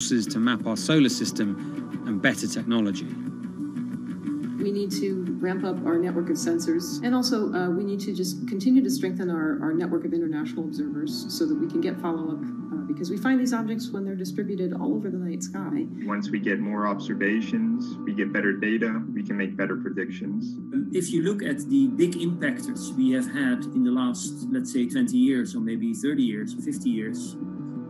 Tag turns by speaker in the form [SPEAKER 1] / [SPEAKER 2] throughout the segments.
[SPEAKER 1] To map our solar system and better technology.
[SPEAKER 2] We need to ramp up our network of sensors, and also we need to just continue to strengthen our network of international observers so that we can get follow-up, because we find these objects when they're distributed all over the night sky.
[SPEAKER 3] Once we get more observations, we get better data, we can make better predictions.
[SPEAKER 4] If you look at the big impactors we have had in the last, let's say, 20 years, or maybe 30 years, 50 years,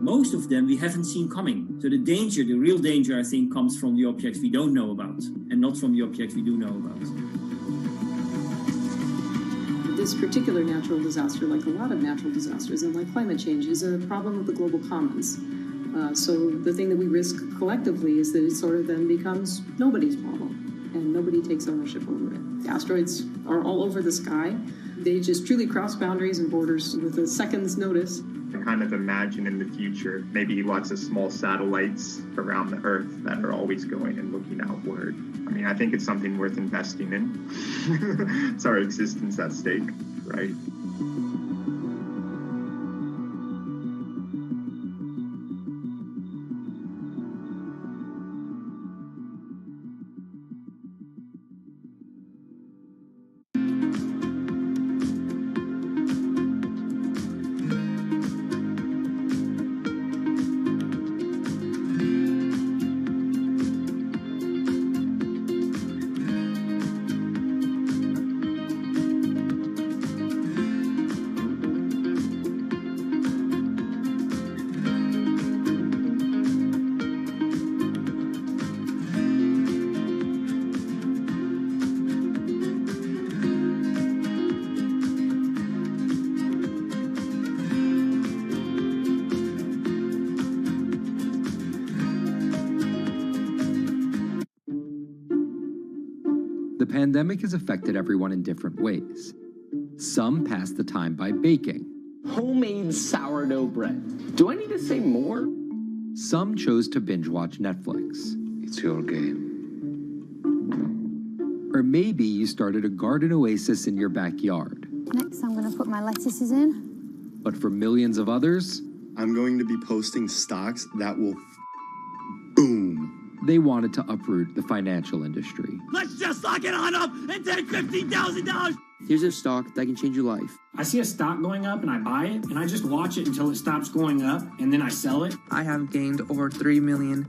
[SPEAKER 4] most of them we haven't seen coming. So the real danger, I think, comes from the objects we don't know about and not from the objects we do know about.
[SPEAKER 2] This particular natural disaster, like a lot of natural disasters and like climate change, is a problem of the global commons. So the thing that we risk collectively is that it sort of then becomes nobody's problem and nobody takes ownership over it. The asteroids are all over the sky. They just truly cross boundaries and borders with a second's notice.
[SPEAKER 3] I kind of imagine in the future, maybe lots of small satellites around the Earth that are always going and looking outward. I mean, I think it's something worth investing in. It's our existence at stake, right?
[SPEAKER 5] The pandemic has affected everyone in different ways. Some pass the time by baking.
[SPEAKER 6] Homemade sourdough bread. Do I need to say more?
[SPEAKER 5] Some chose to binge watch Netflix.
[SPEAKER 7] It's your game.
[SPEAKER 5] Or maybe you started a garden oasis in your backyard.
[SPEAKER 8] Next, I'm going to put my lettuces in.
[SPEAKER 5] But for millions of others,
[SPEAKER 9] I'm going to be posting stocks that will boom.
[SPEAKER 5] They wanted to uproot the financial industry.
[SPEAKER 10] Let's just lock it on up and take $15,000.
[SPEAKER 11] Here's a stock that can change your life.
[SPEAKER 12] I see a stock going up and I buy it and I just watch it until it stops going up and then I sell it.
[SPEAKER 11] I have gained over $3 million.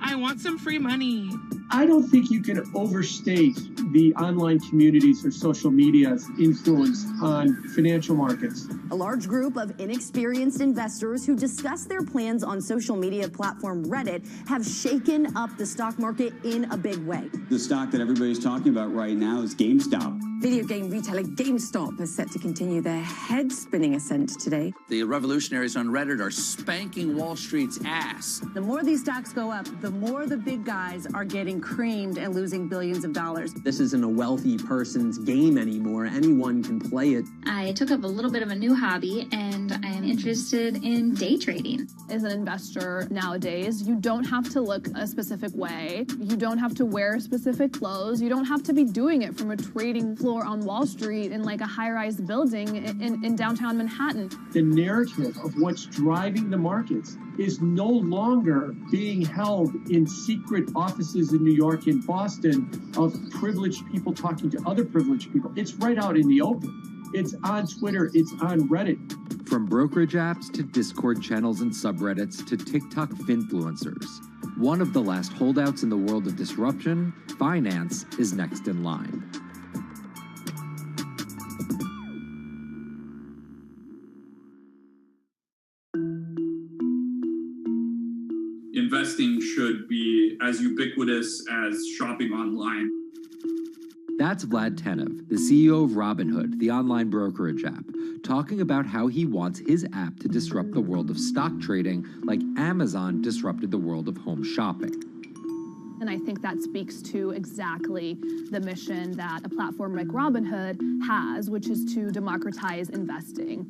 [SPEAKER 13] I want some free money.
[SPEAKER 14] I don't think you can overstate the online communities or social media's influence on financial markets.
[SPEAKER 15] A large group of inexperienced investors who discuss their plans on social media platform Reddit have shaken up the stock market in a big way.
[SPEAKER 16] The stock that everybody's talking about right now is GameStop.
[SPEAKER 17] Video game retailer GameStop is set to continue their head-spinning ascent today.
[SPEAKER 18] The revolutionaries on Reddit are spanking Wall Street's ass.
[SPEAKER 19] The more these stocks go up, the more the big guys are getting creamed and losing billions of dollars.
[SPEAKER 6] This isn't a wealthy person's game anymore. Anyone can play it.
[SPEAKER 20] I took up a little bit of a new hobby, and I am interested in day trading.
[SPEAKER 4] As an investor nowadays, you don't have to look a specific way. You don't have to wear specific clothes. You don't have to be doing it from a trading floor on Wall Street in like a high-rise building in downtown Manhattan.
[SPEAKER 14] The narrative of what's driving the markets is no longer being held in secret offices in New York and Boston of privileged people talking to other privileged people. It's right out in the open. It's on Twitter, it's on Reddit.
[SPEAKER 5] From brokerage apps to Discord channels and subreddits to TikTok finfluencers, one of the last holdouts in the world of disruption, finance, is next in line.
[SPEAKER 6] Investing should be as ubiquitous as shopping online.
[SPEAKER 5] That's Vlad Tenev, the CEO of Robinhood, the online brokerage app, talking about how he wants his app to disrupt the world of stock trading like Amazon disrupted the world of home shopping.
[SPEAKER 4] And I think that speaks to exactly the mission that a platform like Robinhood has, which is to democratize investing.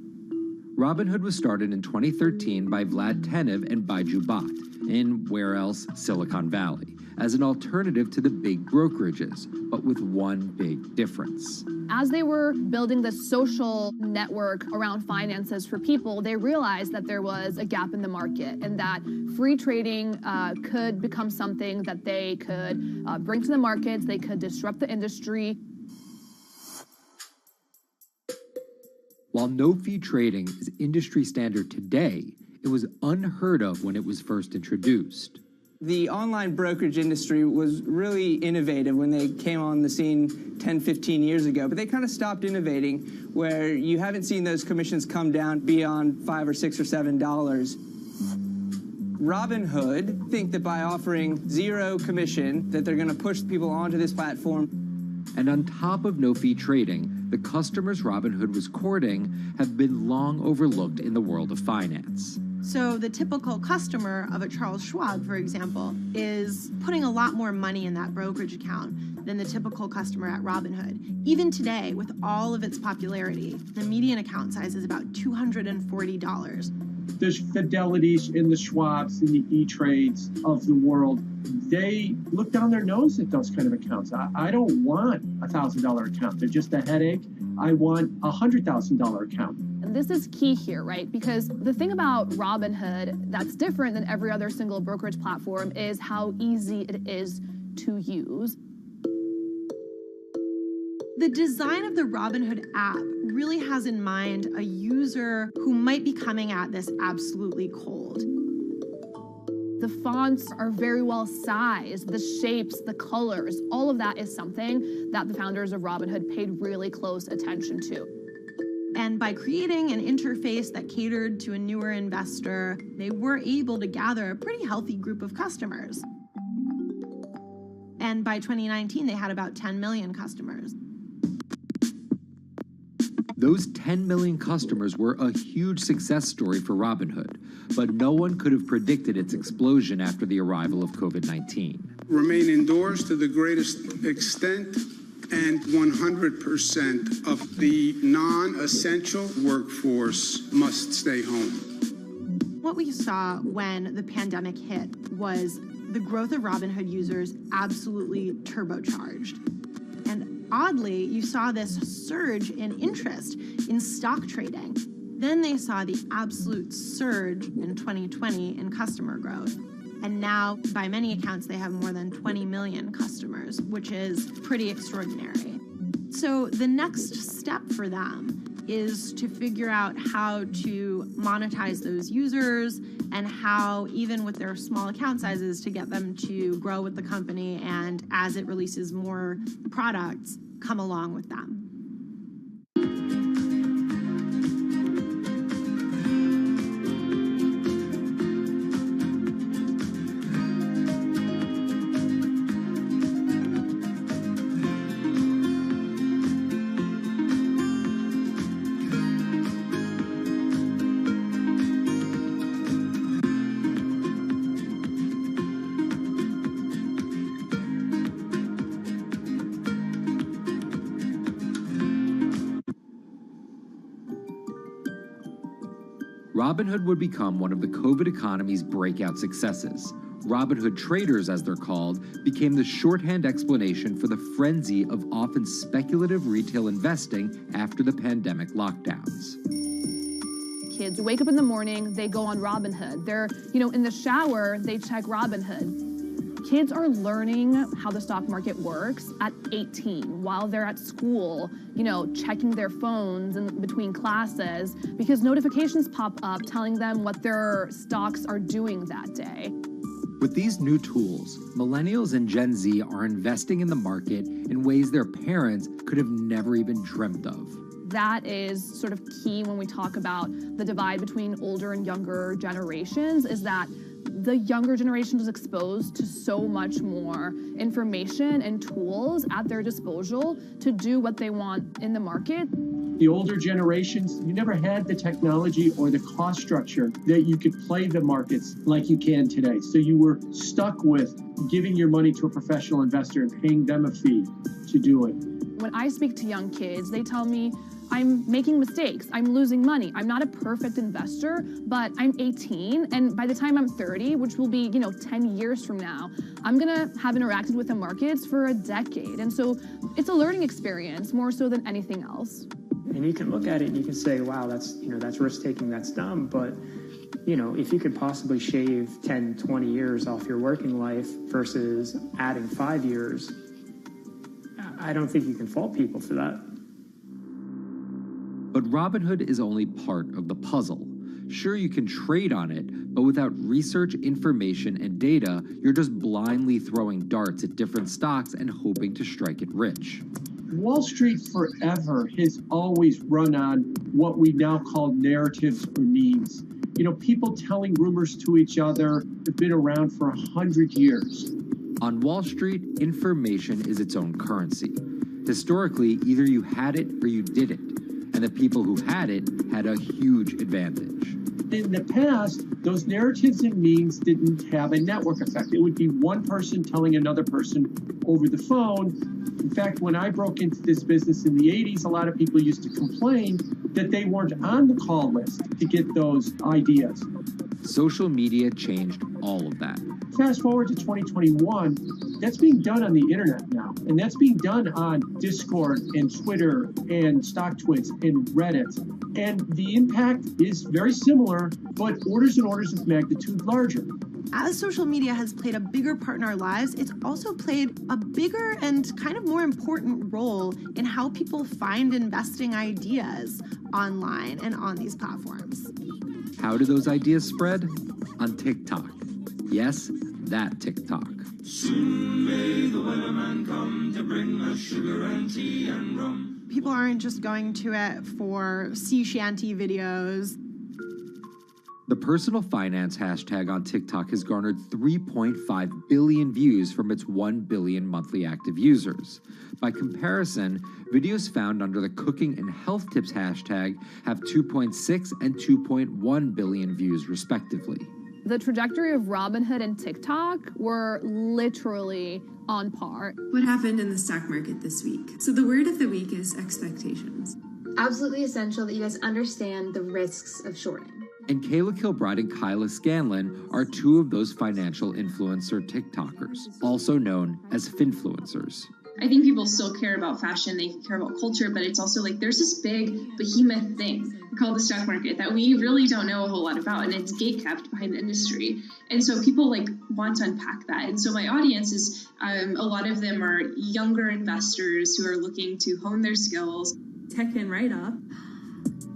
[SPEAKER 5] Robinhood was started in 2013 by Vlad Tenev and Baiju Bhatt in, where else, Silicon Valley, as an alternative to the big brokerages, but with one big difference.
[SPEAKER 7] As they were building the social network around finances for people, they realized that there was a gap in the market and that free trading could become something that they could bring to the markets, they could disrupt the industry.
[SPEAKER 5] While no-fee trading is industry standard today, it was unheard of when it was first introduced.
[SPEAKER 21] The online brokerage industry was really innovative when they came on the scene 10, 15 years ago, but they kind of stopped innovating, where you haven't seen those commissions come down beyond $5 or $6 or $7. Robinhood think that by offering zero commission, that they're going to push people onto this platform.
[SPEAKER 5] And on top of no-fee trading, the customers Robinhood was courting have been long overlooked in the world of finance.
[SPEAKER 22] So the typical customer of a Charles Schwab, for example, is putting a lot more money in that brokerage account than the typical customer at Robinhood. Even today, with all of its popularity, the median account size is about $240.
[SPEAKER 14] There's Fidelities in the Schwabs and the E-Trades of the world. They look down their nose at those kind of accounts. I don't want a $1,000 account. They're just a headache. I want a $100,000 account.
[SPEAKER 7] And this is key here, right? Because the thing about Robinhood that's different than every other single brokerage platform is how easy it is to use.
[SPEAKER 22] The design of the Robinhood app really has in mind a user who might be coming at this absolutely cold.
[SPEAKER 7] The fonts are very well sized, the shapes, the colors, all of that is something that the founders of Robinhood paid really close attention to.
[SPEAKER 22] And by creating an interface that catered to a newer investor, they were able to gather a pretty healthy group of customers. And by 2019, they had about 10 million customers.
[SPEAKER 5] Those 10 million customers were a huge success story for Robinhood, but no one could have predicted its explosion after the arrival of COVID-19.
[SPEAKER 23] Remain indoors to the greatest extent, and 100% of the non-essential workforce must stay home.
[SPEAKER 22] What we saw when the pandemic hit was the growth of Robinhood users absolutely turbocharged. And oddly, you saw this surge in interest in stock trading. Then they saw the absolute surge in 2020 in customer growth. And now, by many accounts, they have more than 20 million customers, which is pretty extraordinary. So the next step for them is to figure out how to monetize those users and how, even with their small account sizes, to get them to grow with the company and, as it releases more products, come along with them.
[SPEAKER 5] Robinhood would become one of the COVID economy's breakout successes. Robinhood traders, as they're called, became the shorthand explanation for the frenzy of often speculative retail investing after the pandemic lockdowns.
[SPEAKER 7] Kids wake up in the morning, they go on Robinhood. They're, in the shower, they check Robinhood. Kids are learning how the stock market works at 18 while they're at school, checking their phones in between classes because notifications pop up telling them what their stocks are doing that day.
[SPEAKER 5] With these new tools, millennials and Gen Z are investing in the market in ways their parents could have never even dreamt of.
[SPEAKER 7] That is sort of key when we talk about the divide between older and younger generations, is that the younger generation is exposed to so much more information and tools at their disposal to do what they want in the market.
[SPEAKER 14] The older generations, you never had the technology or the cost structure that you could play the markets like you can today. So you were stuck with giving your money to a professional investor and paying them a fee to do it.
[SPEAKER 7] When I speak to young kids, they tell me, I'm making mistakes. I'm losing money. I'm not a perfect investor, but I'm 18, and by the time I'm 30, which will be, 10 years from now, I'm gonna have interacted with the markets for a decade. And so it's a learning experience more so than anything else.
[SPEAKER 1] And you can look at it and you can say, wow, that's risk-taking, that's dumb, but if you could possibly shave 10, 20 years off your working life versus adding 5 years, I don't think you can fault people for that.
[SPEAKER 5] But Robinhood is only part of the puzzle. Sure, you can trade on it, but without research, information, and data, you're just blindly throwing darts at different stocks and hoping to strike it rich.
[SPEAKER 14] Wall Street forever has always run on what we now call narratives or memes. People telling rumors to each other have been around for 100 years.
[SPEAKER 5] On Wall Street, information is its own currency. Historically, either you had it or you didn't, and the people who had it had a huge advantage.
[SPEAKER 14] In the past, those narratives and memes didn't have a network effect. It would be one person telling another person over the phone. In fact, when I broke into this business in the 80s, a lot of people used to complain that they weren't on the call list to get those ideas.
[SPEAKER 5] Social media changed all of that.
[SPEAKER 14] Fast forward to 2021, that's being done on the internet now. And that's being done on Discord and Twitter and StockTwits and Reddit. And the impact is very similar, but orders and orders of magnitude larger.
[SPEAKER 22] As social media has played a bigger part in our lives, it's also played a bigger and kind of more important role in how people find investing ideas online and on these platforms.
[SPEAKER 5] How do those ideas spread? On TikTok. Yes, that TikTok.
[SPEAKER 10] Soon may the weatherman come to bring us sugar and tea and rum.
[SPEAKER 22] People aren't just going to it for sea shanty videos.
[SPEAKER 5] The personal finance hashtag on TikTok has garnered 3.5 billion views from its 1 billion monthly active users. By comparison, videos found under the cooking and health tips hashtag have 2.6 and 2.1 billion views respectively.
[SPEAKER 7] The trajectory of Robinhood and TikTok were literally on par.
[SPEAKER 2] What happened in the stock market this week? So the word of the week is expectations.
[SPEAKER 3] Absolutely essential that you guys understand the risks of shorting.
[SPEAKER 5] And Kayla Kilbride and Kyla Scanlon are two of those financial influencer TikTokers, also known as finfluencers.
[SPEAKER 24] I think people still care about fashion, they care about culture, but it's also like there's this big behemoth thing called the stock market that we really don't know a whole lot about, and it's gatekept behind the industry. And so people want to unpack that. And so my audience is, a lot of them are younger investors who are looking to hone their skills.
[SPEAKER 2] Tech and right up.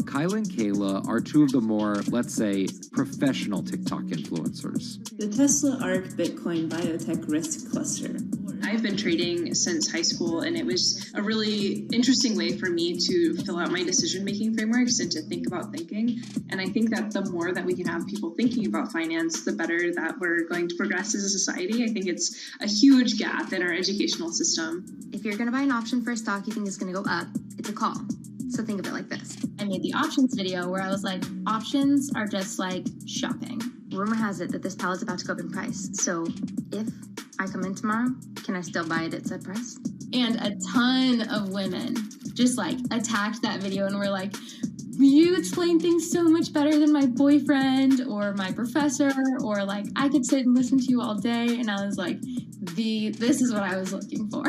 [SPEAKER 5] Kyla and Kayla are two of the more, let's say, professional TikTok influencers.
[SPEAKER 2] The Tesla ARK Bitcoin Biotech Risk Cluster.
[SPEAKER 24] I've been trading since high school, and it was a really interesting way for me to fill out my decision-making frameworks and to think about thinking. And I think that the more that we can have people thinking about finance, the better that we're going to progress as a society. I think it's a huge gap in our educational system.
[SPEAKER 3] If you're going to buy an option for a stock you think is going to go up, it's a call. So think of it like this. I made the options video where I was like, options are just like shopping. Rumor has it that this pallet's about to go up in price. So if I come in tomorrow, can I still buy it at said price? And a ton of women just attacked that video and were like, you explain things so much better than my boyfriend or my professor, or I could sit and listen to you all day. And I was like, this is what I was looking for.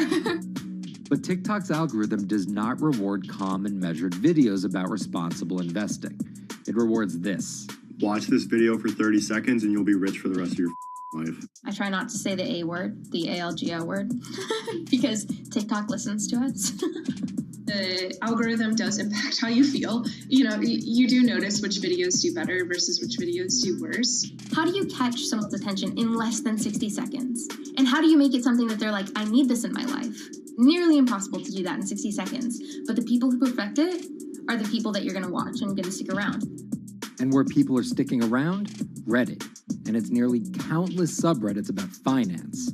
[SPEAKER 5] But TikTok's algorithm does not reward calm and measured videos about responsible investing. It rewards this.
[SPEAKER 9] Watch this video for 30 seconds and you'll be rich for the rest of your life.
[SPEAKER 3] I try not to say the A word, the ALGO word, because TikTok listens to us.
[SPEAKER 24] The algorithm does impact how you feel. You do notice which videos do better versus which videos do worse.
[SPEAKER 3] How do you catch someone's attention in less than 60 seconds? And how do you make it something that they're like, I need this in my life? Nearly impossible to do that in 60 seconds. But the people who perfect it are the people that you're going to watch and going to stick around.
[SPEAKER 5] And where people are sticking around? Reddit. And its nearly countless subreddits about finance.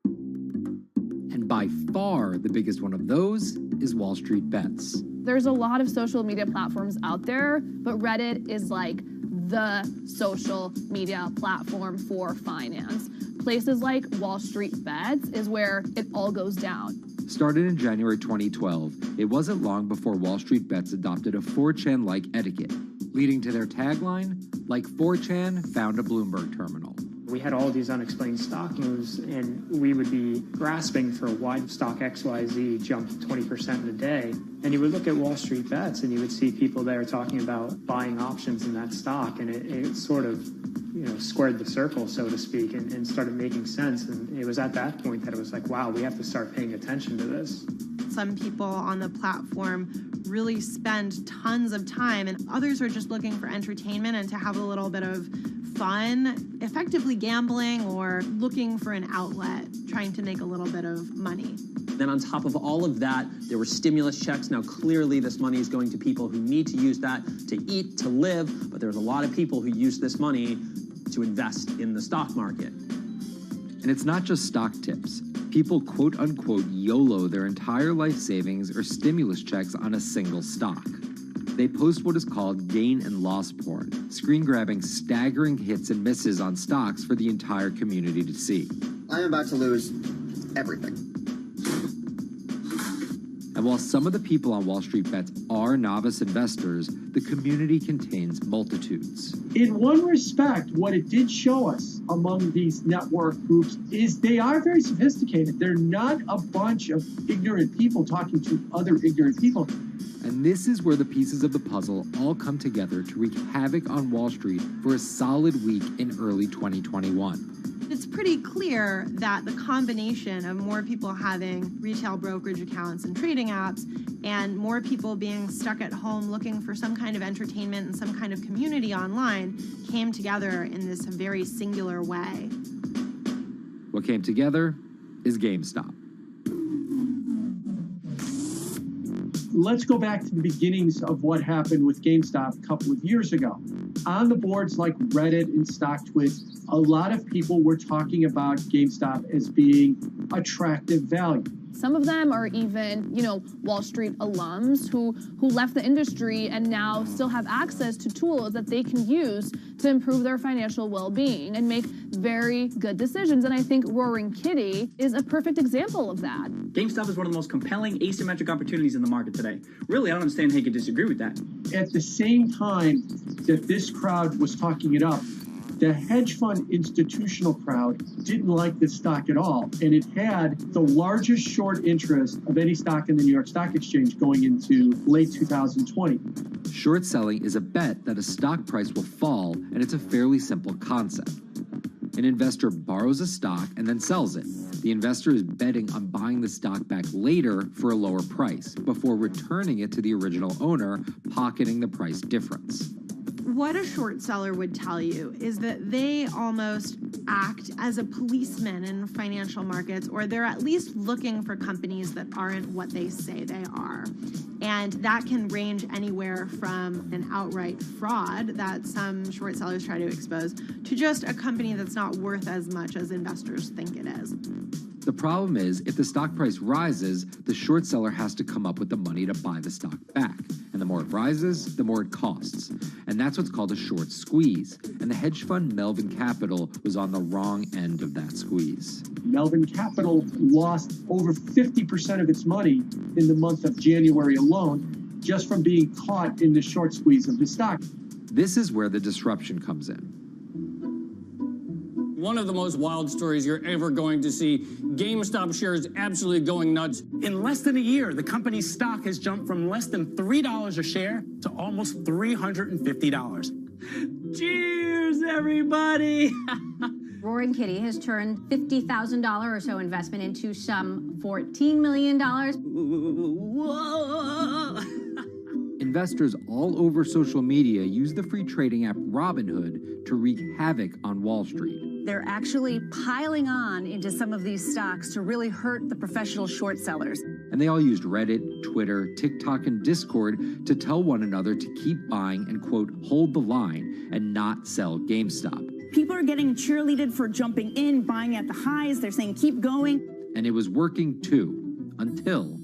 [SPEAKER 5] And by far the biggest one of those is Wall Street Bets.
[SPEAKER 7] There's a lot of social media platforms out there, but Reddit is the social media platform for finance. Places like Wall Street Bets is where it all goes down.
[SPEAKER 5] started in January 2012, it wasn't long before Wall Street Bets adopted a 4chan-like etiquette, leading to their tagline, like 4chan found a Bloomberg terminal.
[SPEAKER 1] We had all these unexplained stock moves, and we would be grasping for why stock XYZ jumped 20% in a day. And you would look at Wall Street Bets, and you would see people there talking about buying options in that stock, and it sort of, squared the circle, so to speak, and started making sense. And it was at that point that it was like, wow, we have to start paying attention to this.
[SPEAKER 22] Some people on the platform really spend tons of time, and others are just looking for entertainment and to have a little bit of fun, effectively gambling or looking for an outlet, trying to make a little bit of money.
[SPEAKER 6] Then on top of all of that, there were stimulus checks. Now, clearly, this money is going to people who need to use that to eat, to live, but there's a lot of people who use this money to invest in the stock market.
[SPEAKER 5] And it's not just stock tips. People quote-unquote YOLO their entire life savings or stimulus checks on a single stock. They post what is called gain and loss porn, screen-grabbing staggering hits and misses on stocks for the entire community to see.
[SPEAKER 8] I'm about to lose everything.
[SPEAKER 5] And while some of the people on Wall Street Bets are novice investors, the community contains multitudes.
[SPEAKER 14] In one respect, what it did show us among these network groups is they are very sophisticated. They're not a bunch of ignorant people talking to other ignorant people.
[SPEAKER 5] And this is where the pieces of the puzzle all come together to wreak havoc on Wall Street for a solid week in early 2021.
[SPEAKER 22] It's pretty clear that the combination of more people having retail brokerage accounts and trading apps and more people being stuck at home looking for some kind of entertainment and some kind of community online came together in this very singular way.
[SPEAKER 5] What came together is GameStop.
[SPEAKER 14] Let's go back to the beginnings of what happened with GameStop a couple of years ago. On the boards like Reddit and StockTwits, a lot of people were talking about GameStop as being attractive value.
[SPEAKER 7] Some of them are even, Wall Street alums who left the industry and now still have access to tools that they can use to improve their financial well-being and make very good decisions. And I think Roaring Kitty is a perfect example of that.
[SPEAKER 11] GameStop is one of the most compelling asymmetric opportunities in the market today. Really, I don't understand how you could disagree with that.
[SPEAKER 14] At the same time that this crowd was talking it up, the hedge fund institutional crowd didn't like this stock at all, and it had the largest short interest of any stock in the New York Stock Exchange going into late 2020.
[SPEAKER 5] Short selling is a bet that a stock price will fall, and it's a fairly simple concept. An investor borrows a stock and then sells it. The investor is betting on buying the stock back later for a lower price before returning it to the original owner, pocketing the price difference.
[SPEAKER 22] What a short seller would tell you is that they almost act as a policeman in financial markets, or they're at least looking for companies that aren't what they say they are. And that can range anywhere from an outright fraud that some short sellers try to expose to just a company that's not worth as much as investors think it is.
[SPEAKER 5] The problem is, if the stock price rises, the short seller has to come up with the money to buy the stock back. And the more it rises, the more it costs. And that's what's called a short squeeze. And the hedge fund Melvin Capital was on the wrong end of that squeeze.
[SPEAKER 14] Melvin Capital lost over 50% of its money in the month of January alone, just from being caught in the short squeeze of the stock.
[SPEAKER 5] This is where the disruption comes in.
[SPEAKER 12] One of the most wild stories you're ever going to see. GameStop shares absolutely going nuts.
[SPEAKER 13] In less than a year, the company's stock has jumped from less than $3 a share to almost $350.
[SPEAKER 12] Cheers, everybody!
[SPEAKER 25] Roaring Kitty has turned $50,000 or so investment into some $14 million.
[SPEAKER 12] Whoa!
[SPEAKER 5] Investors all over social media use the free trading app Robinhood to wreak havoc on Wall Street.
[SPEAKER 19] They're actually piling on into some of these stocks to really hurt the professional short sellers.
[SPEAKER 5] And they all used Reddit, Twitter, TikTok, and Discord to tell one another to keep buying and, quote, hold the line and not sell GameStop.
[SPEAKER 26] People are getting cheerleaded for jumping in, buying at the highs. They're saying, keep going.
[SPEAKER 5] And it was working too, until...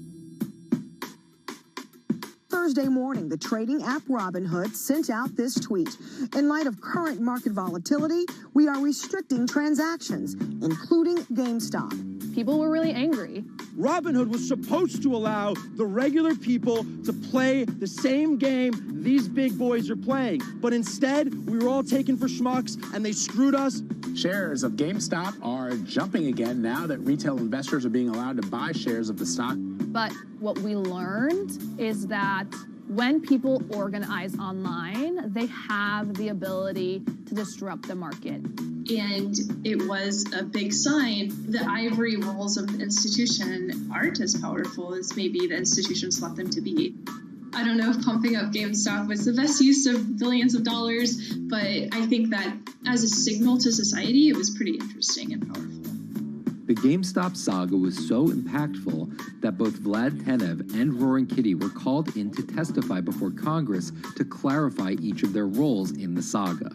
[SPEAKER 4] Thursday morning, the trading app Robinhood sent out this tweet. In light of current market volatility, we are restricting transactions, including GameStop.
[SPEAKER 7] People were really angry.
[SPEAKER 15] Robinhood was supposed to allow the regular people to play the same game these big boys are playing. But instead, we were all taken for schmucks, and they screwed us.
[SPEAKER 13] Shares of GameStop are jumping again now that retail investors are being allowed to buy shares of the stock.
[SPEAKER 7] But what we learned is that when people organize online, they have the ability to disrupt the market.
[SPEAKER 24] And it was a big sign. The ivory walls of the institution aren't as powerful as maybe the institutions thought them to be. I don't know if pumping up GameStop was the best use of billions of dollars, but I think that as a signal to society, it was pretty interesting and powerful.
[SPEAKER 5] The GameStop saga was so impactful that both Vlad Tenev and Roaring Kitty were called in to testify before Congress to clarify each of their roles in the saga.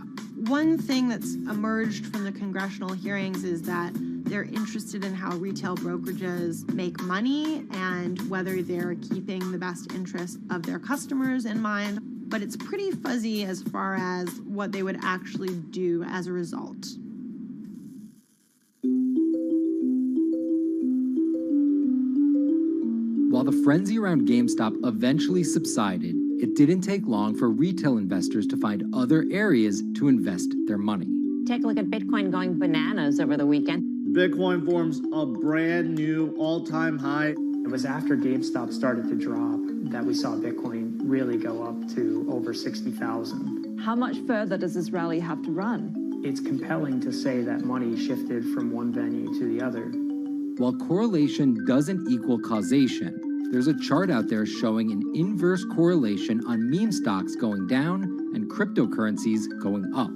[SPEAKER 22] One thing that's emerged from the congressional hearings is that they're interested in how retail brokerages make money and whether they're keeping the best interest of their customers in mind. But it's pretty fuzzy as far as what they would actually do as a result.
[SPEAKER 5] While the frenzy around GameStop eventually subsided, it didn't take long for retail investors to find other areas to invest their money.
[SPEAKER 16] Take a look at Bitcoin going bananas over the weekend.
[SPEAKER 17] Bitcoin forms a brand new all-time high.
[SPEAKER 1] It was after GameStop started to drop that we saw Bitcoin really go up to over 60,000.
[SPEAKER 18] How much further does this rally have to run?
[SPEAKER 1] It's compelling to say that money shifted from one venue to the other.
[SPEAKER 5] While correlation doesn't equal causation, there's a chart out there showing an inverse correlation on meme stocks going down and cryptocurrencies going up.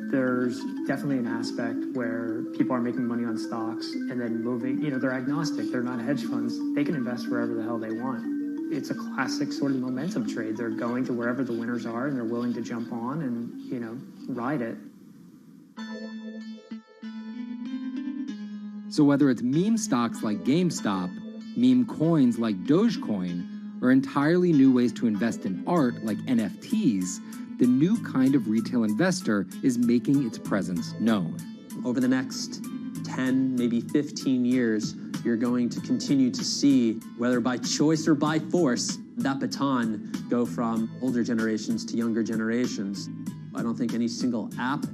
[SPEAKER 1] There's definitely an aspect where people are making money on stocks and then moving, they're agnostic, they're not hedge funds. They can invest wherever the hell they want. It's a classic sort of momentum trade. They're going to wherever the winners are and they're willing to jump on and, ride it.
[SPEAKER 5] So whether it's meme stocks like GameStop, meme coins like Dogecoin, or entirely new ways to invest in art like NFTs, the new kind of retail investor is making its presence known.
[SPEAKER 6] Over the next 10, maybe 15 years, you're going to continue to see, whether by choice or by force, that baton go from older generations to younger generations. I don't think any single app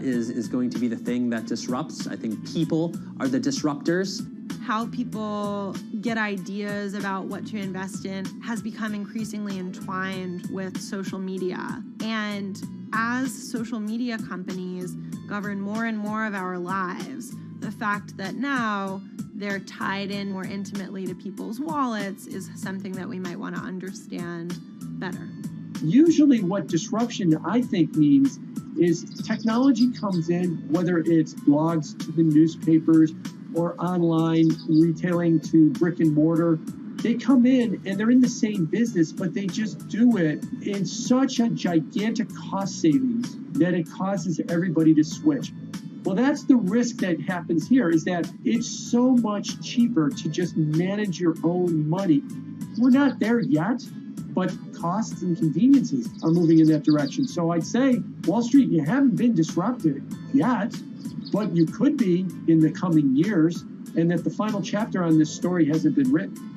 [SPEAKER 6] is going to be the thing that disrupts. I think people are the disruptors.
[SPEAKER 22] How people get ideas about what to invest in has become increasingly entwined with social media. And as social media companies govern more and more of our lives, the fact that now they're tied in more intimately to people's wallets is something that we might want to understand better.
[SPEAKER 14] Usually what disruption, I think, means is technology comes in, whether it's blogs to the newspapers or online retailing to brick and mortar. They come in and they're in the same business, but they just do it in such a gigantic cost savings that it causes everybody to switch. Well, that's the risk that happens here, is that it's so much cheaper to just manage your own money. We're not there yet, but costs and conveniences are moving in that direction. So I'd say, Wall Street, you haven't been disrupted yet, but you could be in the coming years, and that the final chapter on this story hasn't been written.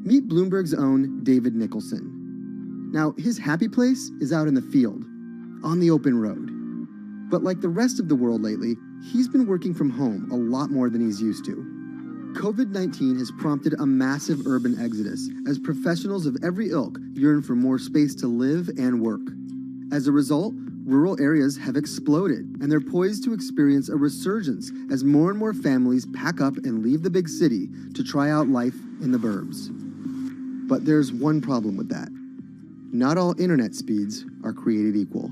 [SPEAKER 20] Meet Bloomberg's own David Nicholson. Now, his happy place is out in the field, on the open road. But like the rest of the world lately, he's been working from home a lot more than he's used to. COVID-19 has prompted a massive urban exodus as professionals of every ilk yearn for more space to live and work. As a result, rural areas have exploded, and they're poised to experience a resurgence as more and more families pack up and leave the big city to try out life in the burbs. But there's one problem with that. Not all internet speeds are created equal.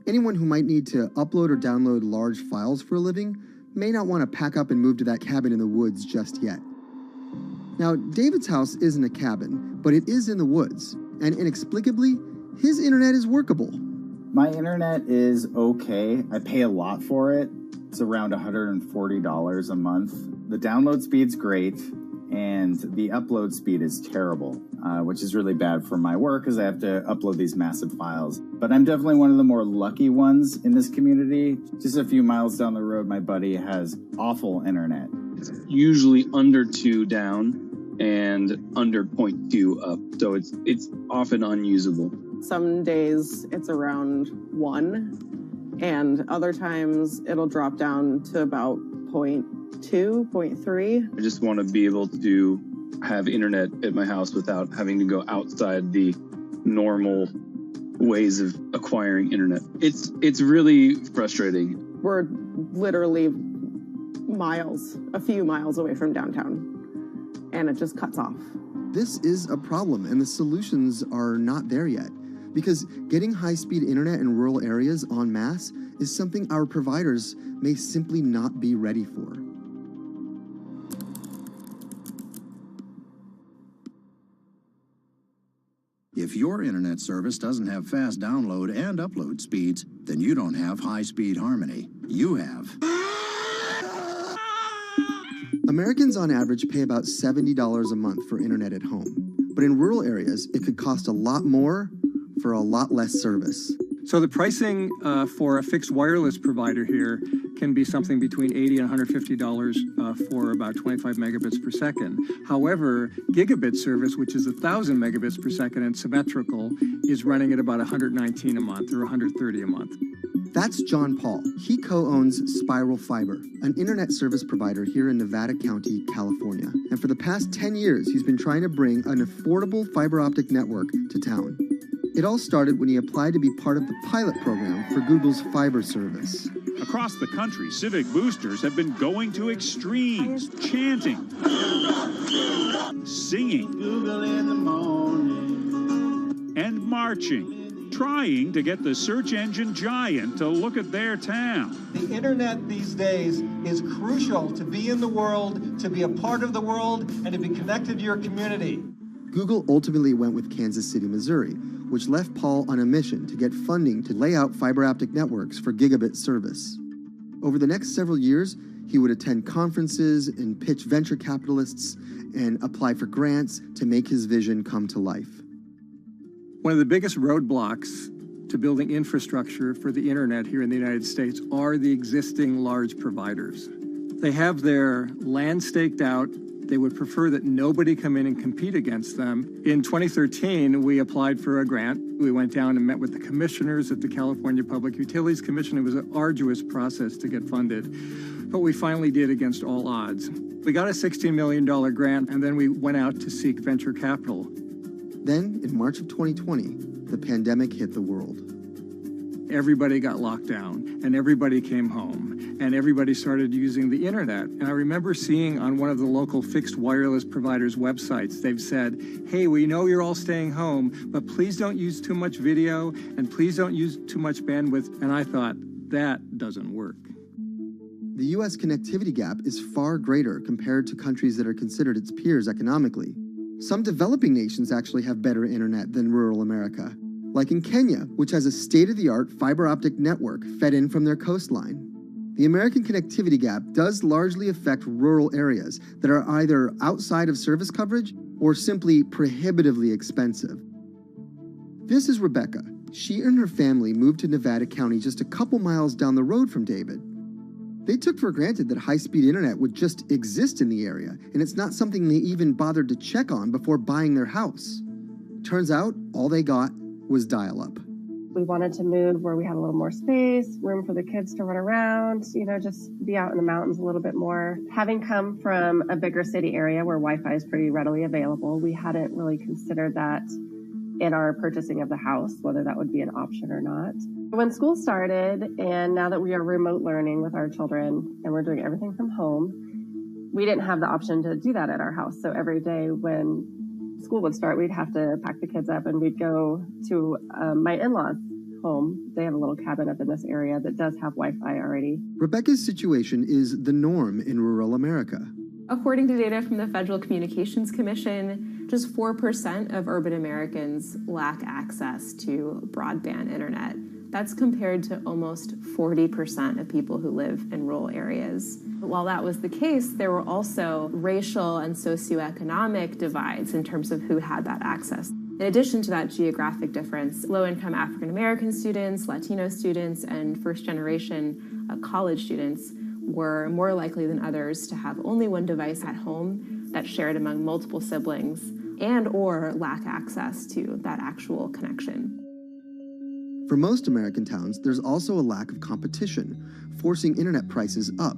[SPEAKER 20] Anyone who might need to upload or download large files for a living may not want to pack up and move to that cabin in the woods just yet. Now, David's house isn't a cabin, but it is in the woods, and inexplicably, his internet is workable.
[SPEAKER 2] My internet is okay. I pay a lot for it. It's around $140 a month. The download speed's great, and the upload speed is terrible, which is really bad for my work because I have to upload these massive files. But I'm definitely one of the more lucky ones in this community. Just a few miles down the road, my buddy has awful internet.
[SPEAKER 3] It's usually under 2 down and under 0.2 up, so it's often unusable.
[SPEAKER 9] Some days it's around 1, and other times it'll drop down to about 0.2, 0.3.
[SPEAKER 3] I just want to be able to have internet at my house without having to go outside the normal ways of acquiring internet. It's really frustrating.
[SPEAKER 9] We're literally miles, a few miles away from downtown, and it just cuts off.
[SPEAKER 20] This is a problem, and the solutions are not there yet, because getting high-speed internet in rural areas en masse is something our providers may simply not be ready for.
[SPEAKER 10] If your internet service doesn't have fast download and upload speeds, then you don't have high-speed harmony. You have.
[SPEAKER 20] Americans on average pay about $70 a month for internet at home. But in rural areas, it could cost a lot more for a lot less service.
[SPEAKER 21] So the pricing for a fixed wireless provider here can be something between $80 and $150 for about 25 megabits per second. However, gigabit service, which is 1,000 megabits per second and symmetrical, is running at about $119 a month or $130 a month.
[SPEAKER 20] That's John Paul. He co-owns Spiral Fiber, an internet service provider here in Nevada County, California. And for the past 10 years, he's been trying to bring an affordable fiber optic network to town. It all started when he applied to be part of the pilot program for Google's fiber service.
[SPEAKER 23] Across the country, civic boosters have been going to extremes, chanting, singing, Google in the morning, and marching, trying to get the search engine giant to look at their town.
[SPEAKER 27] The internet these days is crucial to be in the world, to be a part of the world, and to be connected to your community.
[SPEAKER 20] Google ultimately went with Kansas City, Missouri, which left Paul on a mission to get funding to lay out fiber optic networks for gigabit service. Over the next several years, he would attend conferences and pitch venture capitalists and apply for grants to make his vision come to life.
[SPEAKER 21] One of the biggest roadblocks to building infrastructure for the internet here in the United States are the existing large providers. They have their land staked out. They would prefer that nobody come in and compete against them. In 2013, we applied for a grant. We went down and met with the commissioners at the California Public Utilities Commission. It was an arduous process to get funded, but we finally did against all odds. We got a $16 million grant, and then we went out to seek venture capital.
[SPEAKER 20] Then, in March of 2020, the pandemic hit the world.
[SPEAKER 21] Everybody got locked down, and everybody came home, and everybody started using the internet. And I remember seeing on one of the local fixed wireless providers' websites, they've said, hey, we know you're all staying home, but please don't use too much video, and please don't use too much bandwidth. And I thought, that doesn't work.
[SPEAKER 20] The U.S. connectivity gap is far greater compared to countries that are considered its peers economically. Some developing nations actually have better internet than rural America, like in Kenya, which has a state-of-the-art fiber optic network fed in from their coastline. The American connectivity gap does largely affect rural areas that are either outside of service coverage or simply prohibitively expensive. This is Rebecca. She and her family moved to Nevada County just a couple miles down the road from David. They took for granted that high-speed internet would just exist in the area, and it's not something they even bothered to check on before buying their house. Turns out, all they got was dial-up.
[SPEAKER 4] We wanted to move where we had a little more space, room for the kids to run around, just be out in the mountains a little bit more. Having come from a bigger city area where Wi-Fi is pretty readily available, we hadn't really considered that in our purchasing of the house, whether that would be an option or not. When school started, and now that we are remote learning with our children and we're doing everything from home, we didn't have the option to do that at our house. So every day when school would start, we'd have to pack the kids up and we'd go to my in-laws' home. They have a little cabin up in this area that does have Wi-Fi already.
[SPEAKER 20] Rebecca's situation is the norm in rural America.
[SPEAKER 8] According to data from the Federal Communications Commission, just 4% of urban Americans lack access to broadband internet. That's compared to almost 40% of people who live in rural areas. But while that was the case, there were also racial and socioeconomic divides in terms of who had that access. In addition to that geographic difference, low-income African American students, Latino students, and first-generation college students were more likely than others to have only one device at home that's shared among multiple siblings and or lack access to that actual connection.
[SPEAKER 20] For most American towns, there's also a lack of competition, forcing internet prices up.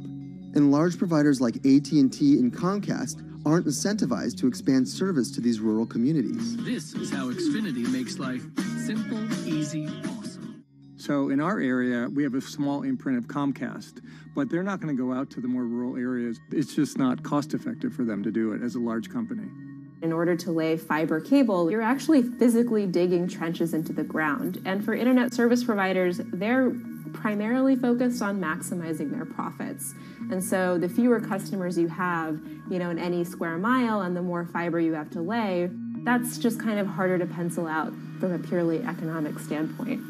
[SPEAKER 20] And large providers like AT&T and Comcast aren't incentivized to expand service to these rural communities.
[SPEAKER 11] This is how Xfinity makes life simple, easy, awesome.
[SPEAKER 21] So in our area, we have a small imprint of Comcast, but they're not going to go out to the more rural areas. It's just not cost effective for them to do it as a large company.
[SPEAKER 8] In order to lay fiber cable, you're actually physically digging trenches into the ground. And for internet service providers, they're primarily focused on maximizing their profits. And so the fewer customers you have, in any square mile and the more fiber you have to lay, that's just kind of harder to pencil out from a purely economic standpoint.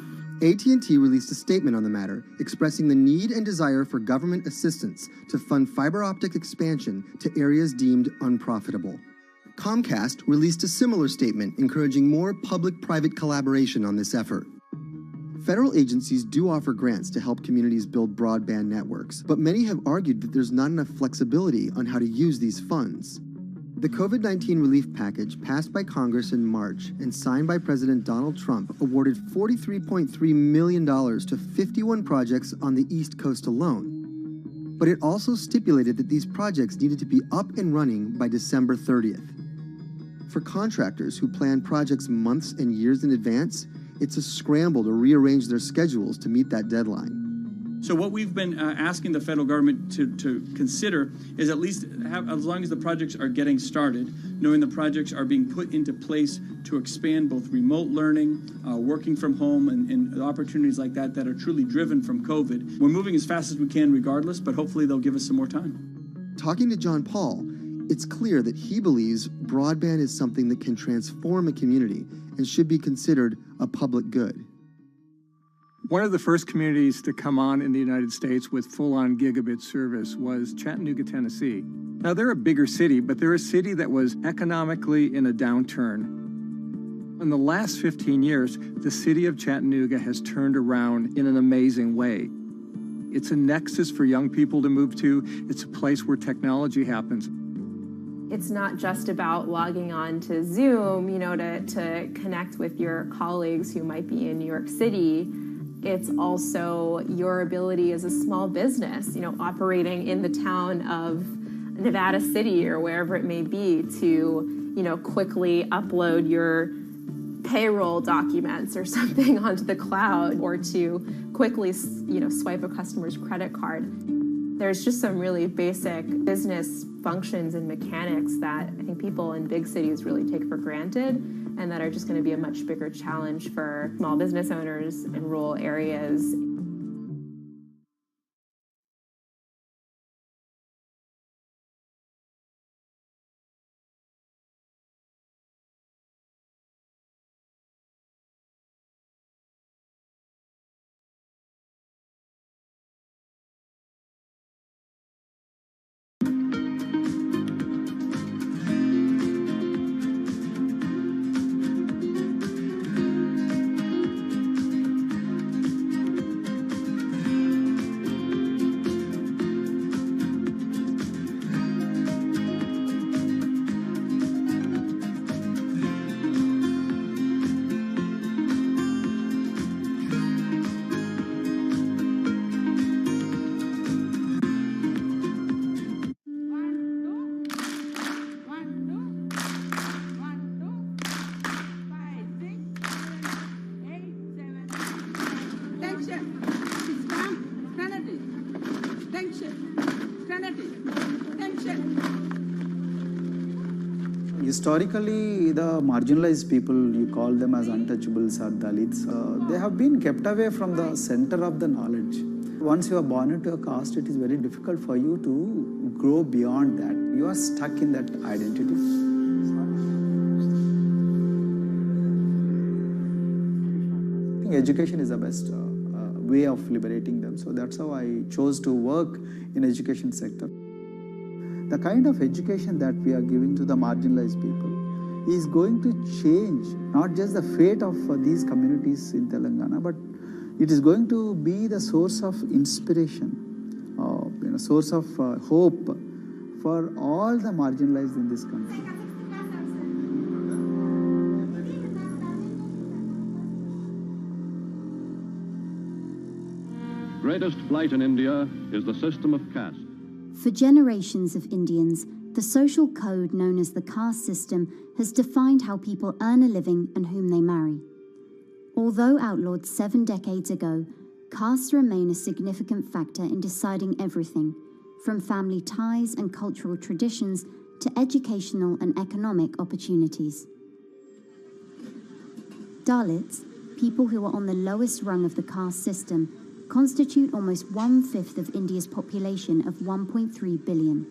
[SPEAKER 20] AT&T released a statement on the matter, expressing the need and desire for government assistance to fund fiber optic expansion to areas deemed unprofitable. Comcast released a similar statement encouraging more public-private collaboration on this effort. Federal agencies do offer grants to help communities build broadband networks, but many have argued that there's not enough flexibility on how to use these funds. The COVID-19 relief package passed by Congress in March and signed by President Donald Trump awarded $43.3 million to 51 projects on the East Coast alone. But it also stipulated that these projects needed to be up and running by December 30th. For contractors who plan projects months and years in advance, it's a scramble to rearrange their schedules to meet that deadline.
[SPEAKER 12] So what we've been asking the federal government to consider is at least have, as long as the projects are getting started, knowing the projects are being put into place to expand both remote learning, working from home, and opportunities like that are truly driven from COVID. We're moving as fast as we can regardless, but hopefully they'll give us some more time.
[SPEAKER 20] Talking to John Paul, it's clear that he believes broadband is something that can transform a community and should be considered a public good.
[SPEAKER 21] One of the first communities to come on in the United States with full-on gigabit service was Chattanooga, Tennessee. Now, they're a bigger city, but they're a city that was economically in a downturn. In the last 15 years, the city of Chattanooga has turned around in an amazing way. It's a nexus for young people to move to. It's a place where technology happens.
[SPEAKER 8] It's not just about logging on to Zoom, to connect with your colleagues who might be in New York City. It's also your ability as a small business, operating in the town of Nevada City or wherever it may be to, quickly upload your payroll documents or something onto the cloud or to quickly, swipe a customer's credit card. There's just some really basic business functions and mechanics that I think people in big cities really take for granted and that are just going to be a much bigger challenge for small business owners in rural areas.
[SPEAKER 7] Historically, the marginalized people, you call them as untouchables or Dalits, they have been kept away from the center of the knowledge. Once you are born into a caste, it is very difficult for you to grow beyond that. You are stuck in that identity. I think education is the best way of liberating them. So that's how I chose to work in education sector. The kind of education that we are giving to the marginalized people is going to change not just the fate of these communities in Telangana, but it is going to be the source of inspiration, source of hope for all the marginalized in this country.
[SPEAKER 13] Greatest blight in India is the system of caste.
[SPEAKER 15] For generations of Indians, the social code known as the caste system has defined how people earn a living and whom they marry. Although outlawed 7 decades ago, castes remain a significant factor in deciding everything, from family ties and cultural traditions to educational and economic opportunities. Dalits, people who are on the lowest rung of the caste system, constitute almost 1/5 of India's population of 1.3 billion.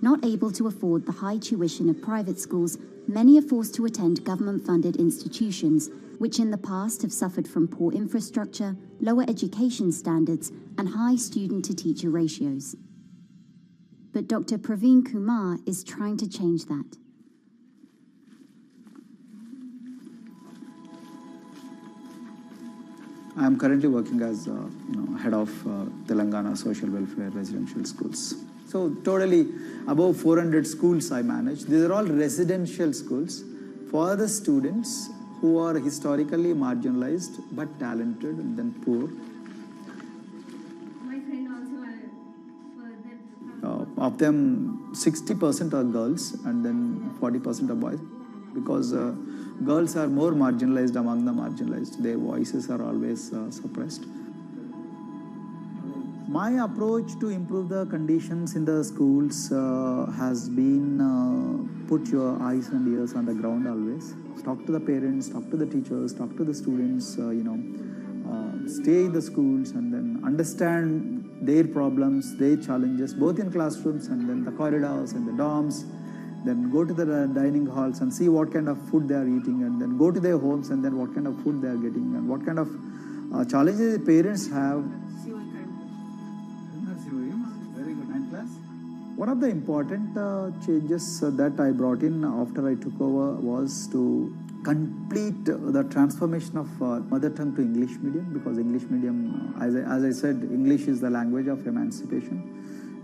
[SPEAKER 15] Not able to afford the high tuition of private schools, many are forced to attend government-funded institutions, which in the past have suffered from poor infrastructure, lower education standards, and high student-to-teacher ratios. But Dr. Praveen Kumar is trying to change that.
[SPEAKER 7] I am currently working as head of Telangana Social Welfare Residential Schools. So totally above 400 schools I manage. These are all residential schools for the students who are historically marginalized but talented and then poor.
[SPEAKER 19] My friend also
[SPEAKER 7] Of them, 60% are girls and then 40% are boys, because girls are more marginalized among the marginalized. Their voices are always suppressed. My approach to improve the conditions in the schools has been put your eyes and ears on the ground always. Talk to the parents, talk to the teachers, talk to the students, stay in the schools and then understand their problems, their challenges, both in classrooms and then the corridors and the dorms. Then go to the dining halls and see what kind of food they are eating, and then go to their homes and then what kind of food they are getting and what kind of challenges the parents have. One of the important changes that I brought in after I took over was to complete the transformation of mother tongue to English medium, because English medium, as I said, English is the language of emancipation.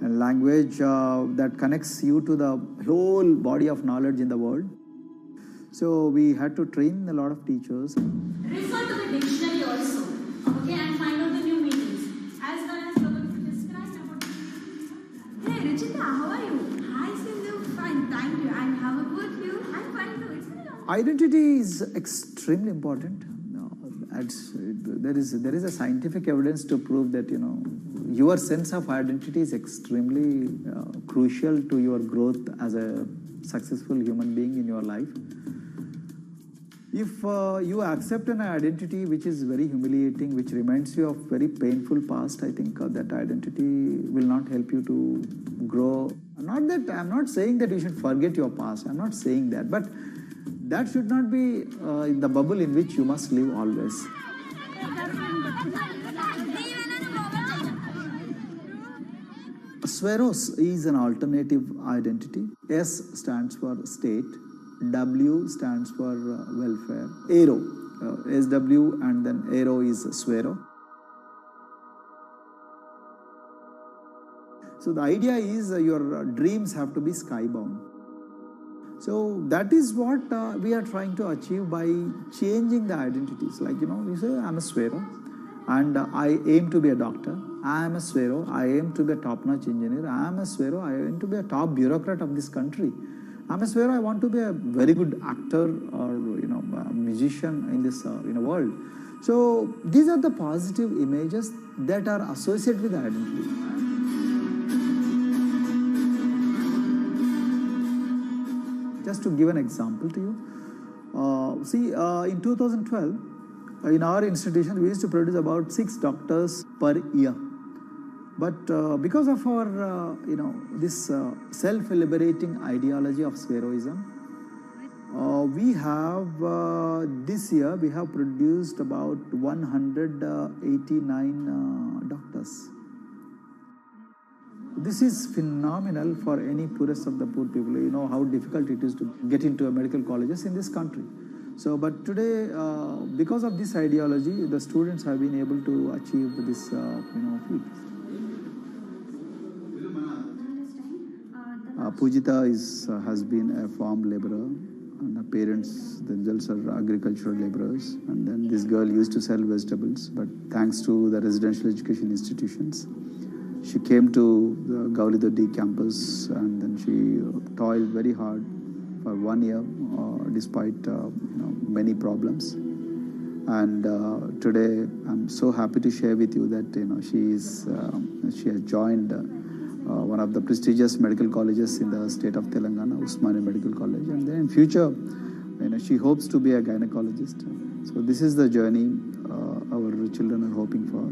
[SPEAKER 7] A language that connects you to the whole body of knowledge in the world. So we had to train a lot of teachers.
[SPEAKER 19] Refer to the dictionary also, okay, and find out the new meanings. As well as describe about. Hey, Richita, how are you? Hi, Sindhu. Fine, thank you. And how about you? I'm fine too. It's been a long time.
[SPEAKER 7] Identity is extremely important. There is a scientific evidence to prove that your sense of identity is extremely crucial to your growth as a successful human being in your life. If you accept an identity which is very humiliating, which reminds you of very painful past, I think that identity will not help you to grow. I'm not saying that you should forget your past. I'm not saying that, but that should not be the bubble in which you must live always. Sweros is an alternative identity. S stands for state, W stands for welfare, Aero, SW and then Aero is Swero. So the idea is your dreams have to be skybound. So that is what we are trying to achieve by changing the identities. Like, you say, I'm a Swero and I aim to be a doctor. I am a Swero, I aim to be a top-notch engineer. I am a Swero, I aim to be a top bureaucrat of this country. I'm a Swero, I want to be a very good actor or, a musician in this world. So these are the positive images that are associated with the identity. Just to give an example to you, in 2012, in our institution, we used to produce about 6 doctors per year. But because of our, this self-liberating ideology of Sveroism, we have, this year, we have produced about 189 doctors. This is phenomenal for any poorest of the poor people. You know how difficult it is to get into medical colleges in this country. So, but today, because of this ideology, the students have been able to achieve this, feat. Pujita has been a farm laborer, and her parents themselves are agricultural laborers. And then this girl used to sell vegetables, but thanks to the residential education institutions, she came to the Gauli Doddi campus, and then she toiled very hard for 1 year, despite many problems. And today, I'm so happy to share with you that she has joined one of the prestigious medical colleges in the state of Telangana, Usmania Medical College, and then in future, she hopes to be a gynecologist. So this is the journey our children are hoping for.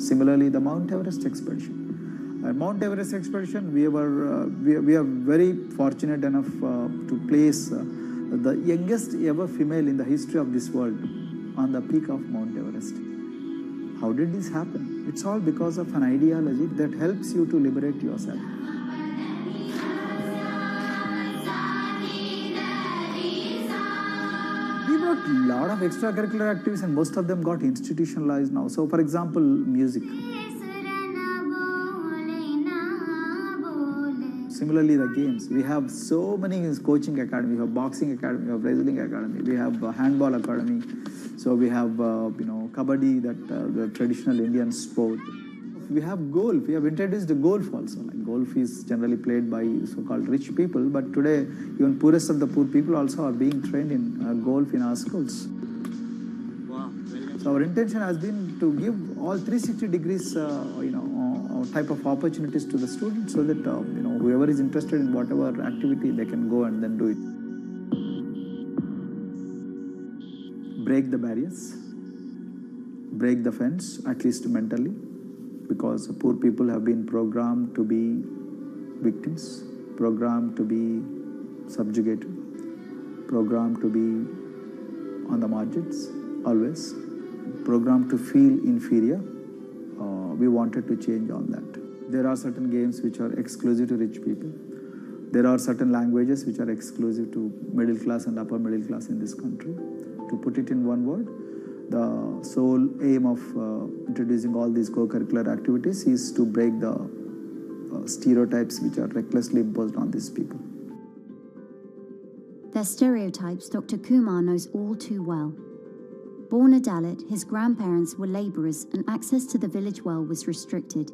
[SPEAKER 7] Similarly, the Mount Everest expedition. Mount Everest expedition, we are very fortunate enough to place the youngest ever female in the history of this world on the peak of Mount Everest. How did this happen? It's all because of an ideology that helps you to liberate yourself. We brought a lot of extracurricular activities, and most of them got institutionalized now. So, for example, music. Similarly, the games. We have so many coaching academy. We have boxing academy, we have wrestling academy, we have handball academy. So we have, kabaddi, the traditional Indian sport. We have golf. We have introduced golf also. Like golf is generally played by so-called rich people, but today even poorest of the poor people also are being trained in golf in our schools. Wow. So our intention has been to give all 360 degrees, type of opportunities to the students, so that whoever is interested in whatever activity, they can go and then do it. Break the barriers, break the fence, at least mentally, because poor people have been programmed to be victims, programmed to be subjugated, programmed to be on the margins, always, programmed to feel inferior. We wanted to change on that. There are certain games which are exclusive to rich people. There are certain languages which are exclusive to middle class and upper middle class in this country. To put it in one word, the sole aim of introducing all these co-curricular activities is to break the stereotypes which are recklessly imposed on these people.
[SPEAKER 15] Their stereotypes Dr. Kumar knows all too well. Born a Dalit, his grandparents were labourers and access to the village well was restricted.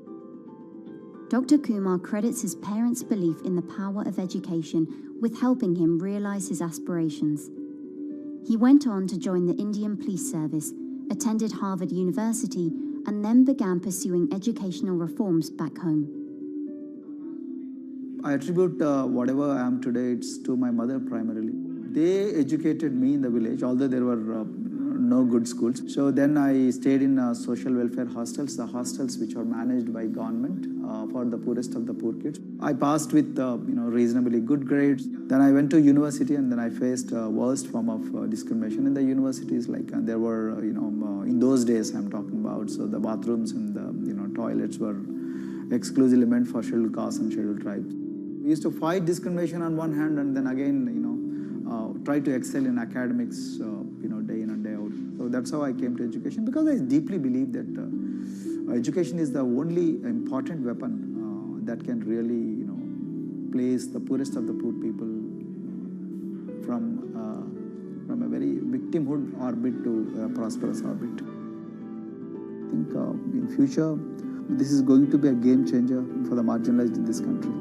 [SPEAKER 15] Dr. Kumar credits his parents' belief in the power of education with helping him realise his aspirations. He went on to join the Indian Police Service, attended Harvard University, and then began pursuing educational reforms back home.
[SPEAKER 7] I attribute whatever I am today, it's to my mother primarily. They educated me in the village, although there were no good schools. So then I stayed in social welfare hostels, the hostels which are managed by government for the poorest of the poor kids. I passed with reasonably good grades. Then I went to university, and then I faced worst form of discrimination in the universities. Like there were, in those days I'm talking about, so the bathrooms and the toilets were exclusively meant for scheduled castes and scheduled tribes. We used to fight discrimination on one hand, and then again, try to excel in academics, day in and day out. So that's how I came to education, because I deeply believe that education is the only important weapon that can really, place the poorest of the poor people from a very victimhood orbit to a prosperous orbit. I think in future, this is going to be a game changer for the marginalized in this country.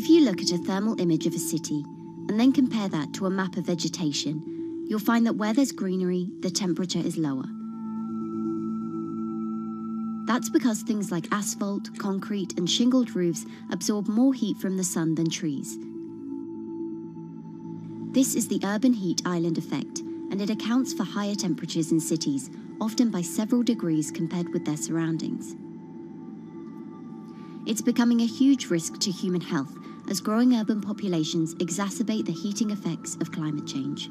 [SPEAKER 15] If you look at a thermal image of a city and then compare that to a map of vegetation, you'll find that where there's greenery, the temperature is lower. That's because things like asphalt, concrete, and shingled roofs absorb more heat from the sun than trees. This is the urban heat island effect, and it accounts for higher temperatures in cities, often by several degrees compared with their surroundings. It's becoming a huge risk to human health as growing urban populations exacerbate the heating effects of climate change.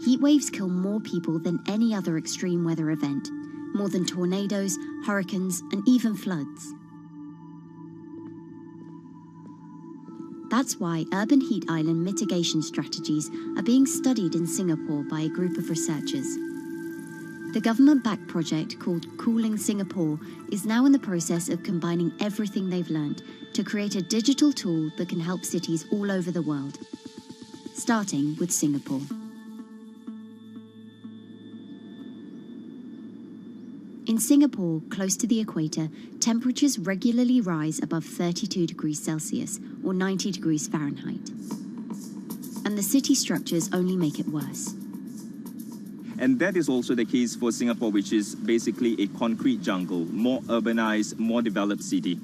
[SPEAKER 15] Heat waves kill more people than any other extreme weather event, more than tornadoes, hurricanes, and even floods. That's why urban heat island mitigation strategies are being studied in Singapore by a group of researchers. The government-backed project called Cooling Singapore is now in the process of combining everything they've learned to create a digital tool that can help cities all over the world, starting with Singapore. In Singapore, close to the equator, temperatures regularly rise above 32 degrees Celsius or 90 degrees Fahrenheit. And the city structures only make it worse.
[SPEAKER 1] And that is also the case for Singapore, which is basically a concrete jungle, more urbanized, more developed city.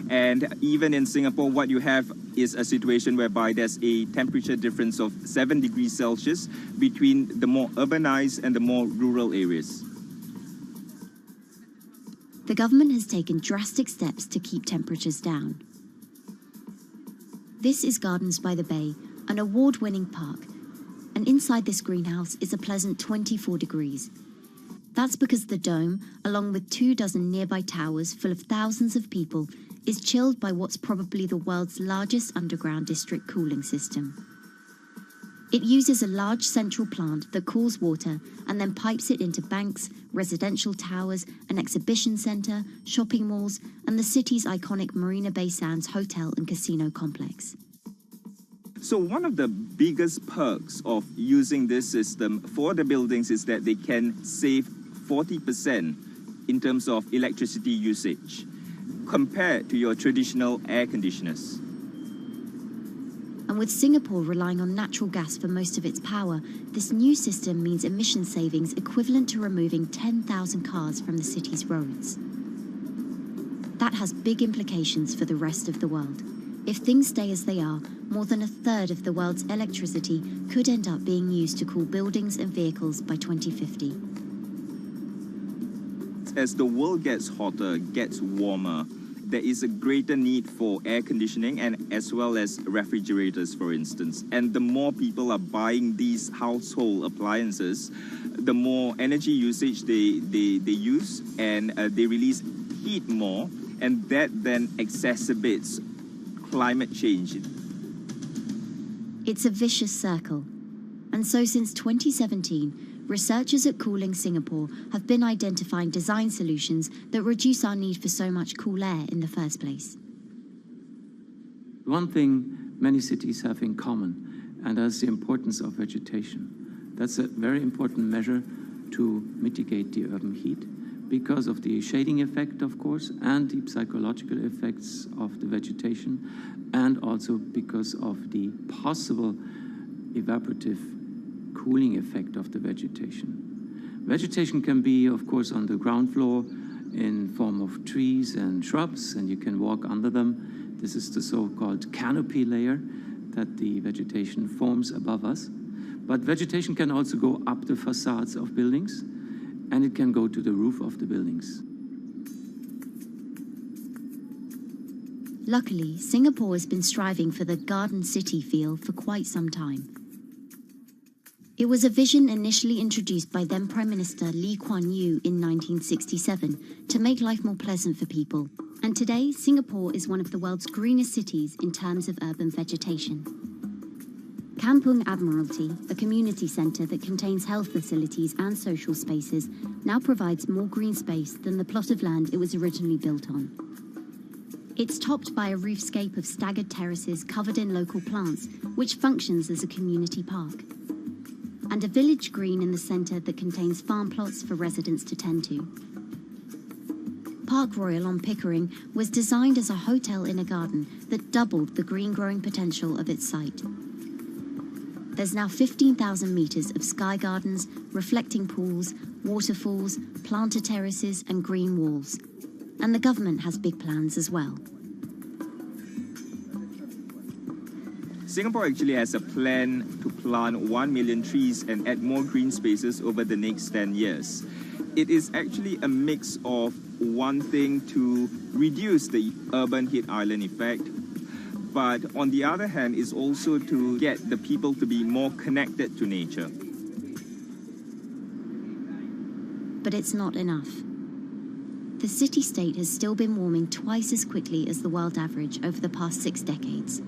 [SPEAKER 1] And even in Singapore, what you have is a situation whereby there's a temperature difference of 7 degrees Celsius between the more urbanized and the more rural areas.
[SPEAKER 15] The government has taken drastic steps to keep temperatures down. This is Gardens by the Bay, an award-winning park, and inside this greenhouse is a pleasant 24 degrees. That's because the dome, along with 24 nearby towers full of thousands of people, is chilled by what's probably the world's largest underground district cooling system. It uses a large central plant that cools water and then pipes it into banks, residential towers, an exhibition centre, shopping malls, and the city's iconic Marina Bay Sands hotel and casino complex.
[SPEAKER 1] So one of the biggest perks of using this system for the buildings is that they can save 40% in terms of electricity usage compared to your traditional air conditioners.
[SPEAKER 15] And with Singapore relying on natural gas for most of its power, this new system means emission savings equivalent to removing 10,000 cars from the city's roads. That has big implications for the rest of the world. If things stay as they are, more than a third of the world's electricity could end up being used to cool buildings and vehicles by 2050.
[SPEAKER 1] As the world gets hotter, gets warmer, there is a greater need for air conditioning and as well as refrigerators, for instance. And the more people are buying these household appliances, the more energy usage they use, and they release heat more, and that then exacerbates climate change.
[SPEAKER 15] It's a vicious circle. And so since 2017, researchers at Cooling Singapore have been identifying design solutions that reduce our need for so much cool air in the first place.
[SPEAKER 16] One thing many cities have in common, and that's the importance of vegetation. That's a very important measure to mitigate the urban heat because of the shading effect, of course, and the psychological effects of the vegetation, and also because of the possible evaporative cooling effect of the vegetation. Vegetation can be, of course, on the ground floor in form of trees and shrubs, and you can walk under them. This is the so-called canopy layer that the vegetation forms above us. But vegetation can also go up the facades of buildings, and it can go to the roof of the buildings.
[SPEAKER 15] Luckily, Singapore has been striving for the garden city feel for quite some time. It was a vision initially introduced by then Prime Minister Lee Kuan Yew in 1967 to make life more pleasant for people. And today, Singapore is one of the world's greenest cities in terms of urban vegetation. Kampung Admiralty, a community centre that contains health facilities and social spaces, now provides more green space than the plot of land it was originally built on. It's topped by a roofscape of staggered terraces covered in local plants, which functions as a community park, and a village green in the centre that contains farm plots for residents to tend to. Park Royal on Pickering was designed as a hotel in a garden that doubled the green growing potential of its site. There's now 15,000 metres of sky gardens, reflecting pools, waterfalls, planter terraces and green walls. And the government has big plans as well.
[SPEAKER 1] Singapore actually has a plan to plant 1 million trees and add more green spaces over the next 10 years. It is actually a mix of wanting to reduce the urban heat island effect, but on the other hand is also to get the people to be more connected to nature.
[SPEAKER 15] But it's not enough. The city-state has still been warming twice as quickly as the world average over the past 6 decades.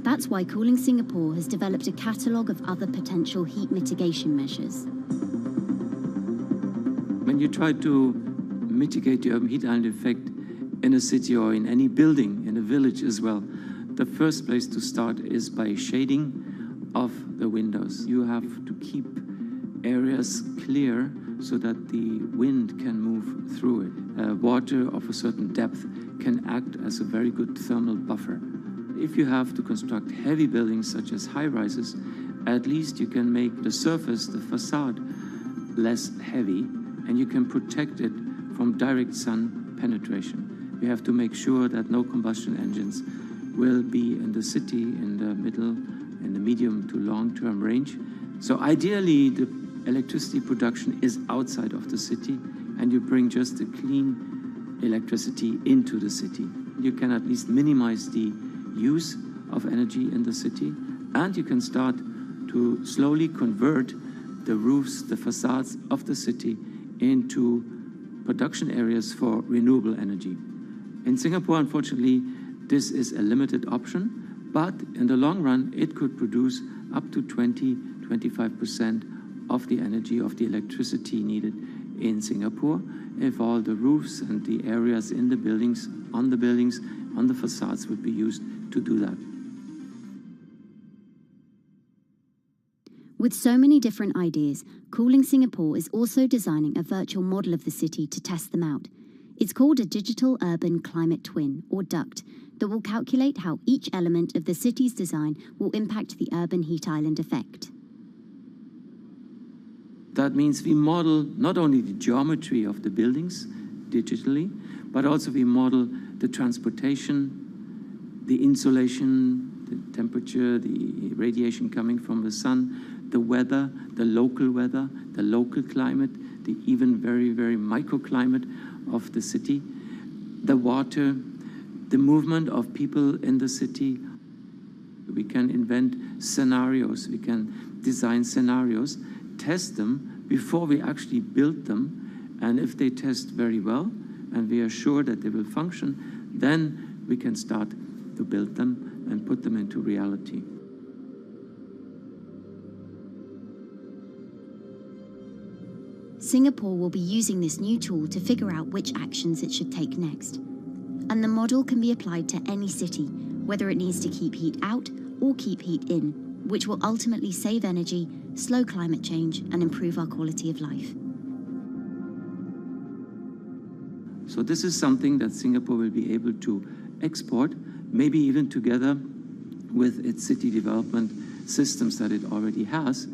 [SPEAKER 15] That's why Cooling Singapore has developed a catalogue of other potential heat mitigation measures.
[SPEAKER 16] When you try to mitigate the urban heat island effect in a city or in any building, in a village as well, the first place to start is by shading of the windows. You have to keep areas clear so that the wind can move through it. Water of a certain depth can act as a very good thermal buffer. If you have to construct heavy buildings such as high-rises, at least you can make the surface, the facade, less heavy, and you can protect it from direct sun penetration. You have to make sure that no combustion engines will be in the city in the middle, in the medium to long-term range. So ideally, the electricity production is outside of the city, and you bring just the clean electricity into the city. You can at least minimize the use of energy in the city, and you can start to slowly convert the roofs, the facades of the city into production areas for renewable energy. In Singapore, unfortunately, this is a limited option, but in the long run, it could produce up to 20-25% of the energy, of the electricity needed in Singapore if all the roofs and the areas in the buildings, on the facades would be used to do that.
[SPEAKER 15] With so many different ideas, Cooling Singapore is also designing a virtual model of the city to test them out. It's called a Digital Urban Climate Twin, or DUCT, that will calculate how each element of the city's design will impact the urban heat island effect.
[SPEAKER 16] That means we model not only the geometry of the buildings digitally, but also we model the transportation, the insulation, the temperature, the radiation coming from the sun, the weather, the local climate, the even very, very microclimate of the city, the water, the movement of people in the city. We can invent scenarios, we can design scenarios, test them before we actually build them, and if they test very well and we are sure that they will function, then we can start to build them and put them into reality.
[SPEAKER 15] Singapore will be using this new tool to figure out which actions it should take next. And the model can be applied to any city, whether it needs to keep heat out or keep heat in, which will ultimately save energy, slow climate change, and improve our quality of life.
[SPEAKER 16] So this is something that Singapore will be able to export, maybe even together with its city development systems that it already has.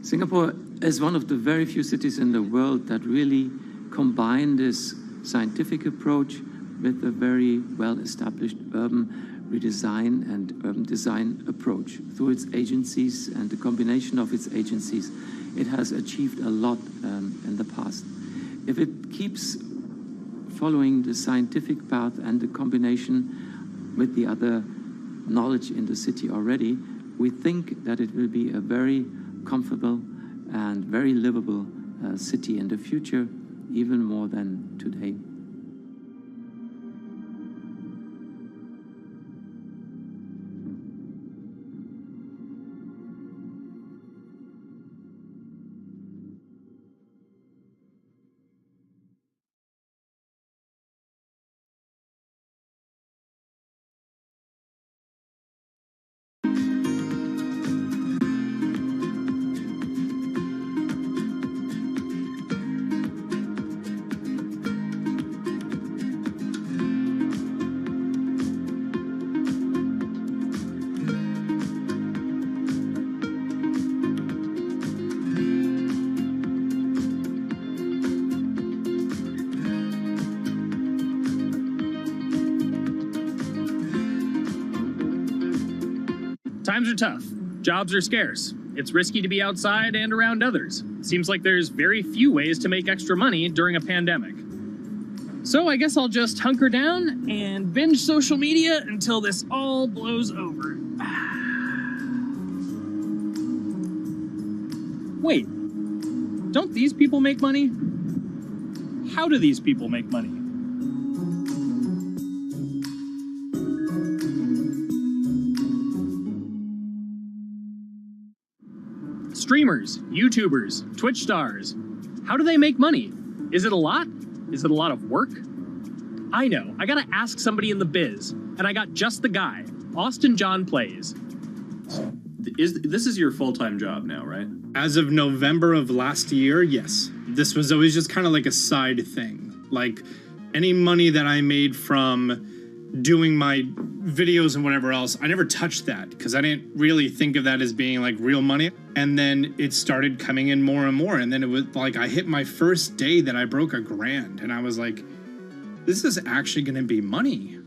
[SPEAKER 16] Singapore is one of the very few cities in the world that really combine this scientific approach with a very well-established urban redesign and urban design approach. Through its agencies and the combination of its agencies, it has achieved a lot in the past. If it keeps following the scientific path and the combination with the other knowledge in the city already, we think that it will be a very comfortable and very livable city in the future, even more than today.
[SPEAKER 5] Times are tough. Jobs are scarce. It's risky to be outside and around others. Seems like there's very few ways to make extra money during a pandemic. So I guess I'll just hunker down and binge social media until this all blows over. Wait, don't these people make money? How do these people make money? Streamers, YouTubers, Twitch stars. How do they make money? Is it a lot? Is it a lot of work? I know, I gotta ask somebody in the biz, and I got just the guy. Austin John Plays.
[SPEAKER 6] This is your full-time job now, right?
[SPEAKER 17] As of November of last year, yes. This was always just kind of like a side thing. Like, any money that I made from doing my videos and whatever else, I never touched that because I didn't really think of that as being like real money. And then it started coming in more and more. And then it was like I hit my first day that I broke $1,000 and I was like, this is actually going to be money.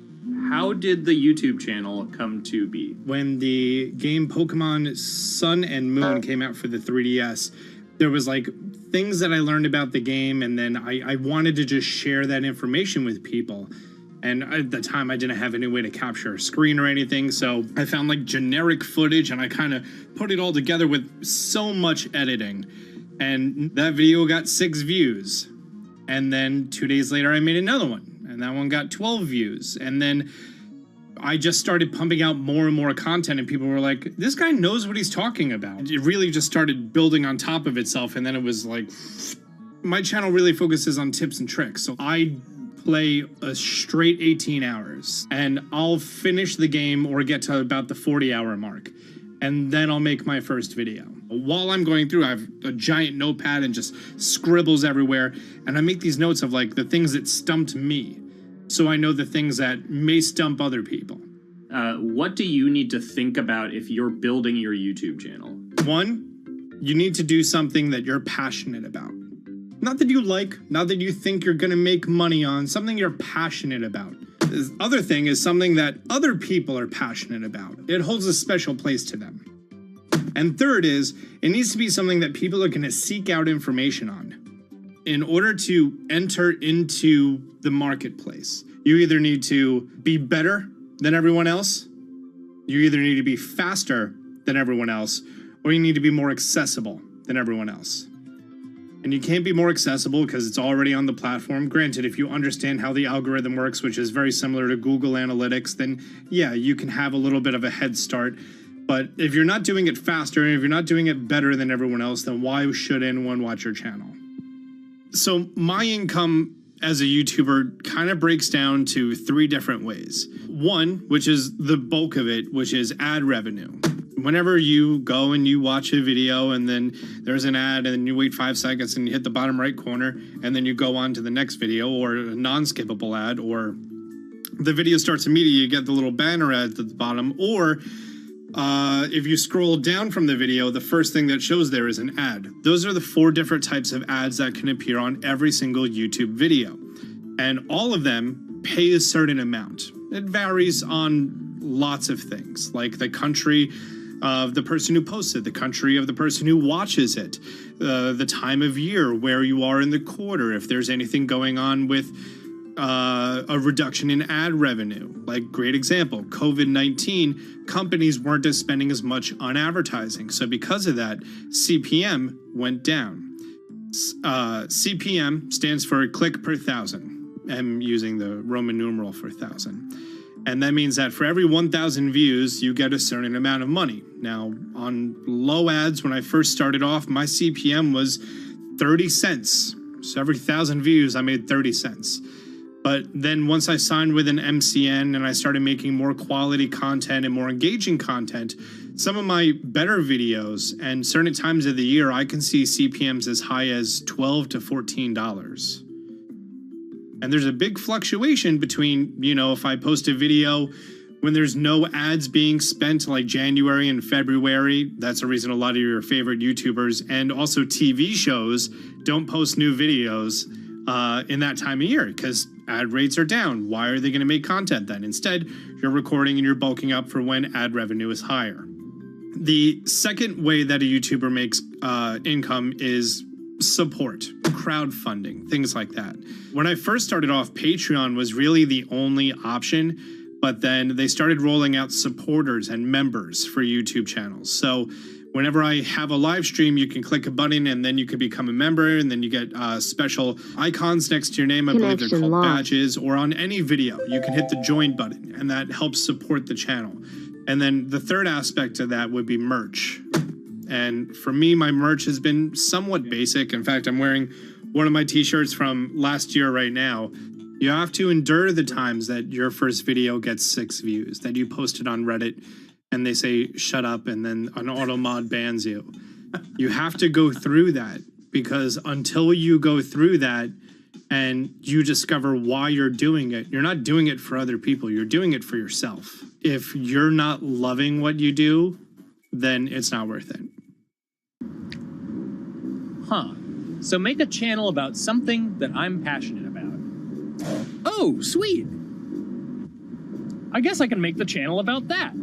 [SPEAKER 6] How did the YouTube channel come to be?
[SPEAKER 17] When the game Pokemon Sun and Moon came out for the 3DS, there was like things that I learned about the game, and then I wanted to just share that information with people. And at the time, I didn't have any way to capture a screen or anything, so I found like generic footage and I kind of put it all together with so much editing. And that video got 6 views. And then 2 days later, I made another one, and that one got 12 views. And then I just started pumping out more and more content, and people were like, this guy knows what he's talking about. It really just started building on top of itself, and then it was like, my channel really focuses on tips and tricks. So I play a straight 18 hours, and I'll finish the game or get to about the 40-hour mark, and then I'll make my first video. While I'm going through, I have a giant notepad and just scribbles everywhere, and I make these notes of like the things that stumped me, so I know the things that may stump other people.
[SPEAKER 6] What do you need to think about if you're building your YouTube channel?
[SPEAKER 17] 1, you need to do something that you're passionate about. Not that you like, not that you think you're gonna make money on, something you're passionate about. The other thing is something that other people are passionate about. It holds a special place to them. And third is, it needs to be something that people are gonna seek out information on. In order to enter into the marketplace, you either need to be better than everyone else, you either need to be faster than everyone else, or you need to be more accessible than everyone else. And you can't be more accessible because it's already on the platform. Granted, if you understand how the algorithm works, which is very similar to Google Analytics, then yeah, you can have a little bit of a head start. But if you're not doing it faster, and if you're not doing it better than everyone else, then why should anyone watch your channel? So my income as a YouTuber kind of breaks down to 3 different ways. 1, which is the bulk of it, which is ad revenue. Whenever you go and you watch a video and then there's an ad and then you wait 5 seconds and you hit the bottom right corner and then you go on to the next video, or a non-skippable ad, or the video starts immediately, you get the little banner ad at the bottom, or if you scroll down from the video, the first thing that shows there is an ad. Those are the 4 different types of ads that can appear on every single YouTube video. And all of them pay a certain amount. It varies on lots of things, like the country of the person who posts it, the country of the person who watches it, the time of year, where you are in the quarter, if there's anything going on with a reduction in ad revenue. Like, great example, COVID-19, companies weren't spending as much on advertising. So because of that, CPM went down. CPM stands for click per 1,000. I'm using the Roman numeral for 1,000. And that means that for every 1,000 views, you get a certain amount of money. Now, on low ads, when I first started off, my CPM was 30 cents. So every 1,000 views, I made 30 cents. But then once I signed with an MCN and I started making more quality content and more engaging content, some of my better videos and certain times of the year, I can see CPMs as high as $12 to $14. And there's a big fluctuation between, if I post a video when there's no ads being spent, like January and February, that's the reason a lot of your favorite YouTubers and also TV shows don't post new videos in that time of year because ad rates are down. Why are they going to make content then? Instead, you're recording and you're bulking up for when ad revenue is higher. The second way that a YouTuber makes income is support, crowdfunding, things like that. When I first started off, Patreon was really the only option, but then they started rolling out supporters and members for YouTube channels. So whenever I have a live stream, you can click a button and then you can become a member, and then you get special icons next to your name. I believe they're called badges, or on any video, you can hit the join button, and that helps support the channel. And then the third aspect of that would be merch. And for me, my merch has been somewhat basic. In fact, I'm wearing one of my t-shirts from last year right now. You have to endure the times that your first video gets 6 views, that you posted on Reddit and they say, shut up, and then an auto mod bans you. You have to go through that, because until you go through that and you discover why you're doing it, you're not doing it for other people, you're doing it for yourself. If you're not loving what you do, then it's not worth it.
[SPEAKER 5] Huh. So make a channel about something that I'm passionate about. Oh, sweet. I guess I can make the channel about that.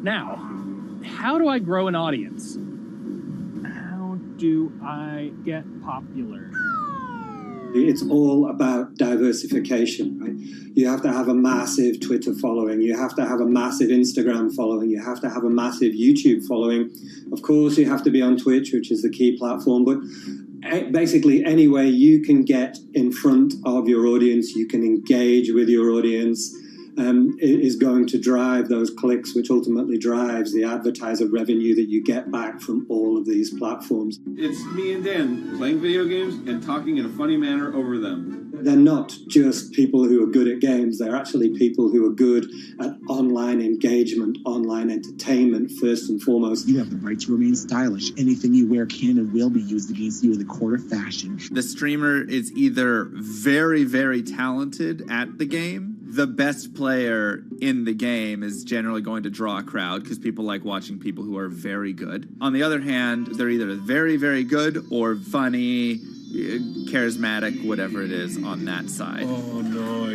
[SPEAKER 5] Now, how do I grow an audience? How do I get popular?
[SPEAKER 2] It's all about diversification, right? You have to have a massive Twitter following. You have to have a massive Instagram following. You have to have a massive YouTube following. Of course, you have to be on Twitch, which is the key platform. But basically, any way you can get in front of your audience, you can engage with your audience, is going to drive those clicks, which ultimately drives the advertiser revenue that you get back from all of these platforms.
[SPEAKER 14] It's me and Dan playing video games and talking in a funny manner over them.
[SPEAKER 2] They're not just people who are good at games, they're actually people who are good at online engagement, online entertainment, first and foremost.
[SPEAKER 18] You have the right to remain stylish. Anything you wear can and will be used against you in the court of fashion.
[SPEAKER 22] The streamer is either very, very talented at the game. The best player in the game is generally going to draw a crowd because people like watching people who are very good. On the other hand, they're either very, very good or funny, charismatic, whatever it is on that side.
[SPEAKER 14] Oh, no.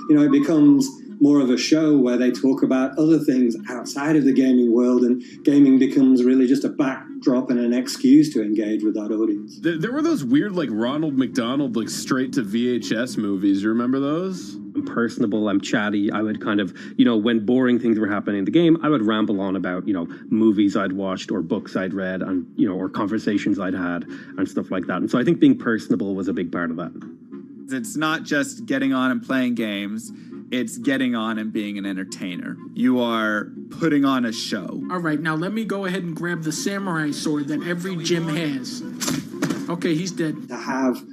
[SPEAKER 2] You know, it becomes more of a show where they talk about other things outside of the gaming world, and gaming becomes really just a backdrop and an excuse to engage with that audience.
[SPEAKER 14] There were those weird, like, Ronald McDonald, like, straight to VHS movies. You remember those?
[SPEAKER 24] I'm personable, I'm chatty. I would kind of, you know, when boring things were happening in the game, I would ramble on about, you know, movies I'd watched or books I'd read and, you know, or conversations I'd had and stuff like that. And so I think being personable was a big part of that.
[SPEAKER 22] It's not just getting on and playing games. It's getting on and being an entertainer. You are putting on a show.
[SPEAKER 11] All right, now let me go ahead and grab the samurai sword that every gym has. Okay, he's dead.
[SPEAKER 2] To have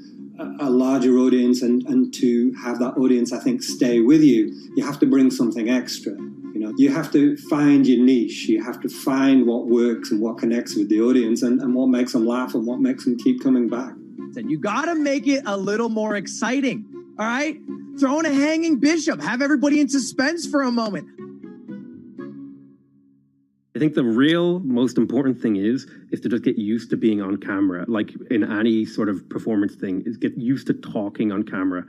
[SPEAKER 2] a larger audience and to have that audience, I think, stay with you, you have to bring something extra. You know, you have to find your niche. You have to find what works and what connects with the audience and what makes them laugh and what makes them keep coming back.
[SPEAKER 25] You got to make it a little more exciting. All right? Throw in a hanging bishop. Have everybody in suspense for a moment.
[SPEAKER 24] I think the real most important thing is to just get used to being on camera. Like in any sort of performance thing, is get used to talking on camera.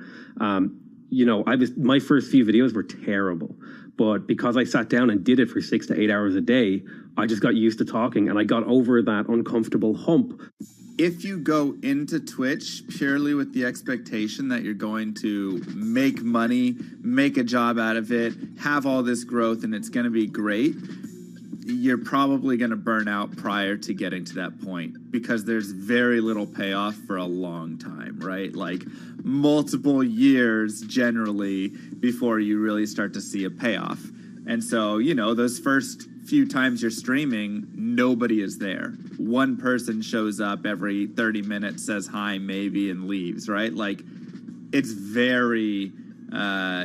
[SPEAKER 24] You know, my first few videos were terrible, but because I sat down and did it for 6 to 8 hours a day, I just got used to talking and I got over that uncomfortable hump.
[SPEAKER 22] If you go into Twitch purely with the expectation that you're going to make money, make a job out of it, have all this growth, and it's going to be great, you're probably going to burn out prior to getting to that point because there's very little payoff for a long time, right? Like multiple years generally before you really start to see a payoff. And so, you know, those first few times you're streaming, nobody is there. One person shows up every 30 minutes, says hi, maybe, and leaves, right? Like, it's very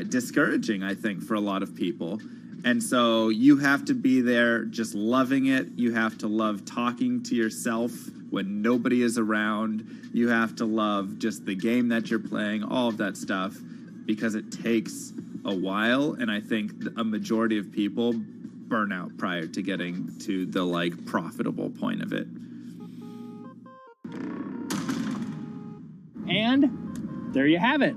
[SPEAKER 22] discouraging, I think, for a lot of people. And so you have to be there just loving it. You have to love talking to yourself when nobody is around. You have to love just the game that you're playing, all of that stuff, because it takes a while, and I think a majority of people burn out prior to getting to the like profitable point of it.
[SPEAKER 5] And there you have it.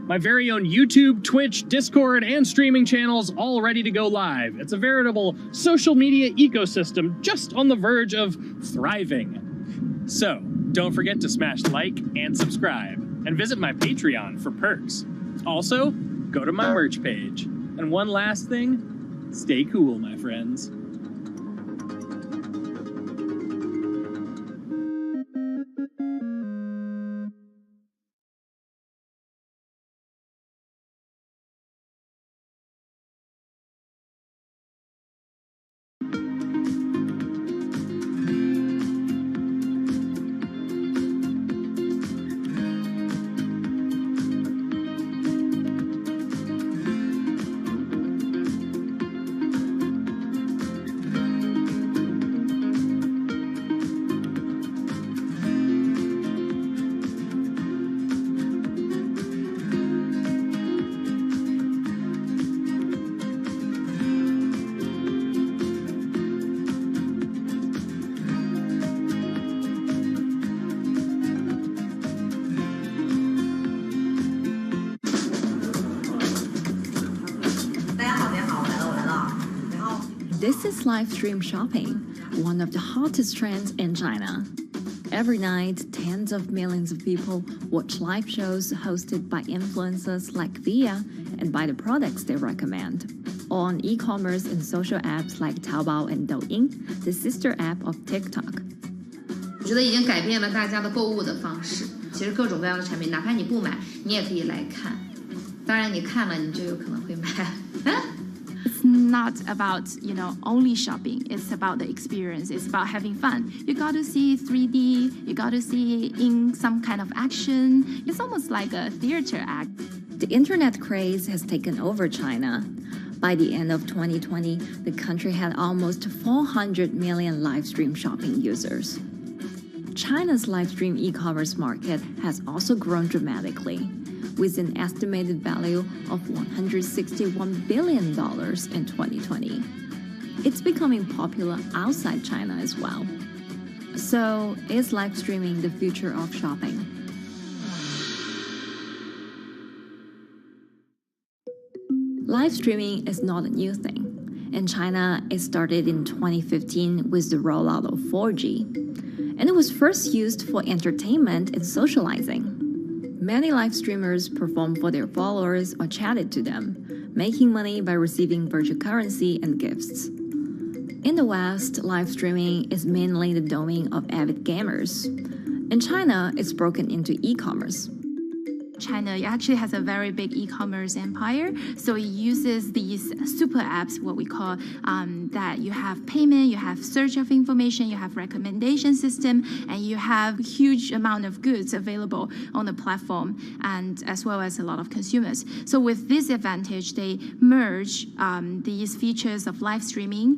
[SPEAKER 5] My very own YouTube, Twitch, Discord, and streaming channels all ready to go live. It's a veritable social media ecosystem just on the verge of thriving. So, don't forget to smash like and subscribe, and visit my Patreon for perks. Also, go to my merch page. And one last thing, stay cool, my friends.
[SPEAKER 3] This is live stream shopping, one of the hottest trends in China. Every night, tens of millions of people watch live shows hosted by influencers like Via and buy the products they recommend. On e-commerce and social apps like Taobao and Douyin, the sister app of TikTok.
[SPEAKER 4] 我觉得已经改变了大家的购物的方式。其实各种各样的产品，哪怕你不买，你也可以来看。当然，你看了，你就有可能会买。
[SPEAKER 9] It's not about, only shopping. It's about the experience. It's about having fun. You got to see 3D. You got to see in some kind of action. It's almost like a theater act.
[SPEAKER 3] The internet craze has taken over China. By the end of 2020, the country had almost 400 million live stream shopping users. China's live stream e-commerce market has also grown dramatically, with an estimated value of $161 billion in 2020. It's becoming popular outside China as well. So, is live streaming the future of shopping? Live streaming is not a new thing. In China, it started in 2015 with the rollout of 4G. And it was first used for entertainment and socializing. Many live streamers performed for their followers or chatted to them, making money by receiving virtual currency and gifts. In the West, live streaming is mainly the domain of avid gamers. In China, it's broken into e-commerce.
[SPEAKER 9] China actually has a very big e-commerce empire, so it uses these super apps, what we call that you have payment, you have search of information, you have recommendation system, and you have huge amount of goods available on the platform, and as well as a lot of consumers. So with this advantage, they merge these features of live streaming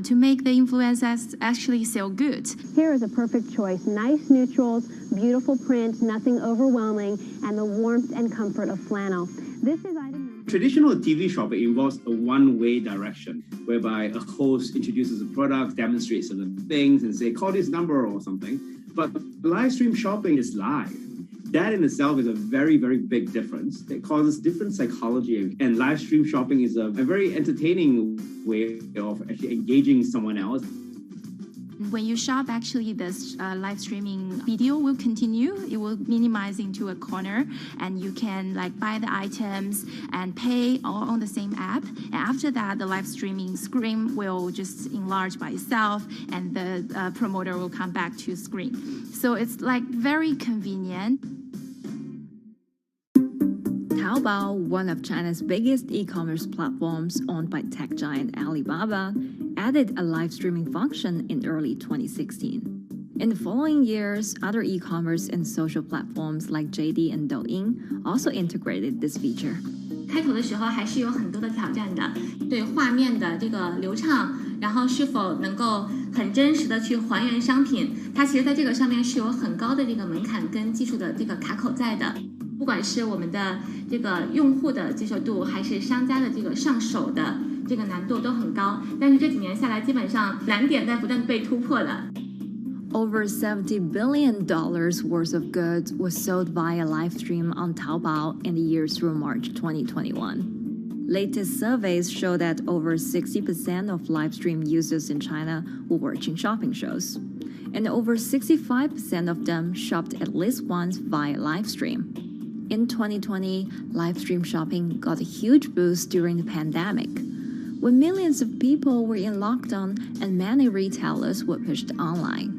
[SPEAKER 9] to make the influencers actually sell goods.
[SPEAKER 10] Here is a perfect choice: nice neutrals, beautiful print, nothing overwhelming, and the warmth and comfort of flannel. This is item.
[SPEAKER 23] Traditional TV shopping involves a one-way direction, whereby a host introduces a product, demonstrates certain things, and say, call this number or something. But live stream shopping is live. That in itself is a very, very big difference. It causes different psychology, and live stream shopping is a very entertaining way of actually engaging someone else.
[SPEAKER 9] When you shop, actually, this live streaming video will continue. It will minimize into a corner, and you can buy the items and pay all on the same app. And after that, the live streaming screen will just enlarge by itself, and the promoter will come back to screen. So it's very convenient.
[SPEAKER 3] Taobao, one of China's biggest e-commerce platforms owned by tech giant Alibaba, added a live streaming function in early 2016. In the following years, other e-commerce and social platforms like JD and Douyin also integrated this feature.
[SPEAKER 4] 开头的时候还是有很多的挑战的，对画面的这个流畅，然后是否能够很真实的去还原商品，它其实在这个上面是有很高的这个门槛跟技术的这个卡口在的。
[SPEAKER 9] 不管是我们的这个用户的接受度，还是商家的这个上手的这个难度都很高。但是这几年下来，基本上难点在不断被突破的。
[SPEAKER 3] Over $70 billion worth of goods was sold via live stream on Taobao in the years through March 2021. Latest surveys show that over 60% of live stream users in China were watching shopping shows, and over 65% of them shopped at least once via live stream. In 2020, live stream shopping got a huge boost during the pandemic, when millions of people were in lockdown and many retailers were pushed online.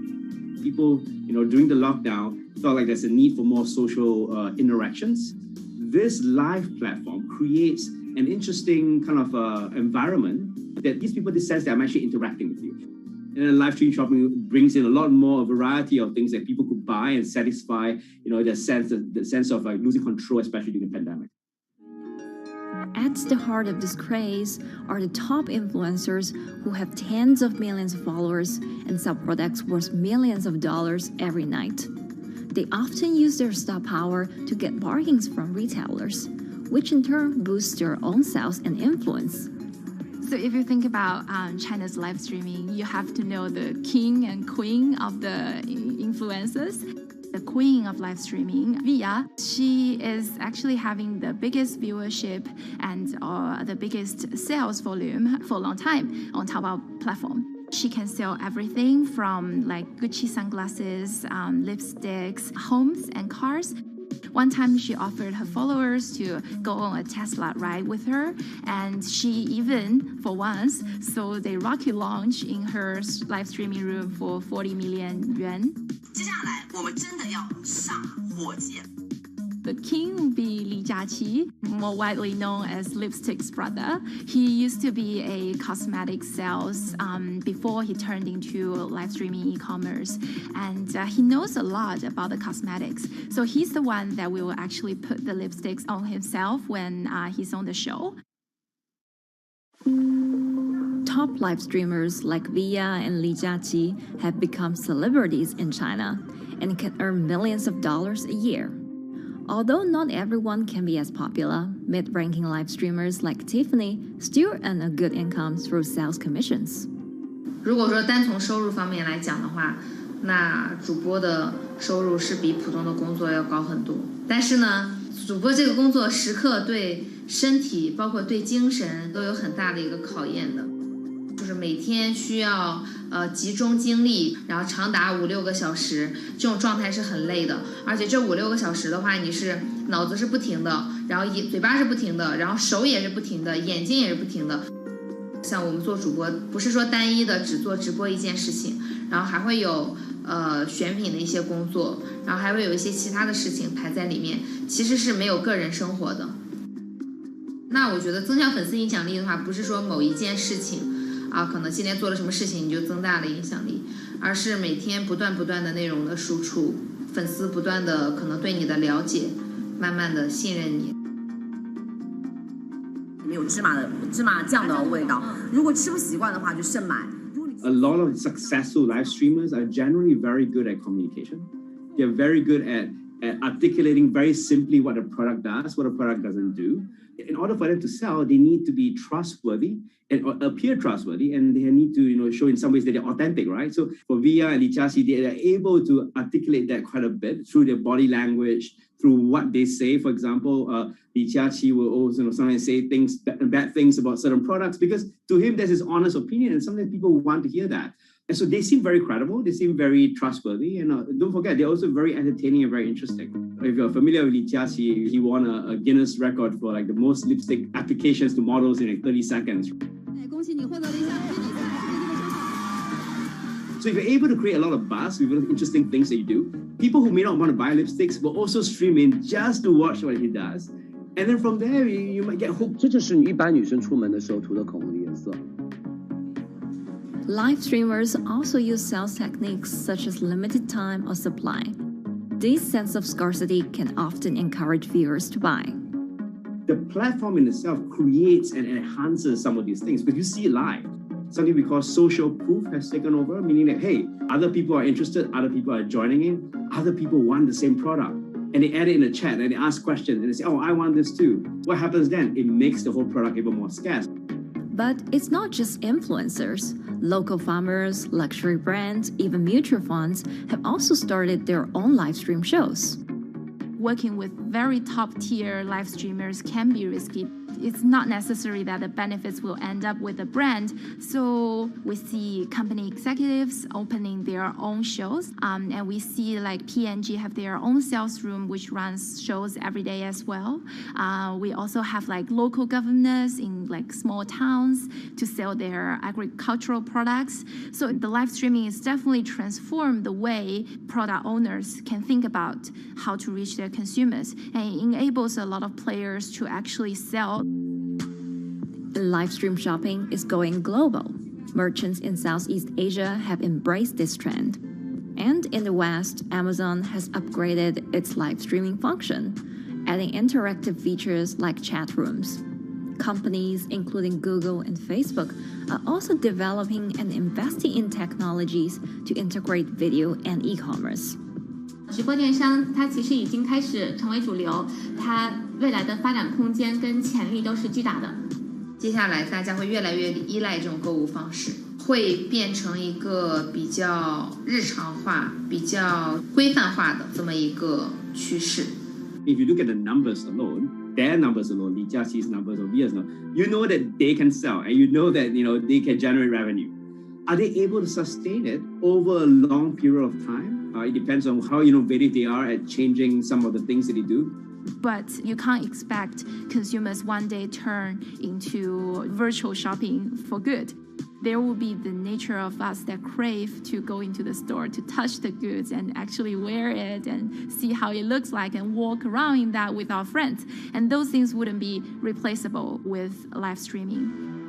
[SPEAKER 23] People, during the lockdown, felt like there's a need for more social interactions. This live platform creates an interesting kind of environment that gives people the sense that I'm actually interacting with you. And then live stream shopping brings in a lot more variety of things that people could buy and satisfy, the sense of like losing control, especially during the pandemic.
[SPEAKER 3] At the heart of this craze are the top influencers who have tens of millions of followers and sell products worth millions of dollars every night. They often use their star power to get bargains from retailers, which in turn boosts their own sales and influence.
[SPEAKER 9] So if you think about China's live streaming, you have to know the king and queen of the influencers. The queen of live streaming, Via, she is actually having the biggest viewership and the biggest sales volume for a long time on Taobao platform. She can sell everything from like Gucci sunglasses, lipsticks, homes and cars. One time she offered her followers to go on a Tesla ride with her, and she even, for once, sold a rocket launch in her live streaming room for 40 million yuan. The king will be Li Jiaqi, more widely known as Lipstick's brother. He used to be a cosmetic sales before he turned into live streaming e-commerce. And he knows a lot about the cosmetics. So he's the one that will actually put the lipsticks on himself when he's on the show.
[SPEAKER 3] Top live streamers like Via and Li Jiaqi have become celebrities in China and can earn millions of dollars a year. Although not everyone can be as popular, mid-ranking live streamers like Tiffany still earn a good income through sales commissions.
[SPEAKER 4] 如果说单从收入方面来讲的话，那主播的收入是比普通的工作要高很多。但是呢，主播这个工作时刻对身体，包括对精神都有很大的一个考验的。就是每天需要集中精力，然后长达5-6个小时，这种状态是很累的。而且这5-6个小时的话，你是脑子是不停的，然后嘴巴是不停的，然后手也是不停的，眼睛也是不停的。像我们做主播，不是说单一的只做直播一件事情，然后还会有选品的一些工作，然后还会有一些其他的事情排在里面，其实是没有个人生活的。那我觉得增强粉丝影响力的话，不是说某一件事情。可能今天做了什么事情你就增大了影响力，而是每天不断的内容的输出，粉丝不断的可能对你的了解，慢慢的信任你。
[SPEAKER 8] 没有芝麻酱的味道，如果吃不习惯的话就慎买。
[SPEAKER 23] A lot of successful live streamers are generally very good at communication. They're very good at articulating very simply what a product does, what a product doesn't do. In order for them to sell, they need to be trustworthy and appear trustworthy, and they need to, show in some ways that they're authentic, right? So for Via and Li Jiaqi, they are able to articulate that quite a bit through their body language, through what they say. For example, Li Jiaqi will also sometimes say bad things about certain products because to him that's his honest opinion, and sometimes people want to hear that. And so they seem very credible, they seem very trustworthy, and don't forget, they're also very entertaining and very interesting. If you're familiar with Li Jiaqi, he won a Guinness record for like the most lipstick applications to models in like 30 seconds. So if you're able to create a lot of buzz with interesting things that you do, people who may not want to buy lipsticks will also stream in just to watch what he does. And then from there, you might get hooked.
[SPEAKER 12] 这就是一般女生出门的时候涂的口红的颜色。
[SPEAKER 3] Live streamers also use sales techniques such as limited time or supply. This sense of scarcity can often encourage viewers to buy.
[SPEAKER 23] The platform in itself creates and enhances some of these things because you see it live. Something we call social proof has taken over, meaning that, hey, other people are interested, other people are joining in, other people want the same product. and they add it in the chat and they ask questions and they say, oh, I want this too. What happens then? It makes the whole product even more scarce.
[SPEAKER 3] But it's not just influencers. Local farmers, luxury brands, even mutual funds have also started their own live stream shows.
[SPEAKER 9] Working with very top-tier live streamers can be risky. It's not necessary that the benefits will end up with the brand. So we see company executives opening their own shows. And we see like P&G have their own sales room, which runs shows every day as well. We also have like local governors in like small towns to sell their agricultural products. So the live streaming is definitely transformed the way product owners can think about how to reach their consumers. And it enables a lot of players to actually sell.
[SPEAKER 3] Live stream shopping is going global. Merchants in Southeast Asia have embraced this trend. And in the West, Amazon has upgraded its live streaming function, adding interactive features like chat rooms. Companies, including Google and Facebook, are also developing and investing in technologies to integrate video and e-commerce.
[SPEAKER 4] 直播电商它其实已经开始成为主流，它未来的发展空间跟潜力都是巨大的。接下来大家会越来越依赖这种购物方式，会变成一个比较日常化、比较规范化的这么一个趋势。
[SPEAKER 23] If you look at the numbers alone, their numbers alone, Li Jiaxi's numbers or Via's numbers, you know that they can sell and you know that they can generate revenue. Are they able to sustain it over a long period of time? It depends on how innovative they are at changing some of the things that they do.
[SPEAKER 9] But you can't expect consumers one day turn into virtual shopping for good. There will be the nature of us that crave to go into the store, to touch the goods and actually wear it and see how it looks like and walk around in that with our friends. And those things wouldn't be replaceable with live streaming.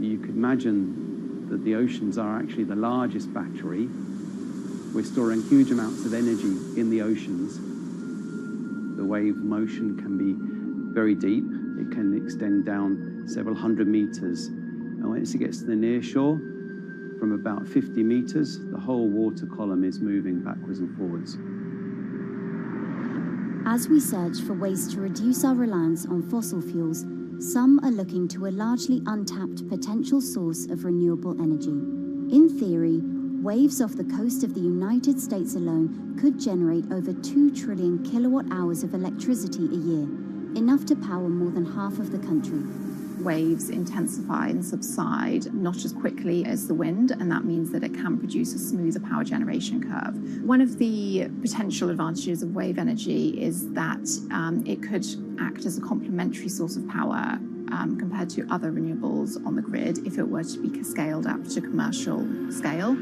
[SPEAKER 16] You could imagine that the oceans are actually the largest battery. We're storing huge amounts of energy in the oceans. The wave motion can be very deep. It can extend down several hundred meters. And once it gets to the near shore, from about 50 meters, the whole water column is moving backwards and forwards.
[SPEAKER 15] As we search for ways to reduce our reliance on fossil fuels, some are looking to a largely untapped potential source of renewable energy. In theory, waves off the coast of the United States alone could generate over 2 trillion kilowatt hours of electricity a year, enough to power more than half of the country.
[SPEAKER 7] Waves intensify and subside not as quickly as the wind, and that means that it can produce a smoother power generation curve. One of the potential advantages of wave energy is that it could act as a complementary source of power compared to other renewables on the grid if it were to be scaled up to commercial scale.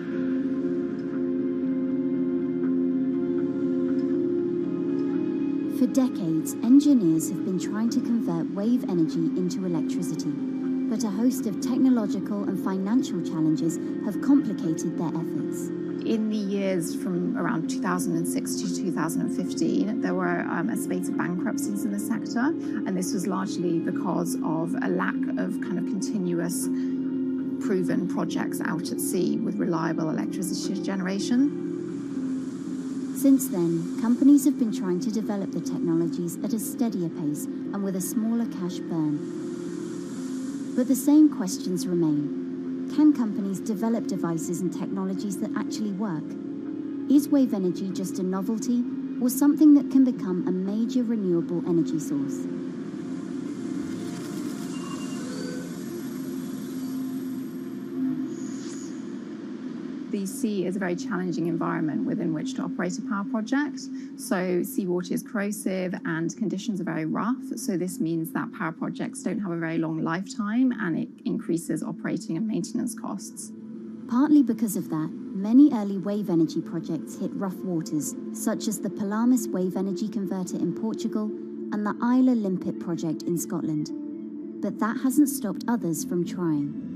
[SPEAKER 15] For decades, engineers have been trying to convert wave energy into electricity, but a host of technological and financial challenges have complicated their efforts.
[SPEAKER 7] In the years from around 2006 to 2015, there were a spate of bankruptcies in the sector, and this was largely because of a lack of kind of continuous proven projects out at sea with reliable electricity generation.
[SPEAKER 15] Since then, companies have been trying to develop the technologies at a steadier pace and with a smaller cash burn. But the same questions remain. Can companies develop devices and technologies that actually work? Is wave energy just a novelty or something that can become a major renewable energy source?
[SPEAKER 7] The sea is a very challenging environment within which to operate a power project. So seawater is corrosive and conditions are very rough. So this means that power projects don't have a very long lifetime, and it increases operating and maintenance costs.
[SPEAKER 15] Partly because of that, many early wave energy projects hit rough waters, such as the Pelamis Wave Energy Converter in Portugal and the Isla Limpet project in Scotland. But that hasn't stopped others from trying.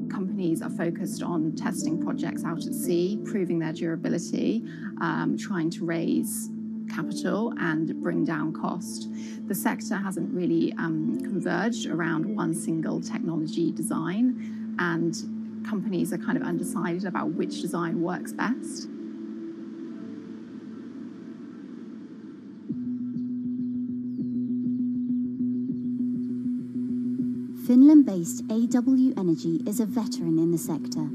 [SPEAKER 7] Companies are focused on testing projects out at sea, proving their durability, trying to raise capital and bring down cost. The sector hasn't really converged around one single technology design, and companies are kind of undecided about which design works best.
[SPEAKER 15] Finland-based AW Energy is a veteran in the sector.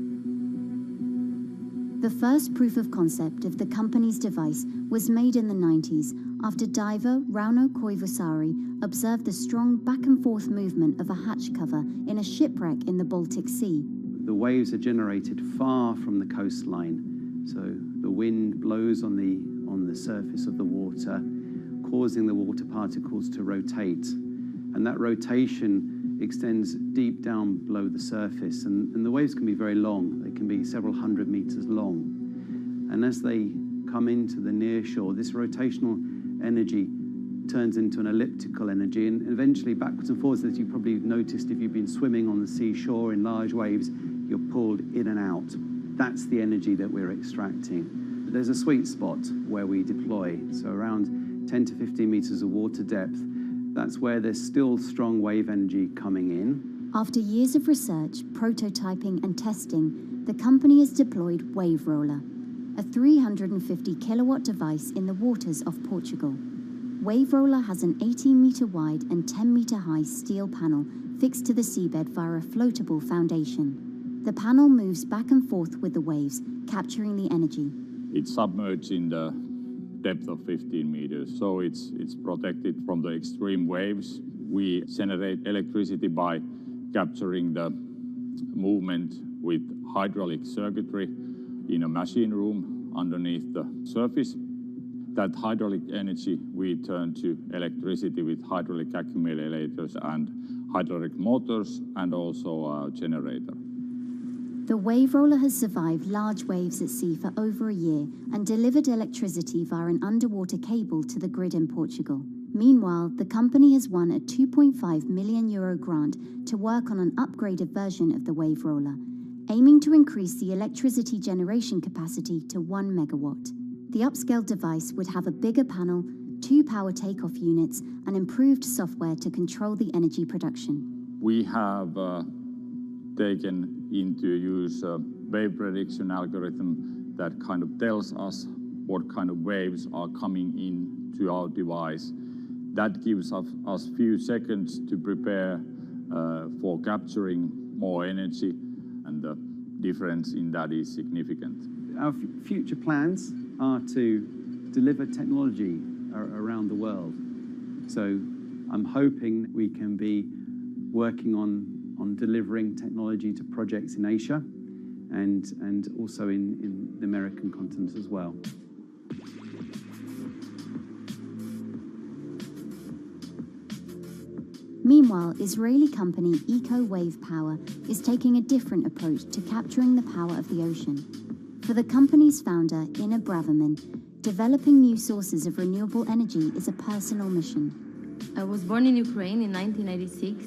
[SPEAKER 15] The first proof of concept of the company's device was made in the 90s after diver Rauno Koivusaari observed the strong back-and-forth movement of a hatch cover in a shipwreck in the Baltic Sea.
[SPEAKER 16] The waves are generated far from the coastline, so the wind blows on the surface of the water, causing the water particles to rotate. And that rotation extends deep down below the surface, and the waves can be very long. They can be several hundred meters long. And as they come into the near shore, this rotational energy turns into an elliptical energy, and eventually backwards and forwards, as you probably noticed if you've been swimming on the seashore in large waves, you're pulled in and out. That's the energy that we're extracting. There's a sweet spot where we deploy, so around 10 to 15 meters of water depth. That's where there's still strong wave energy coming in.
[SPEAKER 15] After years of research, prototyping and testing, the company has deployed Wave Roller, a 350 kilowatt device in the waters of Portugal. Wave Roller has an 18-meter wide and 10-meter high steel panel fixed to the seabed via a floatable foundation. The panel moves back and forth with the waves, capturing the energy.
[SPEAKER 1] It's submerged in the depth of 15 meters, so it's protected from the extreme waves. We generate electricity by capturing the movement with hydraulic circuitry in a machine room underneath the surface. That hydraulic energy we turn to electricity with hydraulic accumulators and hydraulic motors, and also a generator.
[SPEAKER 15] The Wave Roller has survived large waves at sea for over a year and delivered electricity via an underwater cable to the grid in Portugal. Meanwhile, the company has won a €2.5 million grant to work on an upgraded version of the Wave Roller, aiming to increase the electricity generation capacity to 1 megawatt. The upscaled device would have a bigger panel, 2 power takeoff units, and improved software to control the energy production.
[SPEAKER 1] We have taken into use a wave prediction algorithm that kind of tells us what kind of waves are coming into our device. That gives us few seconds to prepare for capturing more energy, and the difference in that is significant.
[SPEAKER 16] Our future plans are to deliver technology around the world. So I'm hoping we can be working on delivering technology to projects in Asia and also in the American continent as well.
[SPEAKER 15] Meanwhile, Israeli company Eco Wave Power is taking a different approach to capturing the power of the ocean. For the company's founder, Ina Braverman, developing new sources of renewable energy is a personal mission.
[SPEAKER 13] I was born in Ukraine in 1986,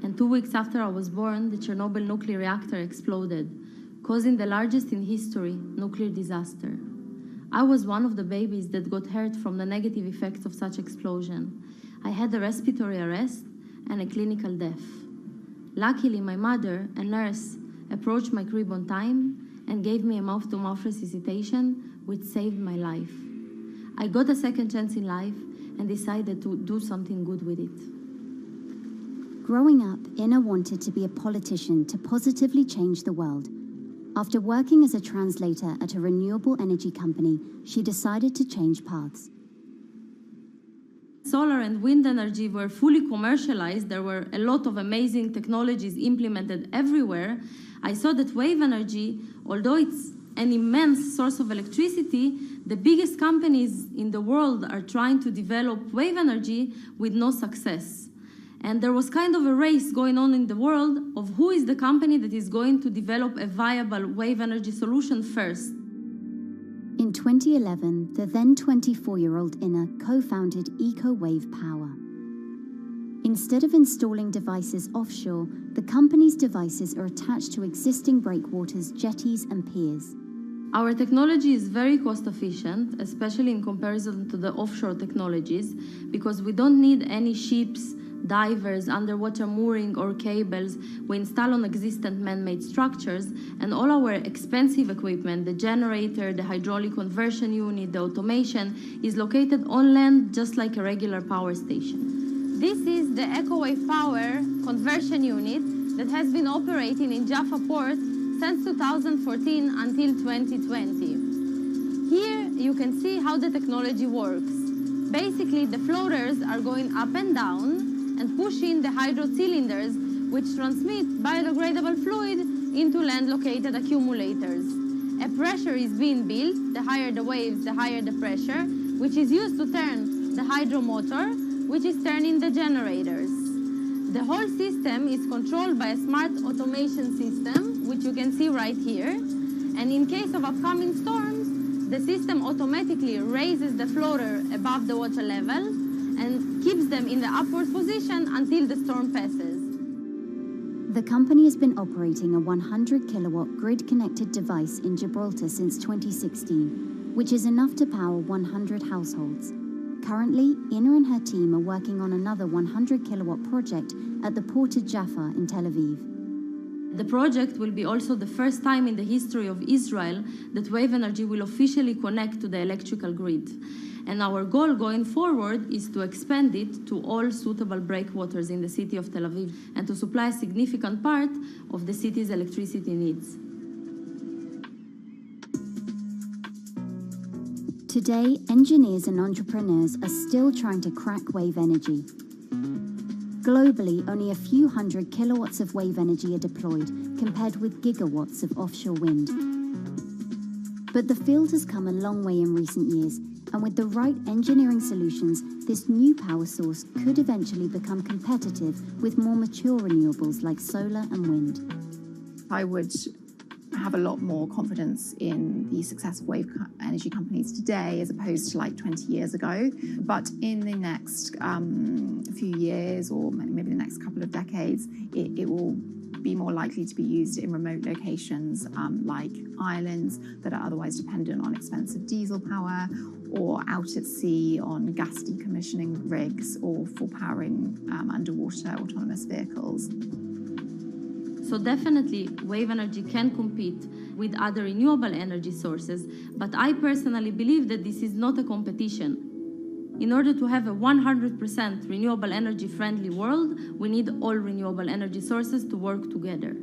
[SPEAKER 13] and 2 weeks after I was born, the Chernobyl nuclear reactor exploded, causing the largest in history nuclear disaster. I was one of the babies that got hurt from the negative effects of such explosion. I had a respiratory arrest and a clinical death. Luckily, my mother, a nurse, approached my crib on time and gave me a mouth-to-mouth resuscitation, which saved my life. I got a second chance in life and decided to do something good with it.
[SPEAKER 15] Growing up, Ina wanted to be a politician to positively change the world. After working as a translator at a renewable energy company, she decided to change paths.
[SPEAKER 13] Solar and wind energy were fully commercialized. There were a lot of amazing technologies implemented everywhere. I saw that wave energy, although it's an immense source of electricity, the biggest companies in the world are trying to develop wave energy with no success. And there was kind of a race going on in the world of who is the company that is going to develop a viable wave energy solution first.
[SPEAKER 15] In 2011, the then 24-year-old Inna co-founded EcoWave Power. Instead of installing devices offshore, the company's devices are attached to existing breakwaters, jetties, and piers.
[SPEAKER 13] Our technology is very cost efficient, especially in comparison to the offshore technologies, because we don't need any ships, divers, underwater mooring or cables. We install on existing man-made structures, and all our expensive equipment, the generator, the hydraulic conversion unit, the automation, is located on land just like a regular power station. This is the EcoWave Power conversion unit that has been operating in Jaffa Port since 2014 until 2020. Here you can see how the technology works. Basically, the floaters are going up and down and pushing the hydro cylinders, which transmit biodegradable fluid into land-located accumulators. A pressure is being built. The higher the waves, the higher the pressure, which is used to turn the hydro motor, which is turning the generators. The whole system is controlled by a smart automation system, which you can see right here. And in case of upcoming storms, the system automatically raises the floater above the water level and keeps them in the upward position until the storm passes.
[SPEAKER 15] The company has been operating a 100-kilowatt grid-connected device in Gibraltar since 2016, which is enough to power 100 households. Currently, Inna and her team are working on another 100-kilowatt project at the port of Jaffa in Tel Aviv.
[SPEAKER 13] The project will be also the first time in the history of Israel that wave energy will officially connect to the electrical grid. And our goal going forward is to expand it to all suitable breakwaters in the city of Tel Aviv and to supply a significant part of the city's electricity needs.
[SPEAKER 15] Today, engineers and entrepreneurs are still trying to crack wave energy. Globally, only a few hundred kilowatts of wave energy are deployed, compared with gigawatts of offshore wind. But the field has come a long way in recent years, and with the right engineering solutions, this new power source could eventually become competitive with more mature renewables like solar and wind.
[SPEAKER 7] I would have a lot more confidence in the success of wave energy companies today as opposed to like 20 years ago. But in the next few years, or maybe the next couple of decades, it will be more likely to be used in remote locations like islands that are otherwise dependent on expensive diesel power, or out at sea on gas decommissioning rigs, or for powering underwater autonomous vehicles.
[SPEAKER 13] So definitely, wave energy can compete with other renewable energy sources, but I personally believe that this is not a competition. In order to have a 100% renewable energy friendly world, we need all renewable energy sources to work together.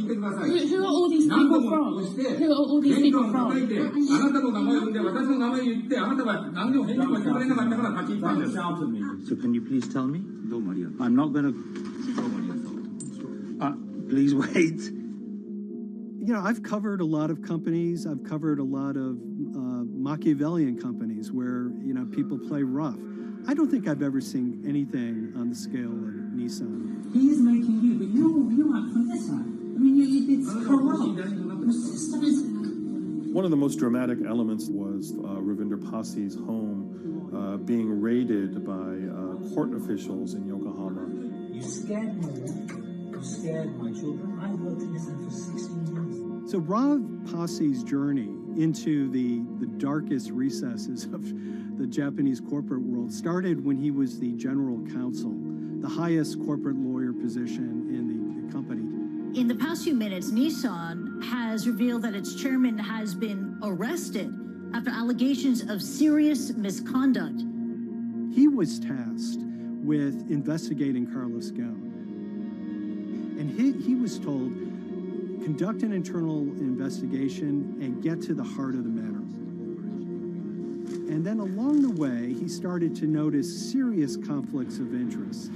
[SPEAKER 6] Who are all these people from? Who are all these people from?
[SPEAKER 17] So can you please tell me? I'm not going to... please wait.
[SPEAKER 19] You know, I've covered a lot of companies. I've covered a lot of Machiavellian companies where, you know, people play rough. I don't think I've ever seen anything on the scale of Nissan.
[SPEAKER 6] He is making you, but you aren't from this side. I mean, it's corrupt. The system is...
[SPEAKER 20] One of the most dramatic elements was Ravinder Passi's home being raided by court officials in Yokohama.
[SPEAKER 6] You scared me. You scared my children. I worked in this for 16 years.
[SPEAKER 19] So Rav Passi's journey into the darkest recesses of the Japanese corporate world started when he was the general counsel, the highest corporate lawyer position in the company.
[SPEAKER 21] In the past few minutes, Nissan has revealed that its chairman has been arrested after allegations of serious misconduct.
[SPEAKER 19] He was tasked with investigating Carlos Ghosn. And he was told, conduct an internal investigation and get to the heart of the matter. And then along the way, he started to notice serious conflicts of interest.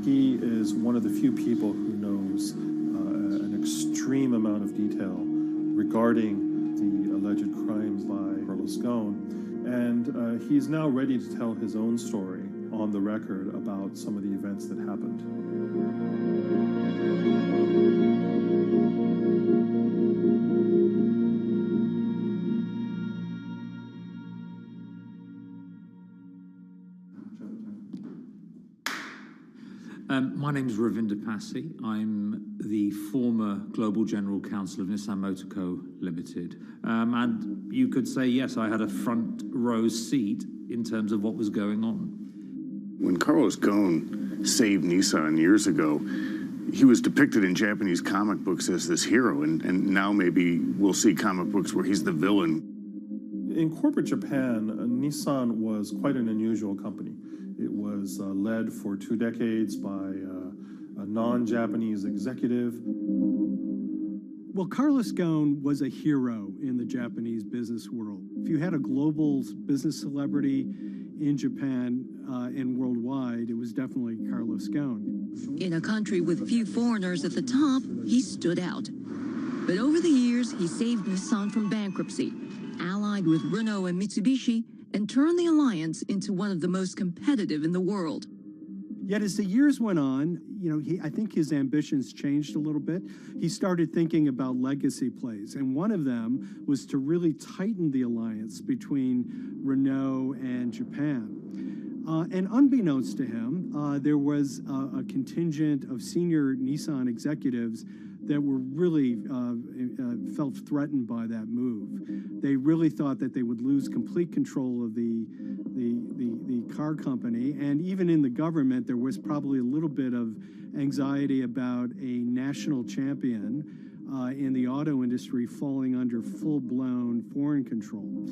[SPEAKER 20] He is one of the few people who knows an extreme amount of detail regarding the alleged crimes by Carlos Ghosn. And he's now ready to tell his own story on the record about some of the events that happened.
[SPEAKER 26] My name is Ravinder Passi. I'm the former Global General Counsel of Nissan Motor Co. Limited. And you could say, yes, I had a front row seat in terms of what was going on.
[SPEAKER 27] When Carlos Ghosn saved Nissan years ago, he was depicted in Japanese comic books as this hero, and now maybe we'll see comic books where he's the villain.
[SPEAKER 20] In corporate Japan, Nissan was quite an unusual company. It was led for 2 decades by a non-Japanese executive.
[SPEAKER 19] Well, Carlos Ghosn was a hero in the Japanese business world. If you had a global business celebrity in Japan and worldwide, it was definitely Carlos Ghosn.
[SPEAKER 28] In a country with few foreigners at the top, he stood out. But over the years, he saved Nissan from bankruptcy, allied with Renault and Mitsubishi, and turned the alliance into one of the most competitive in the world.
[SPEAKER 19] Yet as the years went on, you know, I think his ambitions changed a little bit. He started thinking about legacy plays, and one of them was to really tighten the alliance between Renault and Japan. And unbeknownst to him, there was a contingent of senior Nissan executives that were really felt threatened by that move. They really thought that they would lose complete control of the car company, and even in the government, there was probably a little bit of anxiety about a national champion in the auto industry falling under full-blown foreign control.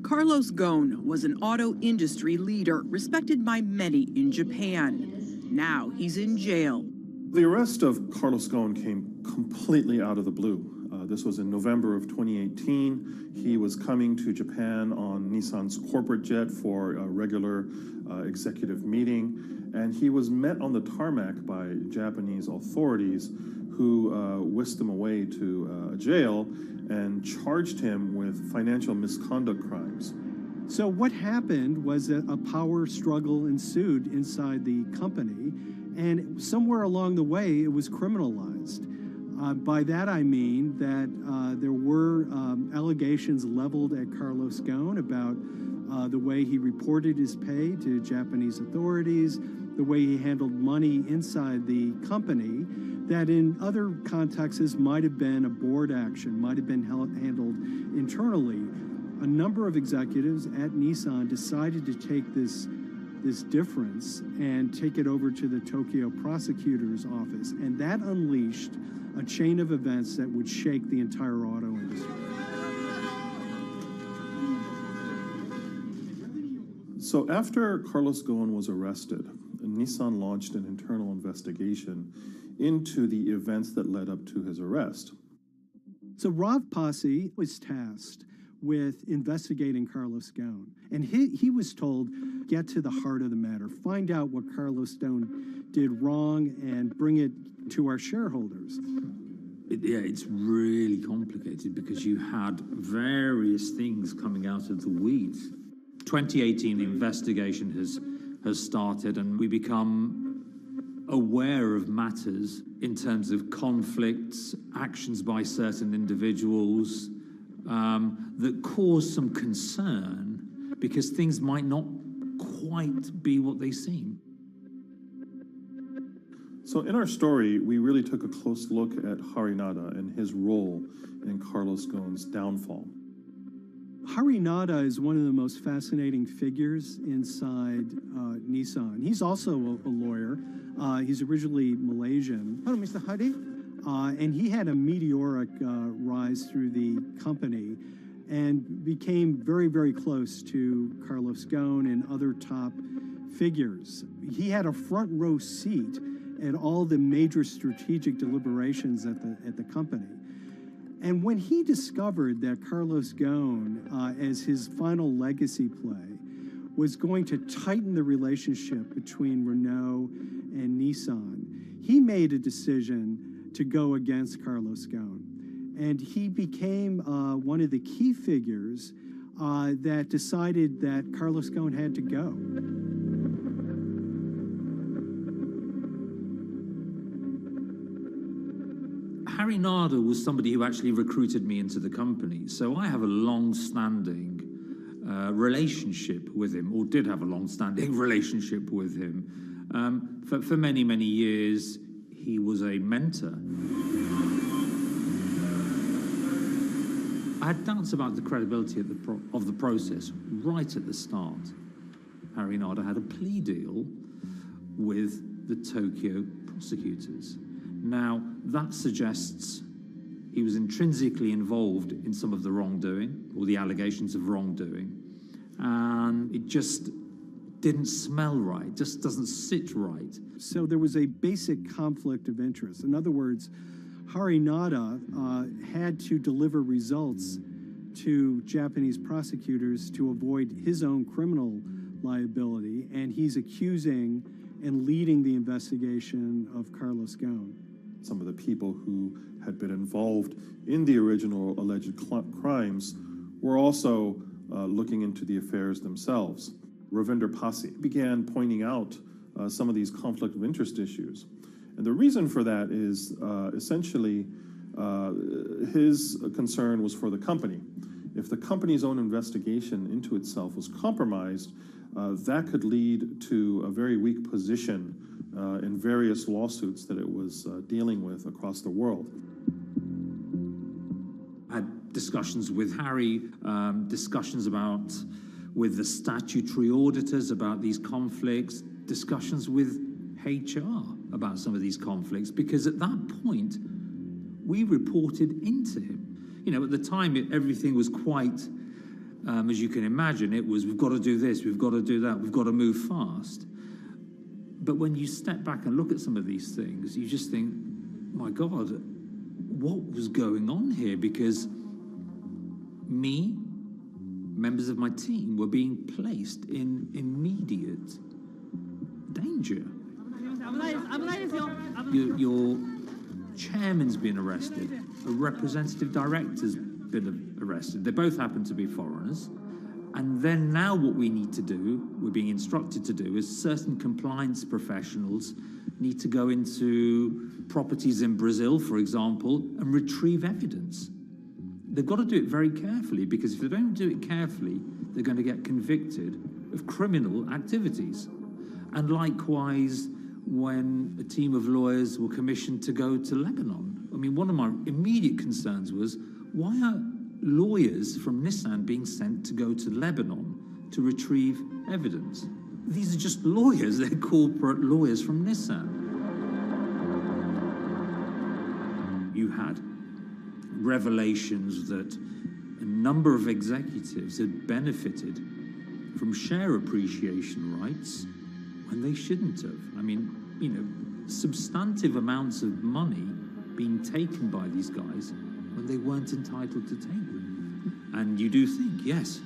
[SPEAKER 29] Carlos Ghosn was an auto industry leader, respected by many in Japan. Now he's in jail.
[SPEAKER 20] The arrest of Carlos Ghosn came completely out of the blue. This was in November of 2018. He was coming to Japan on Nissan's corporate jet for a regular executive meeting, and he was met on the tarmac by Japanese authorities who whisked him away to a jail and charged him with financial misconduct crimes.
[SPEAKER 19] So what happened was that a power struggle ensued inside the company, and somewhere along the way, it was criminalized. By that I mean that there were allegations leveled at Carlos Ghosn about the way he reported his pay to Japanese authorities, the way he handled money inside the company, that in other contexts might have been a board action, might have been handled internally. A number of executives at Nissan decided to take this difference and take it over to the Tokyo prosecutor's office, and that unleashed a chain of events that would shake the entire auto industry.
[SPEAKER 20] So after Carlos Ghosn was arrested, Nissan launched an internal investigation into the events that led up to his arrest.
[SPEAKER 19] So Rav Pasi was tasked with investigating Carlos Ghosn, and he was told, get to the heart of the matter, find out what Carlos Ghosn did wrong and bring it to our shareholders.
[SPEAKER 26] Yeah, it's really complicated because you had various things coming out of the weeds. 2018, the investigation has started, and we become aware of matters in terms of conflicts, actions by certain individuals that cause some concern because things might not quite be what they seem.
[SPEAKER 20] So in our story, we really took a close look at Harinada and his role in Carlos Ghosn's downfall.
[SPEAKER 19] Harinada is one of the most fascinating figures inside Nissan. He's also a lawyer. He's originally Malaysian. Hello, Mr. Hadi. And he had a meteoric rise through the company and became very, very close to Carlos Ghosn and other top figures. He had a front row seat at all the major strategic deliberations at the company. And when he discovered that Carlos Ghosn, as his final legacy play, was going to tighten the relationship between Renault and Nissan, he made a decision to go against Carlos Ghosn. And he became one of the key figures that decided that Carlos Ghosn had to go.
[SPEAKER 26] Harinada was somebody who actually recruited me into the company, so I have a long-standing relationship with him, or did have a long-standing relationship with him. For many, many years, he was a mentor. I had doubts about the credibility of the process right at the start. Harinada had a plea deal with the Tokyo prosecutors. Now, that suggests he was intrinsically involved in some of the wrongdoing, or the allegations of wrongdoing, and it just didn't smell right, just doesn't sit right.
[SPEAKER 19] So there was a basic conflict of interest. In other words, Harinada had to deliver results to Japanese prosecutors to avoid his own criminal liability, and he's accusing and leading the investigation of Carlos Ghosn.
[SPEAKER 20] Some of the people who had been involved in the original alleged crimes were also looking into the affairs themselves. Ravinder Pasi began pointing out some of these conflict of interest issues. And the reason for that is essentially his concern was for the company. If the company's own investigation into itself was compromised, that could lead to a very weak position in various lawsuits that it was dealing with across the world.
[SPEAKER 26] I had discussions with Harry, discussions with the statutory auditors about these conflicts, discussions with HR about some of these conflicts, because at that point, we reported into him. You know, at the time, everything was quite, as you can imagine, it was, we've got to do this, we've got to do that, we've got to move fast. But when you step back and look at some of these things, you just think, my God, what was going on here? Because me, members of my team, were being placed in immediate danger. Your chairman's been arrested, a representative director's been arrested. They both happen to be foreigners. And then now what we need to do, we're being instructed to do, is certain compliance professionals need to go into properties in Brazil, for example, and retrieve evidence. They've got to do it very carefully, because if they don't do it carefully, they're going to get convicted of criminal activities. And likewise, when a team of lawyers were commissioned to go to Lebanon, I mean, one of my immediate concerns was, why are lawyers from Nissan being sent to go to Lebanon to retrieve evidence? These are just lawyers, they're corporate lawyers from Nissan. You had revelations that a number of executives had benefited from share appreciation rights when they shouldn't have. I mean, you know, substantive amounts of money being taken by these guys when they weren't entitled to take them. And you do think, yes,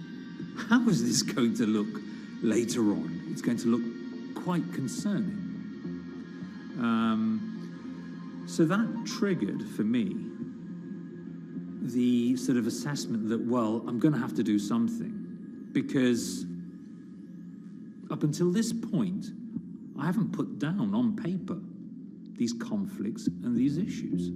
[SPEAKER 26] how is this going to look later on? It's going to look quite concerning. So that triggered for me the sort of assessment that, well, I'm going to have to do something, because up until this point, I haven't put down on paper these conflicts and these issues.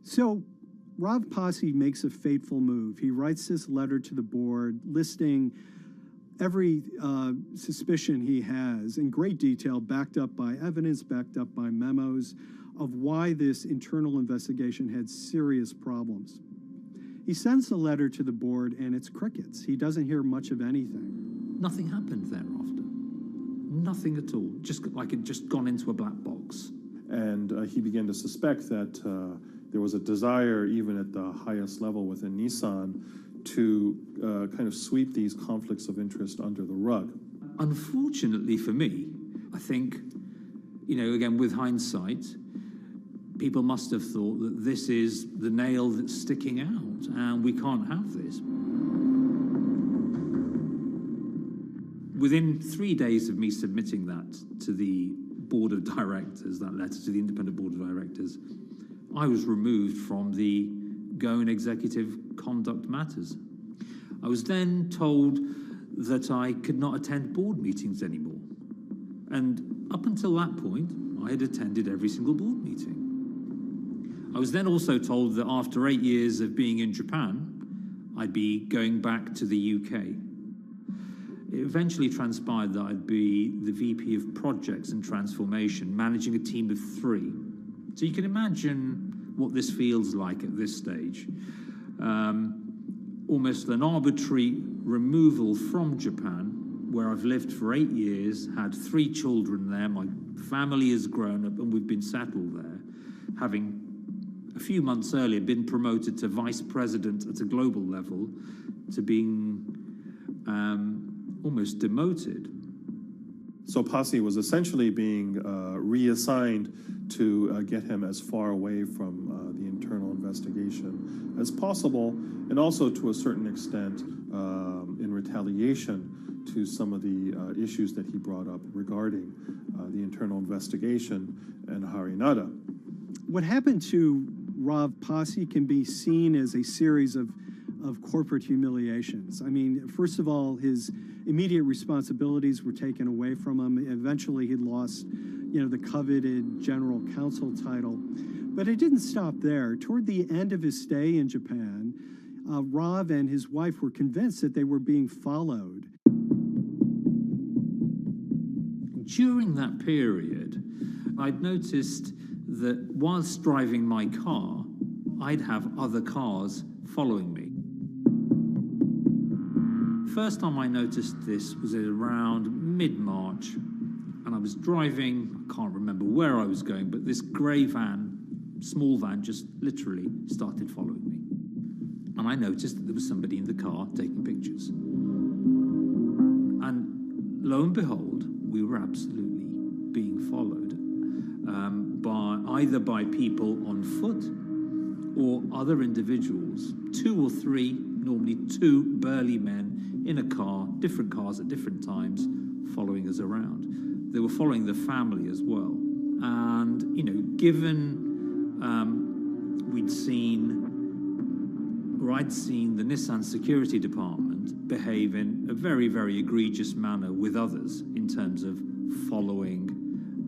[SPEAKER 19] So Rav Pasi makes a fateful move. He writes this letter to the board listing every suspicion he has in great detail, backed up by evidence, backed up by memos, of why this internal investigation had serious problems. He sends the letter to the board and it's crickets. He doesn't hear much of anything.
[SPEAKER 26] Nothing happened thereafter. Nothing at all. Just like it just gone into a black box.
[SPEAKER 20] And he began to suspect that there was a desire, even at the highest level within Nissan, to kind of sweep these conflicts of interest under the rug.
[SPEAKER 26] Unfortunately for me, I think, again, with hindsight, people must have thought that this is the nail that's sticking out, and we can't have this. Within 3 days of me submitting that to the board of directors, that letter to the independent board of directors, I was removed from the Goan Executive Conduct Matters. I was then told that I could not attend board meetings anymore. And up until that point, I had attended every single board meeting. I was then also told that after 8 years of being in Japan, I'd be going back to the UK. It eventually transpired that I'd be the VP of Projects and Transformation, managing a team of 3. So you can imagine what this feels like at this stage. Almost an arbitrary removal from Japan, where I've lived for 8 years, had 3 children there, my family has grown up, and we've been settled there, having a few months earlier been promoted to vice president at a global level, to being almost demoted.
[SPEAKER 20] So Pasi was essentially being reassigned to get him as far away from the internal investigation as possible, and also to a certain extent in retaliation to some of the issues that he brought up regarding the internal investigation and Harinada.
[SPEAKER 19] What happened to Rav Pasi can be seen as a series of corporate humiliations. I mean, first of all, his immediate responsibilities were taken away from him. Eventually, he lost, the coveted general counsel title. But it didn't stop there. Toward the end of his stay in Japan, Rav and his wife were convinced that they were being followed.
[SPEAKER 26] During that period, I'd noticed that whilst driving my car, I'd have other cars following me. First time I noticed this was around mid-March, and I was driving, I can't remember where I was going, but this grey van, small van, just literally started following me. And I noticed that there was somebody in the car taking pictures. And lo and behold, we were absolutely being followed either by people on foot or other individuals, 2 or 3, normally 2 burly men in a car, different cars at different times, following us around. They were following the family as well. And, given I'd seen the Nissan security department behave in a very, very egregious manner with others in terms of following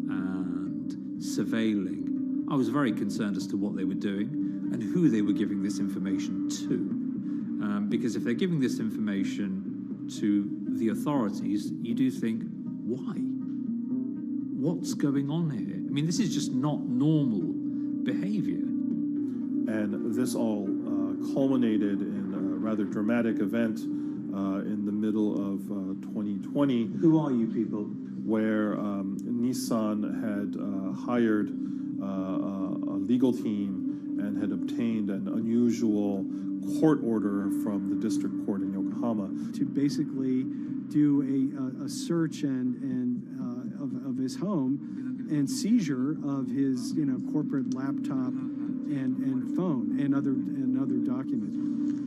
[SPEAKER 26] and surveilling, I was very concerned as to what they were doing and who they were giving this information to. Because if they're giving this information to the authorities, you do think, why? What's going on here? I mean, this is just not normal behavior.
[SPEAKER 20] And this all culminated in a rather dramatic event in the middle of 2020.
[SPEAKER 17] Who are you people?
[SPEAKER 20] Where Nissan had hired a legal team and had obtained an unusual court order from the district court in Yokohama
[SPEAKER 19] to basically do a search of his home and seizure of his corporate laptop and phone and other documents.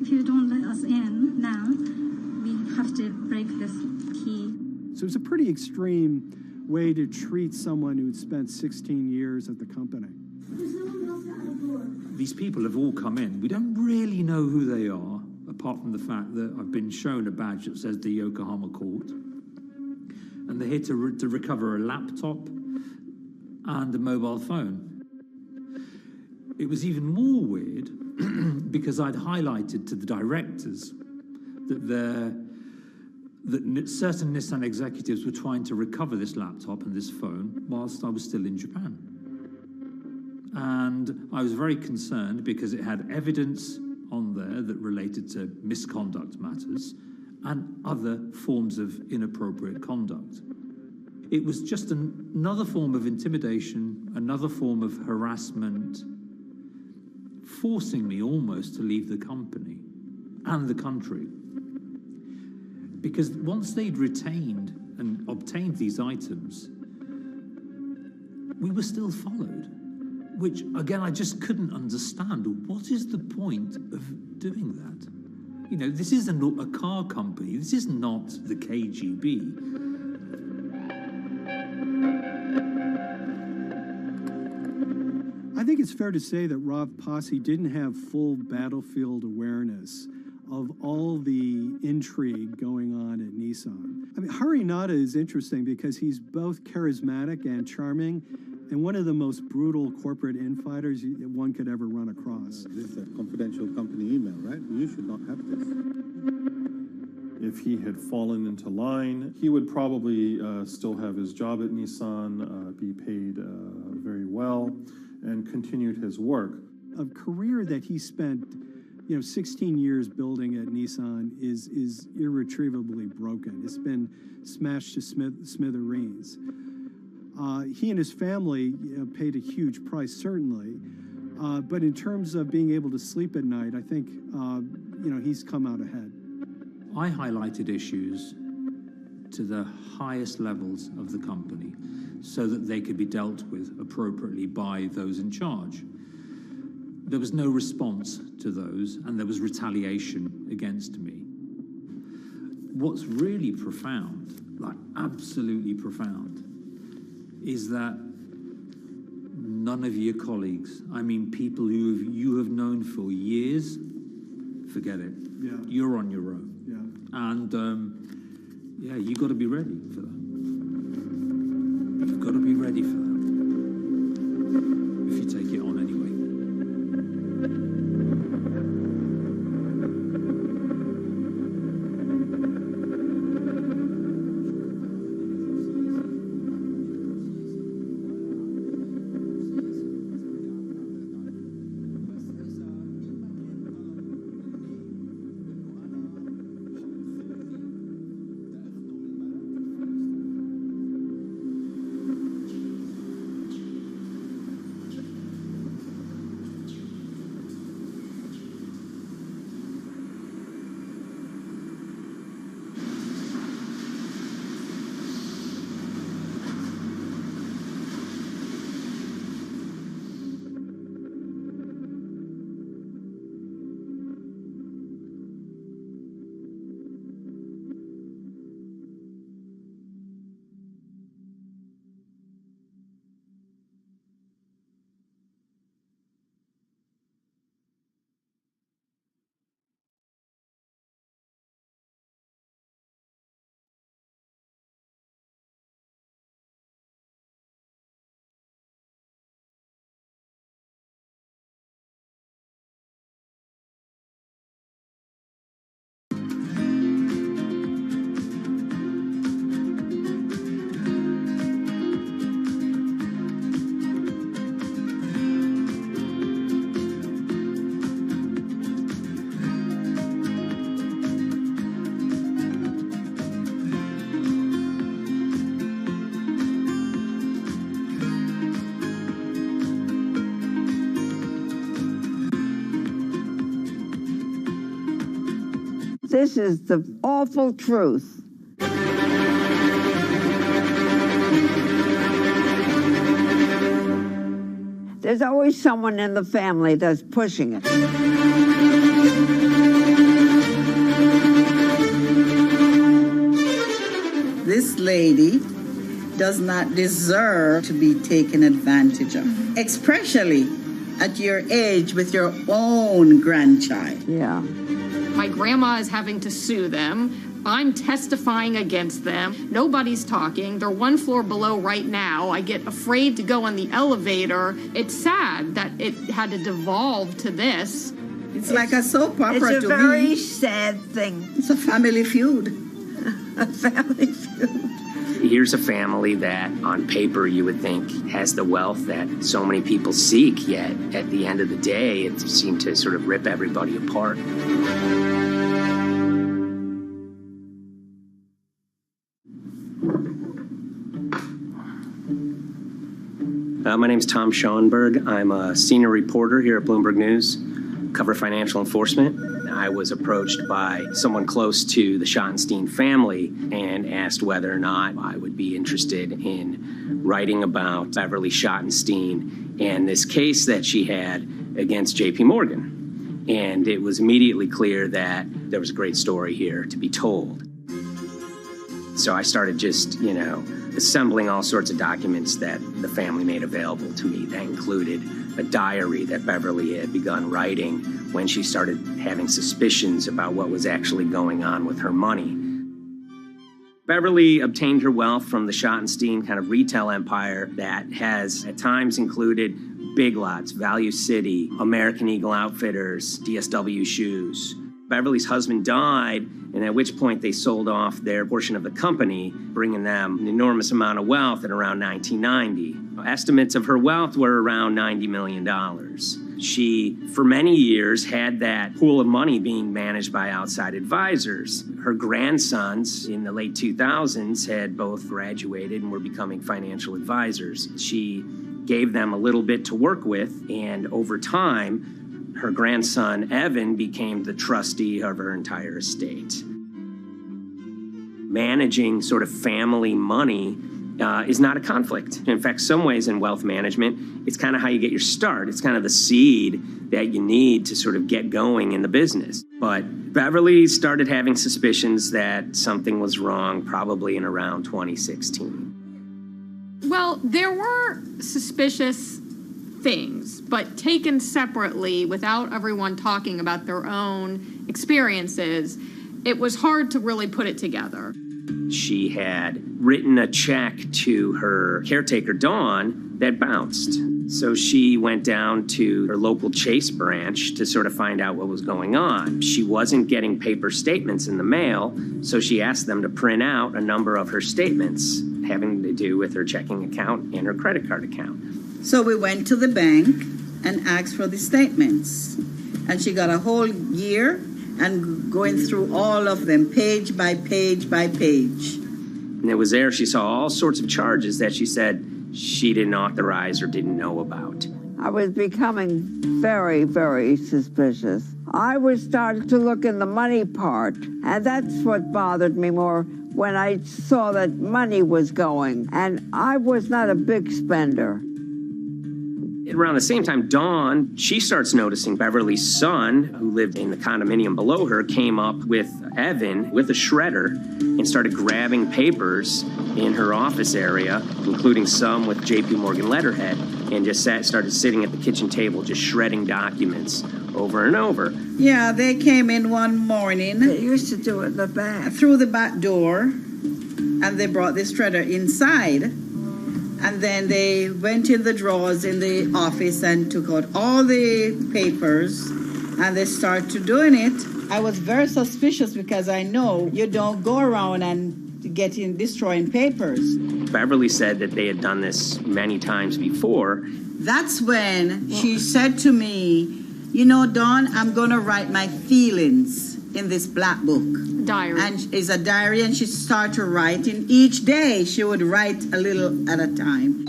[SPEAKER 2] If you don't let us in now, we have to break this key.
[SPEAKER 19] So it's a pretty extreme way to treat someone who'd spent 16 years at the company.
[SPEAKER 26] These people have all come in. We don't really know who they are, apart from the fact that I've been shown a badge that says the Yokohama court. And they're here to recover a laptop and a mobile phone. It was even more weird because I'd highlighted to the directors that certain Nissan executives were trying to recover this laptop and this phone whilst I was still in Japan. And I was very concerned because it had evidence on there that related to misconduct matters and other forms of inappropriate conduct. It was just another form of intimidation, another form of harassment, forcing me almost to leave the company and the country. Because once they'd retained and obtained these items, we were still followed, which, again, I just couldn't understand. What is the point of doing that? This isn't a car company. This is not the KGB.
[SPEAKER 19] I think it's fair to say that Rav Pasi didn't have full battlefield awareness of all the intrigue going on at Nissan. I mean, Harinata is interesting because he's both charismatic and charming, and one of the most brutal corporate infighters one could ever run across.
[SPEAKER 5] This is a confidential company email, right? You should not have this.
[SPEAKER 20] If he had fallen into line, he would probably still have his job at Nissan, be paid very well, and continued his work.
[SPEAKER 19] A career that he spent 16 years building at Nissan is irretrievably broken. It's been smashed to smithereens. He and his family paid a huge price, certainly. But in terms of being able to sleep at night, I think, he's come out ahead.
[SPEAKER 26] I highlighted issues to the highest levels of the company so that they could be dealt with appropriately by those in charge. There was no response to those, and there was retaliation against me. What's really profound, like absolutely profound, is that none of your colleagues, I mean people who you have known for years, forget it.
[SPEAKER 19] Yeah.
[SPEAKER 26] You're on your own.
[SPEAKER 19] Yeah.
[SPEAKER 26] And you got to be ready for that. You've got to be ready for that if you take it on anyway.
[SPEAKER 8] This is the awful truth. There's always someone in the family that's pushing it.
[SPEAKER 10] This lady does not deserve to be taken advantage of, especially at your age with your own grandchild.
[SPEAKER 8] Yeah.
[SPEAKER 11] My grandma is having to sue them. I'm testifying against them. Nobody's talking. They're one floor below right now. I get afraid to go on the elevator. It's sad that it had to devolve to this.
[SPEAKER 10] It's like a soap opera to me.
[SPEAKER 8] It's a very sad thing.
[SPEAKER 10] It's a family feud.
[SPEAKER 8] A family feud.
[SPEAKER 12] Here's a family that, on paper, you would think has the wealth that so many people seek, yet at the end of the day, it seemed to sort of rip everybody apart. My name's Tom Schoenberg. I'm a senior reporter here at Bloomberg News, cover financial enforcement. I was approached by someone close to the Schottenstein family and asked whether or not I would be interested in writing about Beverly Schottenstein and this case that she had against J.P. Morgan. And it was immediately clear that there was a great story here to be told. So I started just, assembling all sorts of documents that the family made available to me. That included a diary that Beverly had begun writing when she started having suspicions about what was actually going on with her money. Beverly obtained her wealth from the Schottenstein kind of retail empire that has at times included Big Lots, Value City, American Eagle Outfitters, DSW Shoes. Beverly's husband died, and at which point they sold off their portion of the company, bringing them an enormous amount of wealth at around 1990. Estimates of her wealth were around $90 million. She, for many years, had that pool of money being managed by outside advisors. Her grandsons in the late 2000s had both graduated and were becoming financial advisors. She gave them a little bit to work with, and over time, her grandson, Evan, became the trustee of her entire estate. Managing sort of family money is not a conflict. In fact, some ways in wealth management, it's kind of how you get your start. It's kind of the seed that you need to sort of get going in the business. But Beverly started having suspicions that something was wrong probably in around 2016.
[SPEAKER 11] Well, there were suspicious things, but taken separately without everyone talking about their own experiences, it was hard to really put it together.
[SPEAKER 12] She had written a check to her caretaker, Dawn, that bounced. So she went down to her local Chase branch to sort of find out what was going on. She wasn't getting paper statements in the mail, so she asked them to print out a number of her statements having to do with her checking account and her credit card account.
[SPEAKER 10] So we went to the bank and asked for the statements. And she got a whole year and going through all of them, page by page by page.
[SPEAKER 12] And it was there she saw all sorts of charges that she said she didn't authorize or didn't know about.
[SPEAKER 8] I was becoming very, very suspicious. I was starting to look in the money part, and that's what bothered me more when I saw that money was going. And I was not a big spender.
[SPEAKER 12] Around the same time, Dawn, she starts noticing Beverly's son, who lived in the condominium below her, came up with Evan with a shredder and started grabbing papers in her office area, including some with J.P. Morgan letterhead, and just started sitting at the kitchen table just shredding documents over and over.
[SPEAKER 10] Yeah, they came in one morning.
[SPEAKER 8] They used to do it in the back.
[SPEAKER 10] Through the back door, and they brought the shredder inside. And then they went in the drawers in the office and took out all the papers, and they started doing it. I was very suspicious because I know you don't go around and destroying papers.
[SPEAKER 12] Beverly said that they had done this many times before.
[SPEAKER 10] That's when she said to me, Dawn, I'm going to write my feelings in this black book.
[SPEAKER 11] Diary.
[SPEAKER 10] And it's a diary, and she started writing. Each day she would write a little at a time.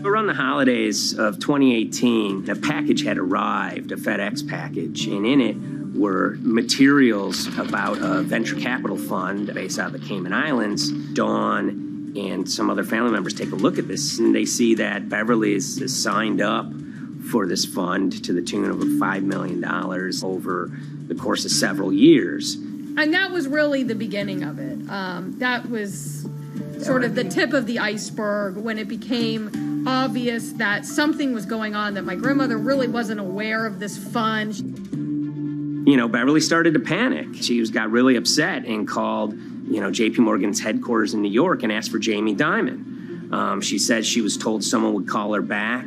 [SPEAKER 12] Around the holidays of 2018, a package had arrived, a FedEx package, and in it were materials about a venture capital fund based out of the Cayman Islands. Dawn and some other family members take a look at this, and they see that Beverly is signed up for this fund to the tune of $5 million over the course of several years.
[SPEAKER 11] And that was really the beginning of it. That was sort of the tip of the iceberg when it became obvious that something was going on, that my grandmother really wasn't aware of this fund.
[SPEAKER 12] You know, Beverly started to panic. She got really upset and called, J.P. Morgan's headquarters in New York and asked for Jamie Dimon. She says she was told someone would call her back,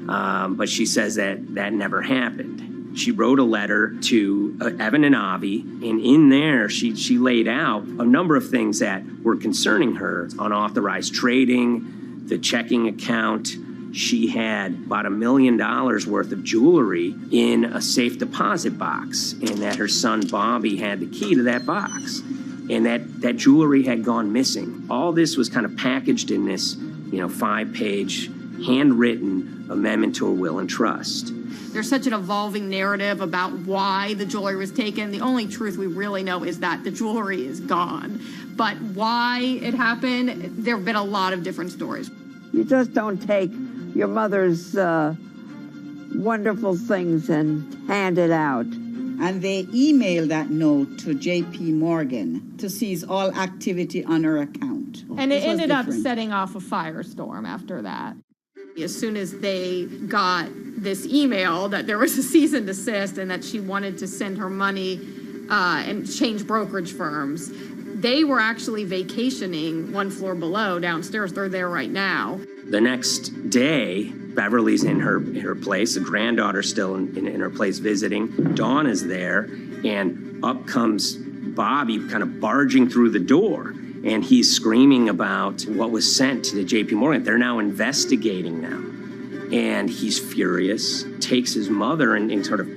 [SPEAKER 12] but she says that never happened. She wrote a letter to Evan and Avi, and in there she laid out a number of things that were concerning her: unauthorized trading, the checking account. She had about $1 million worth of jewelry in a safe deposit box, and that her son Bobby had the key to that box, and that jewelry had gone missing. All this was kind of packaged in this, 5-page handwritten amendment to a will and trust.
[SPEAKER 11] There's such an evolving narrative about why the jewelry was taken. The only truth we really know is that the jewelry is gone. But why it happened, there have been a lot of different stories.
[SPEAKER 8] You just don't take your mother's wonderful things and hand it out.
[SPEAKER 10] And they emailed that note to J.P. Morgan to seize all activity on her account.
[SPEAKER 11] And it ended up setting off a firestorm after that. As soon as they got this email that there was a cease and desist and that she wanted to send her money and change brokerage firms, they were actually vacationing one floor below downstairs. They're there right now.
[SPEAKER 12] The next day, Beverly's in her place. The granddaughter's still in her place visiting. Dawn is there, and up comes Bobby kind of barging through the door. And he's screaming about what was sent to the J.P. Morgan. They're now investigating them. And he's furious, takes his mother and sort of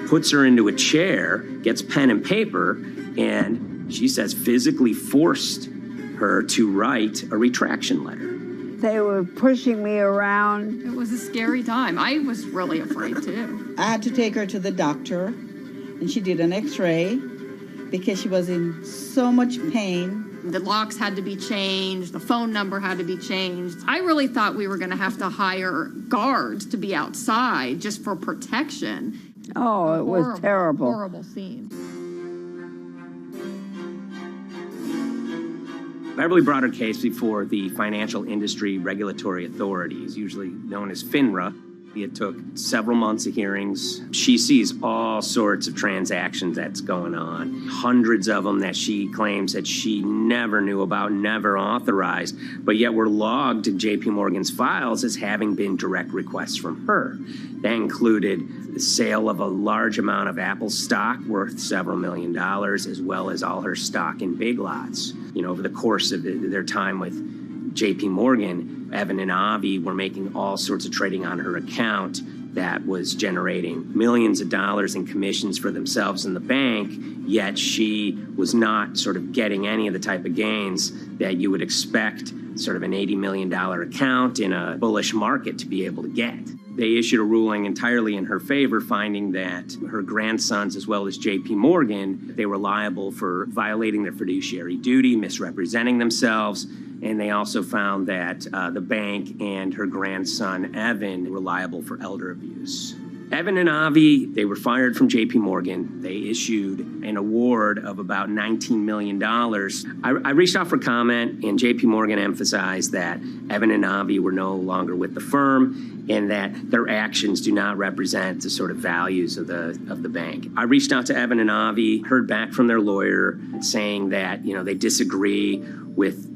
[SPEAKER 12] puts her into a chair, gets pen and paper, and she says physically forced her to write a retraction letter.
[SPEAKER 8] They were pushing me around.
[SPEAKER 11] It was a scary time. I was really afraid, too.
[SPEAKER 10] I had to take her to the doctor, and she did an x-ray because she was in so much pain.
[SPEAKER 11] The locks had to be changed. The phone number had to be changed. I really thought we were going to have to hire guards to be outside just for protection.
[SPEAKER 8] Oh, it was terrible.
[SPEAKER 11] Horrible scene.
[SPEAKER 12] Beverly brought her case before the Financial Industry Regulatory Authorities, usually known as FINRA. It took several months of hearings. She sees all sorts of transactions that's going on, hundreds of them that she claims that she never knew about, never authorized, but yet were logged in J.P. Morgan's files as having been direct requests from her. That included the sale of a large amount of Apple stock worth several $1 million, as well as all her stock in Big Lots. Over the course of their time with J.P. Morgan, Evan and Avi were making all sorts of trading on her account that was generating millions of dollars in commissions for themselves and the bank, yet she was not sort of getting any of the type of gains that you would expect sort of an $80 million account in a bullish market to be able to get. They issued a ruling entirely in her favor, finding that her grandsons, as well as J.P. Morgan, they were liable for violating their fiduciary duty, misrepresenting themselves, and they also found that the bank and her grandson, Evan, were liable for elder abuse. Evan and Avi, they were fired from J.P. Morgan. They issued an award of about $19 million. I reached out for comment, and J.P. Morgan emphasized that Evan and Avi were no longer with the firm and that their actions do not represent the sort of values of the bank. I reached out to Evan and Avi, heard back from their lawyer saying that, they disagree with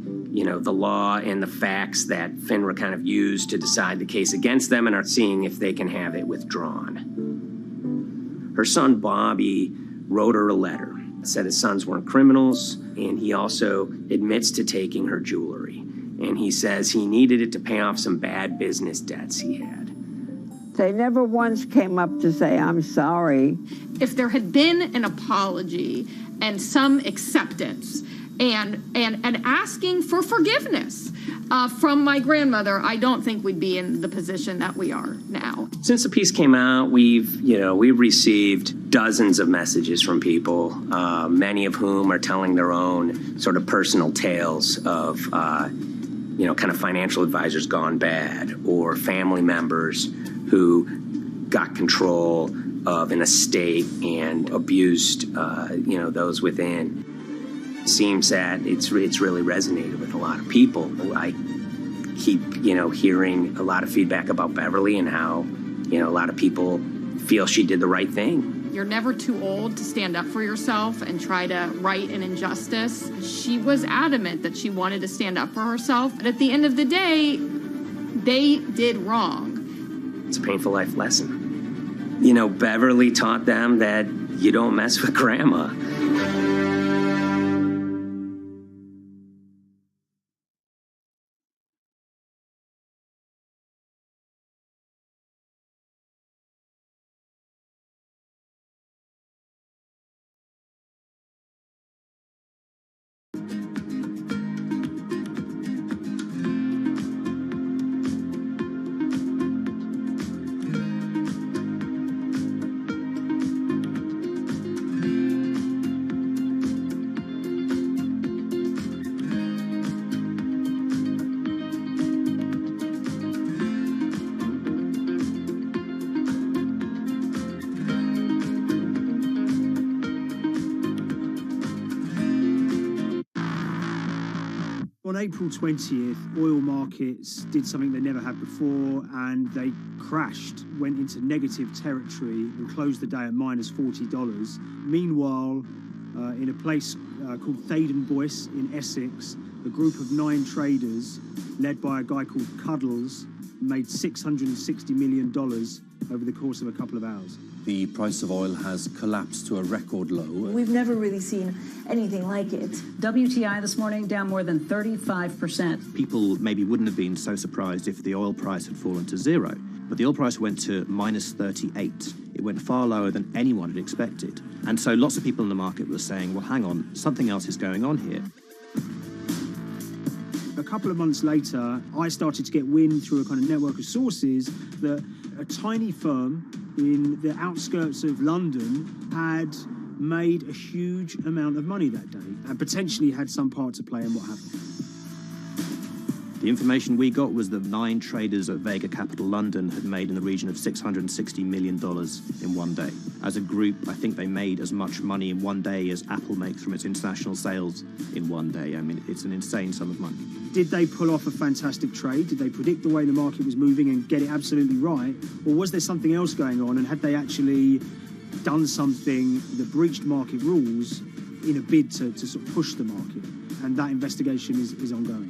[SPEAKER 12] the law and the facts that FINRA kind of used to decide the case against them and are seeing if they can have it withdrawn. Her son, Bobby, wrote her a letter, said his sons weren't criminals, and he also admits to taking her jewelry. And he says he needed it to pay off some bad business debts he had.
[SPEAKER 8] They never once came up to say, I'm sorry.
[SPEAKER 11] If there had been an apology and some acceptance, and asking for forgiveness from my grandmother, I don't think we'd be in the position that we are now.
[SPEAKER 12] Since the piece came out, we've received dozens of messages from people, many of whom are telling their own sort of personal tales of, kind of financial advisors gone bad, or family members who got control of an estate and abused, those within. Seems that it's really resonated with a lot of people. I keep, hearing a lot of feedback about Beverly and how, a lot of people feel she did the right thing.
[SPEAKER 11] You're never too old to stand up for yourself and try to right an injustice. She was adamant that she wanted to stand up for herself, but at the end of the day, they did wrong.
[SPEAKER 12] It's a painful life lesson. Beverly taught them that you don't mess with grandma.
[SPEAKER 3] On April 20th, oil markets did something they never had before, and they crashed, went into negative territory and closed the day at minus $40. Meanwhile, in a place called Thaden Boyce in Essex, a group of 9 traders, led by a guy called Cuddles, made $660 million over the course of a couple of hours.
[SPEAKER 4] The price of oil has collapsed to a record low.
[SPEAKER 21] We've never really seen anything like it. WTI this morning down more than 35%.
[SPEAKER 9] People maybe wouldn't have been so surprised if the oil price had fallen to zero, but the oil price went to minus 38. It went far lower than anyone had expected. And so lots of people in the market were saying, well, hang on, something else is going on here.
[SPEAKER 3] A couple of months later, I started to get wind through a kind of network of sources that a tiny firm in the outskirts of London had made a huge amount of money that day and potentially had some part to play in what happened.
[SPEAKER 9] The information we got was that 9 traders at Vega Capital London had made in the region of $660 million in one day. As a group, I think they made as much money in one day as Apple makes from its international sales in one day. I mean, it's an insane sum of money.
[SPEAKER 3] Did they pull off a fantastic trade? Did they predict the way the market was moving and get it absolutely right? Or was there something else going on, and had they actually done something that breached market rules in a bid to sort of push the market? And that investigation is ongoing.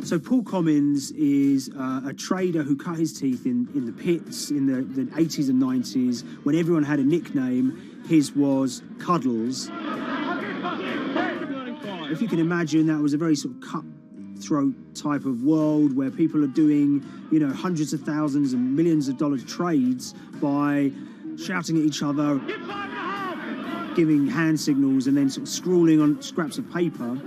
[SPEAKER 3] So Paul Commins is a trader who cut his teeth in the pits in the 80s and 90s. When everyone had a nickname, his was Cuddles. If you can imagine, that was a very sort of cutthroat type of world where people are doing, hundreds of thousands and millions of dollar trades by shouting at each other, giving hand signals, and then sort of scrawling on scraps of paper.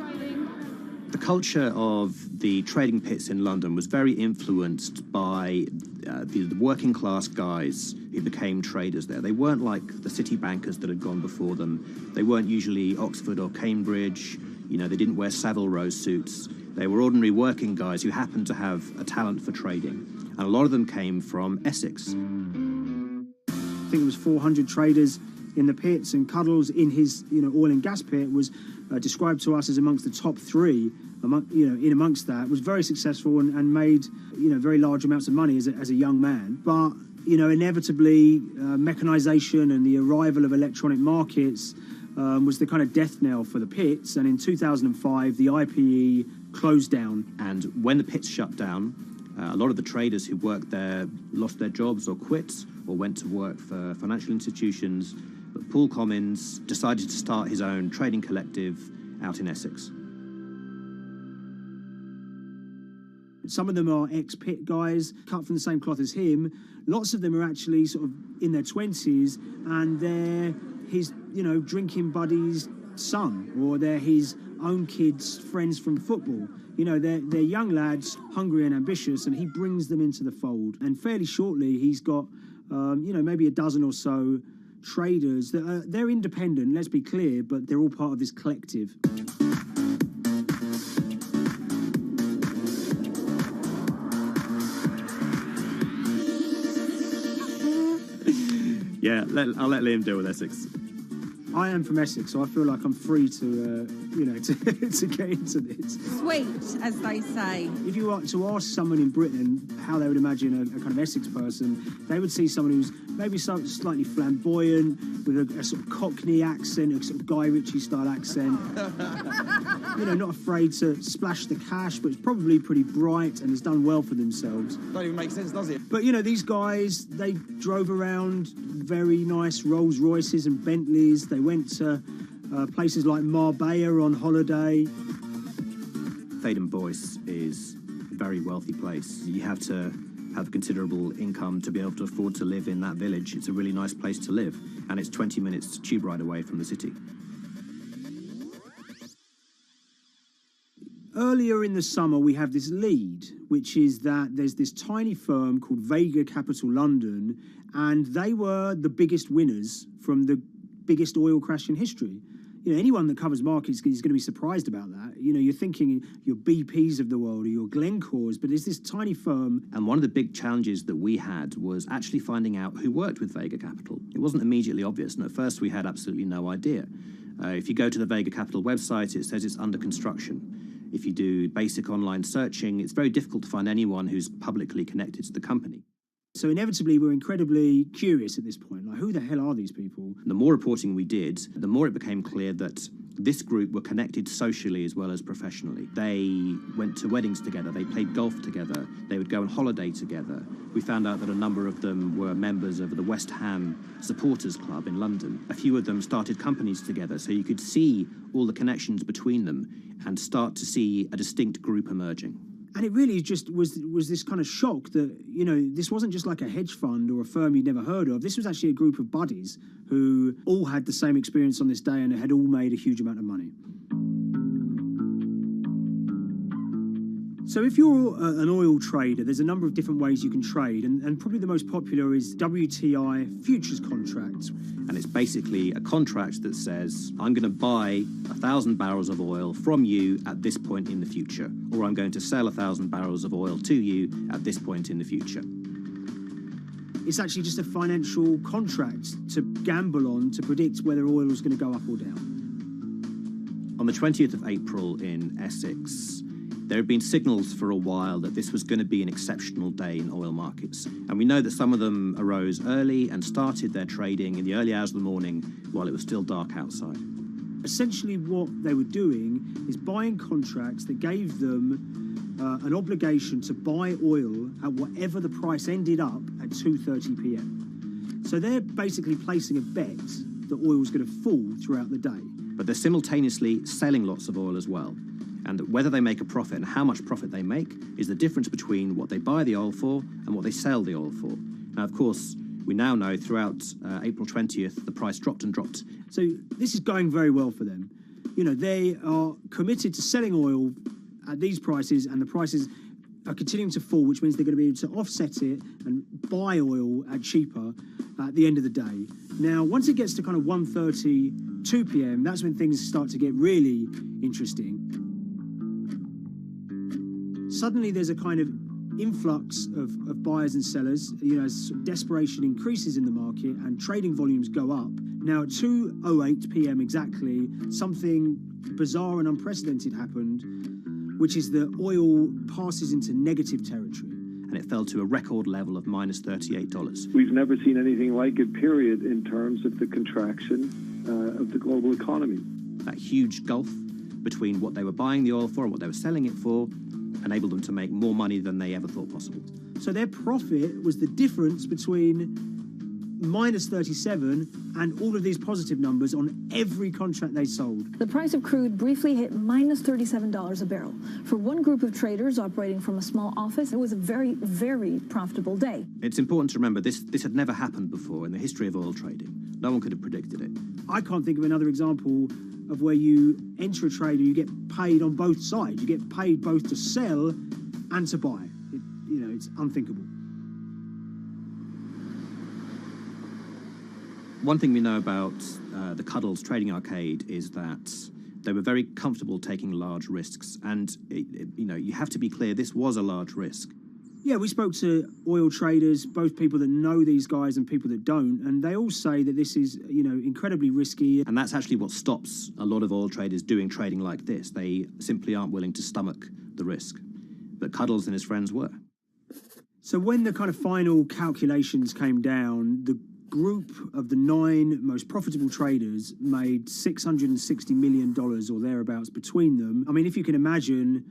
[SPEAKER 9] The culture of the trading pits in London was very influenced by the working class guys who became traders there. They weren't like the city bankers that had gone before them. They weren't usually Oxford or Cambridge. They didn't wear Savile Row suits. They were ordinary working guys who happened to have a talent for trading. And a lot of them came from Essex.
[SPEAKER 3] I think it was 400 traders in the pits, and Cuddles in his oil and gas pit was described to us as amongst the top 3 amongst that, was very successful and made very large amounts of money as a young man. But inevitably mechanization and the arrival of electronic markets was the kind of death knell for the pits, and in 2005 the IPE closed down.
[SPEAKER 9] And when the pits shut down, a lot of the traders who worked there lost their jobs or quit or went to work for financial institutions. But Paul Commins decided to start his own trading collective out in Essex.
[SPEAKER 3] Some of them are ex-pit guys, cut from the same cloth as him. Lots of them are actually sort of in their 20s, and they're his, drinking buddy's son, or they're his own kids' friends from football. They're young lads, hungry and ambitious, and he brings them into the fold. And fairly shortly, he's got, maybe a dozen or so traders that they're independent, let's be clear, but they're all part of this collective.
[SPEAKER 9] Yeah, I'll let Liam deal with Essex.
[SPEAKER 3] I am from Essex, so I feel like I'm free to, to get into this.
[SPEAKER 1] Sweet, as they say.
[SPEAKER 3] If you were to ask someone in Britain how they would imagine a kind of Essex person, they would see someone who's maybe slightly flamboyant, with a sort of Cockney accent, a sort of Guy Ritchie-style accent. Not afraid to splash the cash, but it's probably pretty bright and has done well for themselves.
[SPEAKER 14] Don't even make sense, does it?
[SPEAKER 3] But, these guys, they drove around very nice Rolls Royces and Bentleys. They went to places like Marbella on holiday.
[SPEAKER 9] Thaden Boyce is a very wealthy place. You have to have considerable income to be able to afford to live in that village. It's a really nice place to live, and it's 20 minutes tube ride away from the city.
[SPEAKER 3] Earlier in the summer, we have this lead, which is that there's this tiny firm called Vega Capital London, and they were the biggest winners from the biggest oil crash in history. Anyone that covers markets is going to be surprised about that. You're thinking your BPs of the world or your Glencores, but it's this tiny firm.
[SPEAKER 9] And one of the big challenges that we had was actually finding out who worked with Vega Capital. It wasn't immediately obvious, and at first we had absolutely no idea. If you go to the Vega Capital website, it says it's under construction. If you do basic online searching, it's very difficult to find anyone who's publicly connected to the company.
[SPEAKER 3] So inevitably, we're incredibly curious at this point. Like, who the hell are these people?
[SPEAKER 9] The more reporting we did, the more it became clear that this group were connected socially as well as professionally. They went to weddings together, they played golf together, they would go on holiday together. We found out that a number of them were members of the West Ham Supporters Club in London. A few of them started companies together, so you could see all the connections between them and start to see a distinct group emerging.
[SPEAKER 3] And it really just was this kind of shock that, this wasn't just like a hedge fund or a firm you'd never heard of. This was actually a group of buddies who all had the same experience on this day and had all made a huge amount of money. So if you're an oil trader, there's a number of different ways you can trade, and probably the most popular is WTI futures contracts.
[SPEAKER 9] And it's basically a contract that says, I'm going to buy 1,000 barrels of oil from you at this point in the future, or I'm going to sell 1,000 barrels of oil to you at this point in the future.
[SPEAKER 3] It's actually just a financial contract to gamble on to predict whether oil is going to go up or down.
[SPEAKER 9] On the 20th of April in Essex, there had been signals for a while that this was going to be an exceptional day in oil markets. And we know that some of them arose early and started their trading in the early hours of the morning while it was still dark outside.
[SPEAKER 3] Essentially what they were doing is buying contracts that gave them an obligation to buy oil at whatever the price ended up at 2:30 p.m. So they're basically placing a bet that oil was going to fall throughout the day.
[SPEAKER 9] But they're simultaneously selling lots of oil as well. And whether they make a profit and how much profit they make is the difference between what they buy the oil for and what they sell the oil for. Now, of course, we now know throughout April 20th, the price dropped and dropped.
[SPEAKER 3] So this is going very well for them. They are committed to selling oil at these prices, and the prices are continuing to fall, which means they're going to be able to offset it and buy oil at cheaper at the end of the day. Now, once it gets to kind of 1:30, 2 p.m., that's when things start to get really interesting. Suddenly there's a kind of influx of buyers and sellers, as desperation increases in the market and trading volumes go up. Now at 2:08 p.m. exactly, something bizarre and unprecedented happened, which is that oil passes into negative territory.
[SPEAKER 9] And it fell to a record level of minus $38.
[SPEAKER 15] We've never seen anything like it, period, in terms of the contraction of the global economy.
[SPEAKER 9] That huge gulf between what they were buying the oil for and what they were selling it for enabled them to make more money than they ever thought possible.
[SPEAKER 3] So their profit was the difference between minus 37, and all of these positive numbers on every contract they sold.
[SPEAKER 7] The price of crude briefly hit minus $37 a barrel. For one group of traders operating from a small office, it was a very, very profitable day.
[SPEAKER 9] It's important to remember this had never happened before in the history of oil trading. No one could have predicted it.
[SPEAKER 3] I can't think of another example of where you enter a trade and you get paid on both sides. You get paid both to sell and to buy. It's unthinkable.
[SPEAKER 9] One thing we know about the Cuddles Trading Arcade is that they were very comfortable taking large risks. And, you have to be clear, this was a large risk.
[SPEAKER 3] Yeah, we spoke to oil traders, both people that know these guys and people that don't, and they all say that this is, incredibly risky.
[SPEAKER 9] And that's actually what stops a lot of oil traders doing trading like this. They simply aren't willing to stomach the risk. But Cuddles and his friends were.
[SPEAKER 3] So when the kind of final calculations came down, the group of the 9 most profitable traders made $660 million or thereabouts between them. I mean, if you can imagine,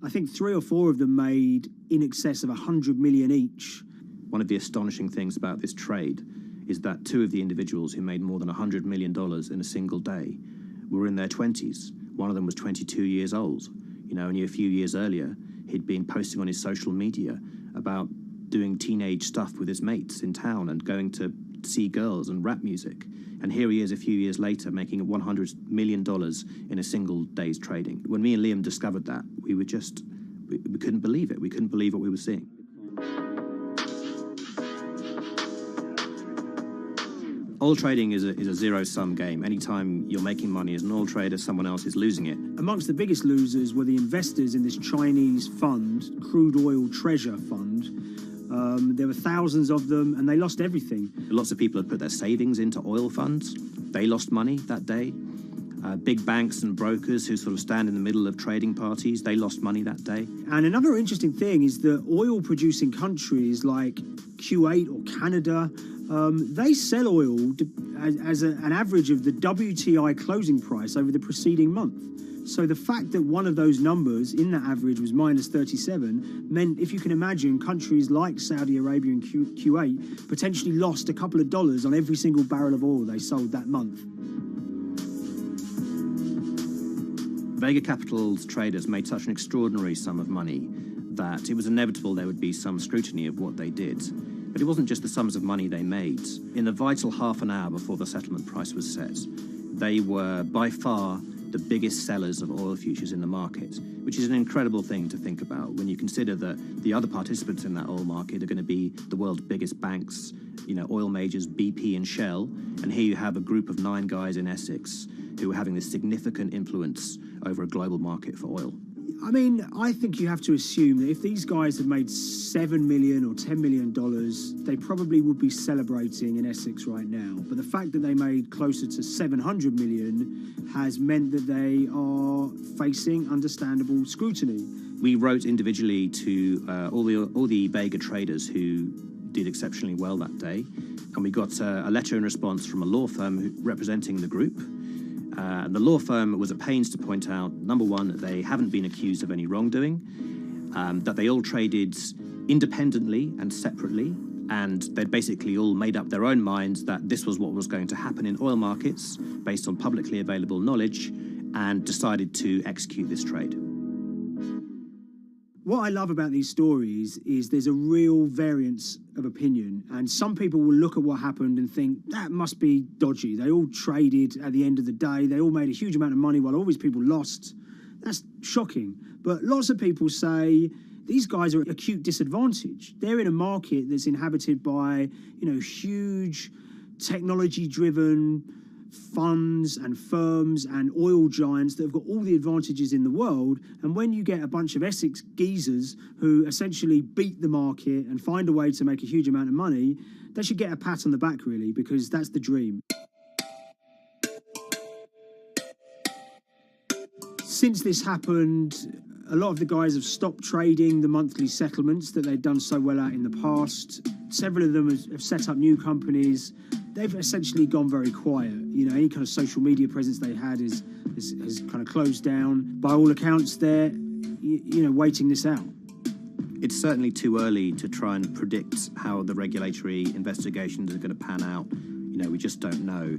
[SPEAKER 3] I think 3 or 4 of them made in excess of 100 million each.
[SPEAKER 9] One of the astonishing things about this trade is that 2 of the individuals who made more than $100 million in a single day were in their 20s. One of them was 22 years old. Only a few years earlier, he'd been posting on his social media about doing teenage stuff with his mates in town and going to see girls and rap music. And here he is a few years later making $100 million in a single day's trading. When me and Liam discovered that, we couldn't believe it. We couldn't believe what we were seeing. Oil trading is a zero-sum game. Anytime you're making money as an oil trader, someone else is losing it.
[SPEAKER 3] Amongst the biggest losers were the investors in this Chinese fund, Crude Oil Treasure Fund. There were thousands of them, and they lost everything.
[SPEAKER 9] Lots of people had put their savings into oil funds. They lost money that day. Big banks and brokers who sort of stand in the middle of trading parties, they lost money that day.
[SPEAKER 3] And another interesting thing is that oil-producing countries like Kuwait or Canada, they sell oil as an average of the WTI closing price over the preceding month. So the fact that one of those numbers in that average was minus 37 meant, if you can imagine, countries like Saudi Arabia and Kuwait potentially lost a couple of dollars on every single barrel of oil they sold that month.
[SPEAKER 9] Vega Capital's traders made such an extraordinary sum of money that it was inevitable there would be some scrutiny of what they did. But it wasn't just the sums of money they made. In the vital half an hour before the settlement price was set, they were by far the biggest sellers of oil futures in the market, which is an incredible thing to think about when you consider that the other participants in that oil market are going to be the world's biggest banks, oil majors, BP and Shell, and here you have a group of 9 guys in Essex who are having this significant influence over a global market for oil.
[SPEAKER 3] I mean, I think you have to assume that if these guys had made $7 million or $10 million, they probably would be celebrating in Essex right now. But the fact that they made closer to $700 million has meant that they are facing understandable scrutiny.
[SPEAKER 9] We wrote individually to all the Vega traders who did exceptionally well that day, and we got a letter in response from a law firm representing the group. The law firm was at pains to point out, number one, that they haven't been accused of any wrongdoing, that they all traded independently and separately, and they'd basically all made up their own minds that this was what was going to happen in oil markets based on publicly available knowledge, and decided to execute this trade.
[SPEAKER 3] What I love about these stories is there's a real variance of opinion, and some people will look at what happened and think that must be dodgy. They all traded at the end of the day. They all made a huge amount of money while all these people lost. That's shocking. But lots of people say these guys are at acute disadvantage. They're in a market that's inhabited by, huge technology-driven funds and firms and oil giants that have got all the advantages in the world, and when you get a bunch of Essex geezers who essentially beat the market and find a way to make a huge amount of money, they should get a pat on the back, really, because that's the dream. Since this happened, a lot of the guys have stopped trading the monthly settlements that they'd done so well at in the past. Several of them have set up new companies. They've essentially gone very quiet. Any kind of social media presence they had has kind of closed down. By all accounts, they're, waiting this out.
[SPEAKER 9] It's certainly too early to try and predict how the regulatory investigations are going to pan out. We just don't know.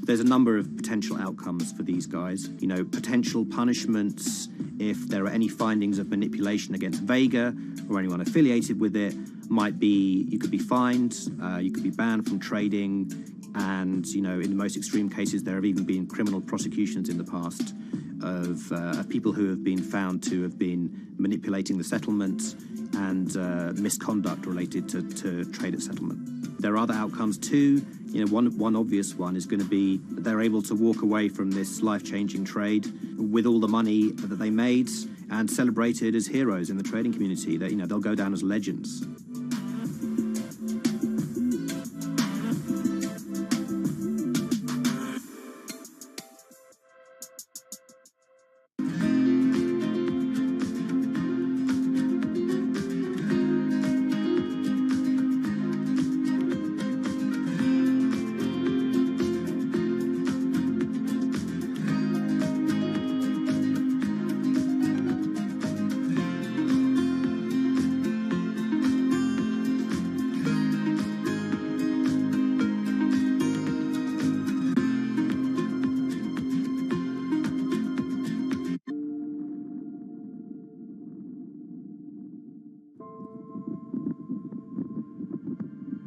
[SPEAKER 9] There's a number of potential outcomes for these guys. Potential punishments if there are any findings of manipulation against Vega or anyone affiliated with it might be you could be fined, you could be banned from trading, and in the most extreme cases there have even been criminal prosecutions in the past of people who have been found to have been manipulating the settlement and misconduct related to trade at settlement. There are other outcomes too. One obvious one is going to be that they're able to walk away from this life-changing trade with all the money that they made and celebrated as heroes in the trading community. That they'll go down as legends.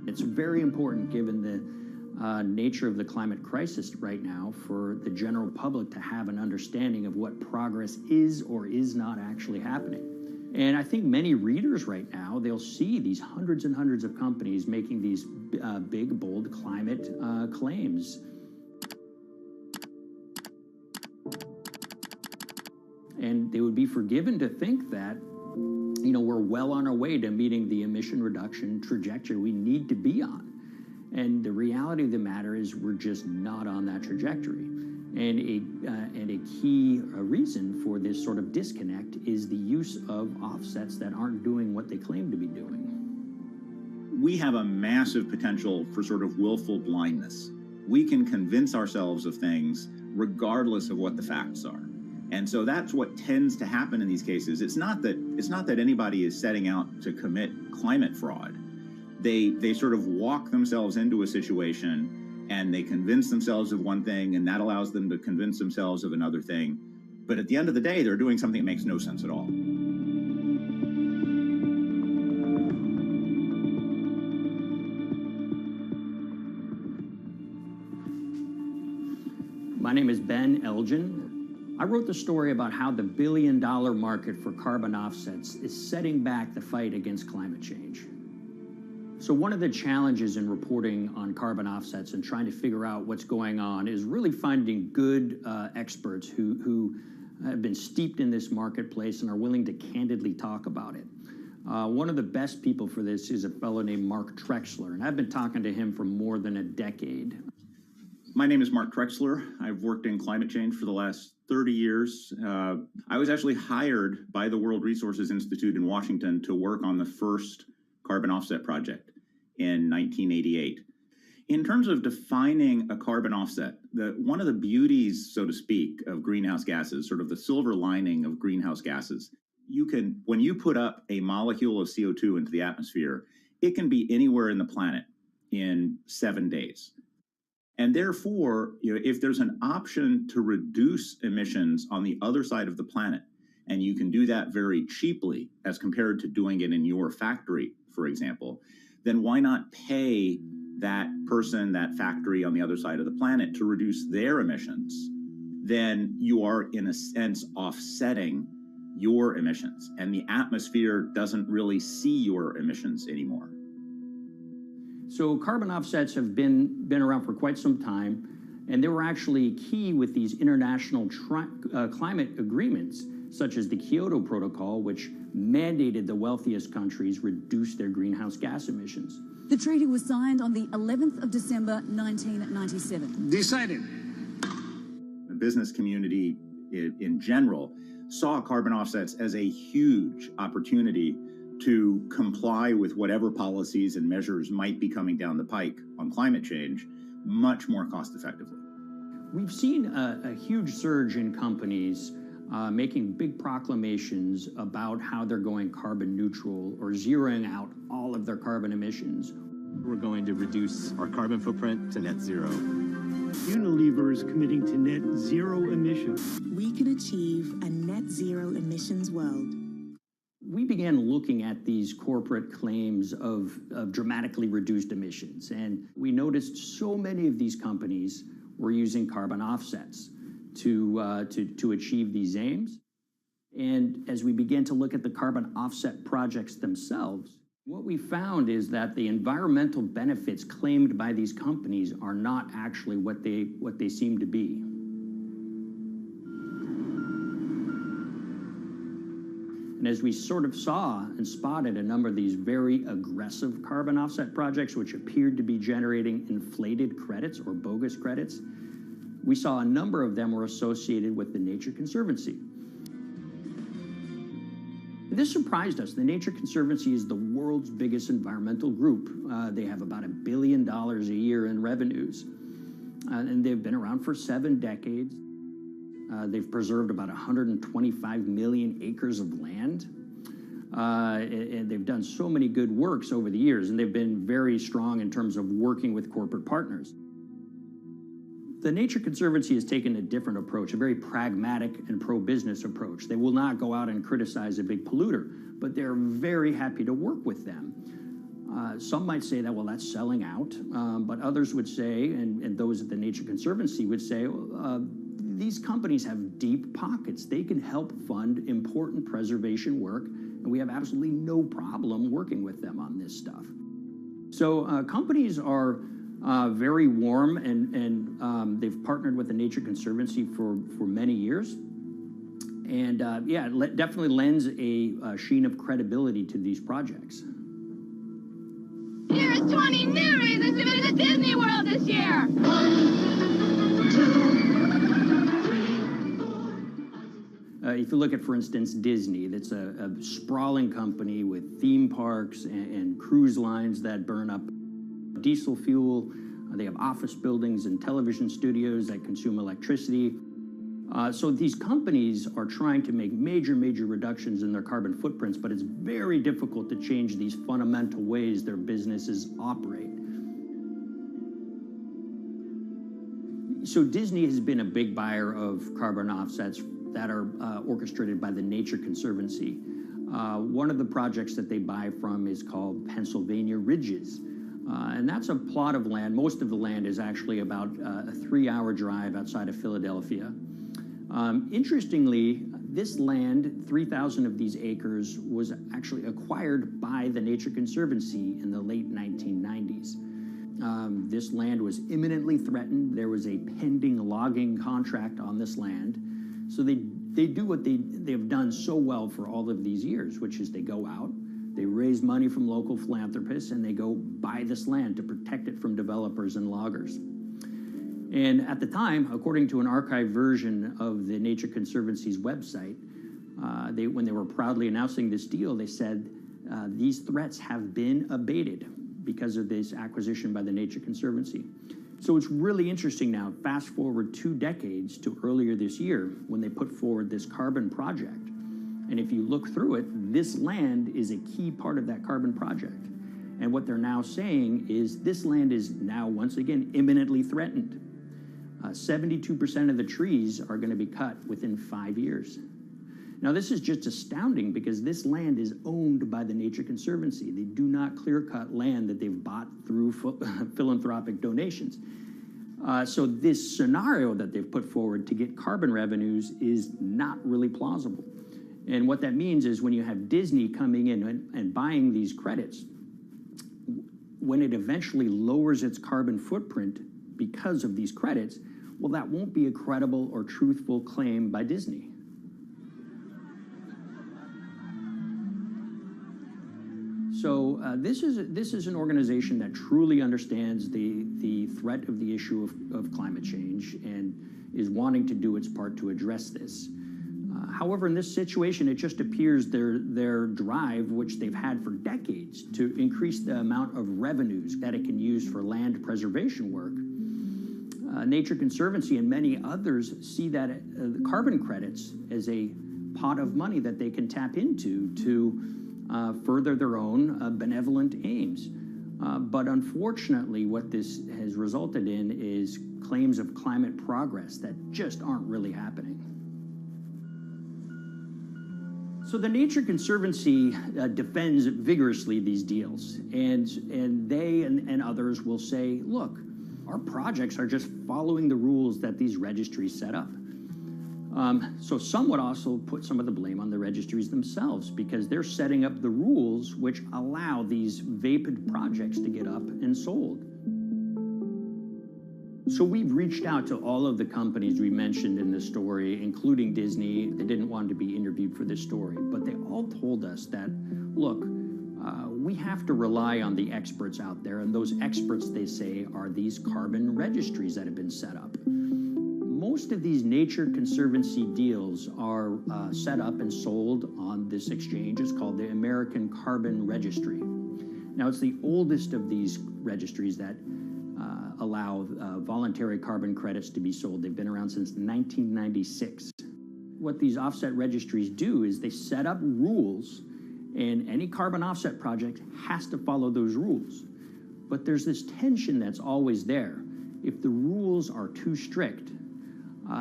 [SPEAKER 6] It's very important, given the nature of the climate crisis right now, for the general public to have an understanding of what progress is or is not actually happening. And I think many readers right now, they'll see these hundreds and hundreds of companies making these big, bold climate claims. And they would be forgiven to think that we're well on our way to meeting the emission reduction trajectory we need to be on. And the reality of the matter is we're just not on that trajectory. And a key reason for this sort of disconnect is the use of offsets that aren't doing what they claim to be doing.
[SPEAKER 13] We have a massive potential for sort of willful blindness. We can convince ourselves of things regardless of what the facts are. And so that's what tends to happen in these cases. It's not that anybody is setting out to commit climate fraud. They sort of walk themselves into a situation and they convince themselves of one thing, and that allows them to convince themselves of another thing. But at the end of the day, they're doing something that makes no sense at all.
[SPEAKER 6] My name is Ben Elgin. I wrote the story about how the billion-dollar market for carbon offsets is setting back the fight against climate change. So one of the challenges in reporting on carbon offsets and trying to figure out what's going on is really finding good experts who have been steeped in this marketplace and are willing to candidly talk about it. One of the best people for this is a fellow named Mark Trexler, and I've been talking to him for more than a decade.
[SPEAKER 13] My name is Mark Trexler. I've worked in climate change for the last 30 years. I was actually hired by the World Resources Institute in Washington to work on the first carbon offset project in 1988. In terms of defining a carbon offset, one of the beauties, so to speak, of greenhouse gases, sort of the silver lining of greenhouse gases, when you put up a molecule of CO2 into the atmosphere, it can be anywhere in the planet in 7 days. And therefore, if there's an option to reduce emissions on the other side of the planet, and you can do that very cheaply as compared to doing it in your factory, for example, then why not pay that person, that factory on the other side of the planet to reduce their emissions? Then you are, in a sense, offsetting your emissions, and the atmosphere doesn't really see your emissions anymore.
[SPEAKER 6] So carbon offsets have been around for quite some time, and they were actually key with these international climate agreements, such as the Kyoto Protocol, which mandated the wealthiest countries reduce their greenhouse gas emissions.
[SPEAKER 14] The treaty was signed on the 11th of December, 1997.
[SPEAKER 13] Decided. The business community in general saw carbon offsets as a huge opportunity to comply with whatever policies and measures might be coming down the pike on climate change much more cost effectively.
[SPEAKER 6] We've seen a huge surge in companies making big proclamations about how they're going carbon neutral or zeroing out all of their carbon emissions.
[SPEAKER 16] We're going to reduce our carbon footprint to net zero.
[SPEAKER 18] Unilever is committing to net zero emissions.
[SPEAKER 22] We can achieve a net zero emissions world.
[SPEAKER 6] We began looking at these corporate claims of dramatically reduced emissions, and we noticed so many of these companies were using carbon offsets to achieve these aims. And as we began to look at the carbon offset projects themselves, what we found is that the environmental benefits claimed by these companies are not actually what they seem to be. And as we sort of saw and spotted a number of these very aggressive carbon offset projects, which appeared to be generating inflated credits or bogus credits, we saw a number of them were associated with the Nature Conservancy. This surprised us. The Nature Conservancy is the world's biggest environmental group. They have about $1 billion a year in revenues, and they've been around for 7 decades. They've preserved about 125 million acres of land, and they've done so many good works over the years, and they've been very strong in terms of working with corporate partners. The Nature Conservancy has taken a different approach, a very pragmatic and pro-business approach. They will not go out and criticize a big polluter, but they're very happy to work with them. Some might say that, well, that's selling out, but others would say, and those at the Nature Conservancy would say, these companies have deep pockets. They can help fund important preservation work, and we have absolutely no problem working with them on this stuff. So companies are very warm, and they've partnered with the Nature Conservancy for many years. And yeah, it definitely lends a sheen of credibility to these projects.
[SPEAKER 23] Here's 20 new reasons to visit Disney World this year. 1, 2,
[SPEAKER 6] if you look at, for instance, Disney, that's a sprawling company with theme parks and cruise lines that burn up diesel fuel. They have office buildings and television studios that consume electricity. So these companies are trying to make major reductions in their carbon footprints, but it's very difficult to change these fundamental ways their businesses operate. So Disney has been a big buyer of carbon offsets that are orchestrated by the Nature Conservancy. One of the projects that they buy from is called Pennsylvania Ridges. And that's a plot of land. Most of the land is actually about a 3-hour drive outside of Philadelphia. Interestingly, this land, 3,000 of these acres, was actually acquired by the Nature Conservancy in the late 1990s. This land was imminently threatened. There was a pending logging contract on this land. So they do what they've done so well for all of these years, which is they go out, they raise money from local philanthropists, and they go buy this land to protect it from developers and loggers. And at the time, according to an archived version of the Nature Conservancy's website, when they were proudly announcing this deal, they said, these threats have been abated because of this acquisition by the Nature Conservancy. So it's really interesting now, fast forward 2 decades to earlier this year when they put forward this carbon project. And if you look through it, this land is a key part of that carbon project. And what they're now saying is this land is now, once again, imminently threatened. 72% of the trees are going to be cut within 5 years. Now, this is just astounding because this land is owned by the Nature Conservancy. They do not clear-cut land that they've bought through philanthropic donations. So this scenario that they've put forward to get carbon revenues is not really plausible. And what that means is when you have Disney coming in and buying these credits, when it eventually lowers its carbon footprint because of these credits, well, that won't be a credible or truthful claim by Disney. So this is an organization that truly understands the threat of the issue of climate change and is wanting to do its part to address this. However, in this situation, it just appears their drive, which they've had for decades, to increase the amount of revenues that it can use for land preservation work, Nature Conservancy and many others see that the carbon credits as a pot of money that they can tap into to further their own benevolent aims. But unfortunately, what this has resulted in is claims of climate progress that just aren't really happening. So the Nature Conservancy defends vigorously these deals, and they and others will say, look, our projects are just following the rules that these registries set up. So some would also put some of the blame on the registries themselves because they're setting up the rules which allow these vapid projects to get up and sold. So we've reached out to all of the companies we mentioned in this story, including Disney. They didn't want to be interviewed for this story, but they all told us that, look, we have to rely on the experts out there, and those experts, they say, are these carbon registries that have been set up. Most of these Nature Conservancy deals are set up and sold on this exchange. It's called the American Carbon Registry. Now, it's the oldest of these registries that allow voluntary carbon credits to be sold. They've been around since 1996. What these offset registries do is they set up rules, and any carbon offset project has to follow those rules. But there's this tension that's always there. If the rules are too strict,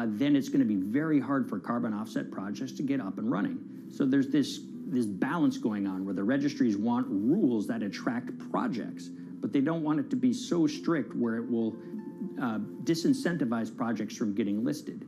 [SPEAKER 6] then it's going to be very hard for carbon offset projects to get up and running. So there's this balance going on where the registries want rules that attract projects, but they don't want it to be so strict where it will disincentivize projects from getting listed.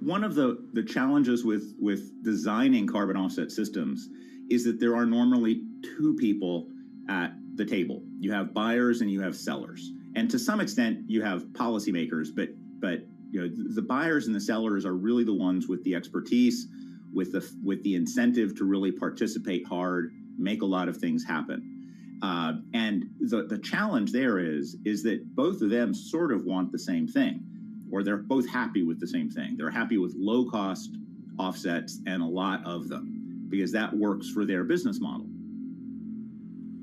[SPEAKER 13] One of the challenges with designing carbon offset systems is that there are normally two people at the table. You have buyers and you have sellers. And to some extent, you have policymakers, but you know, the buyers and the sellers are really the ones with the expertise, with the incentive to really participate hard, make a lot of things happen. And the challenge there is that both of them sort of want the same thing, or they're both happy with the same thing. They're happy with low-cost offsets and a lot of them, because that works for their business model.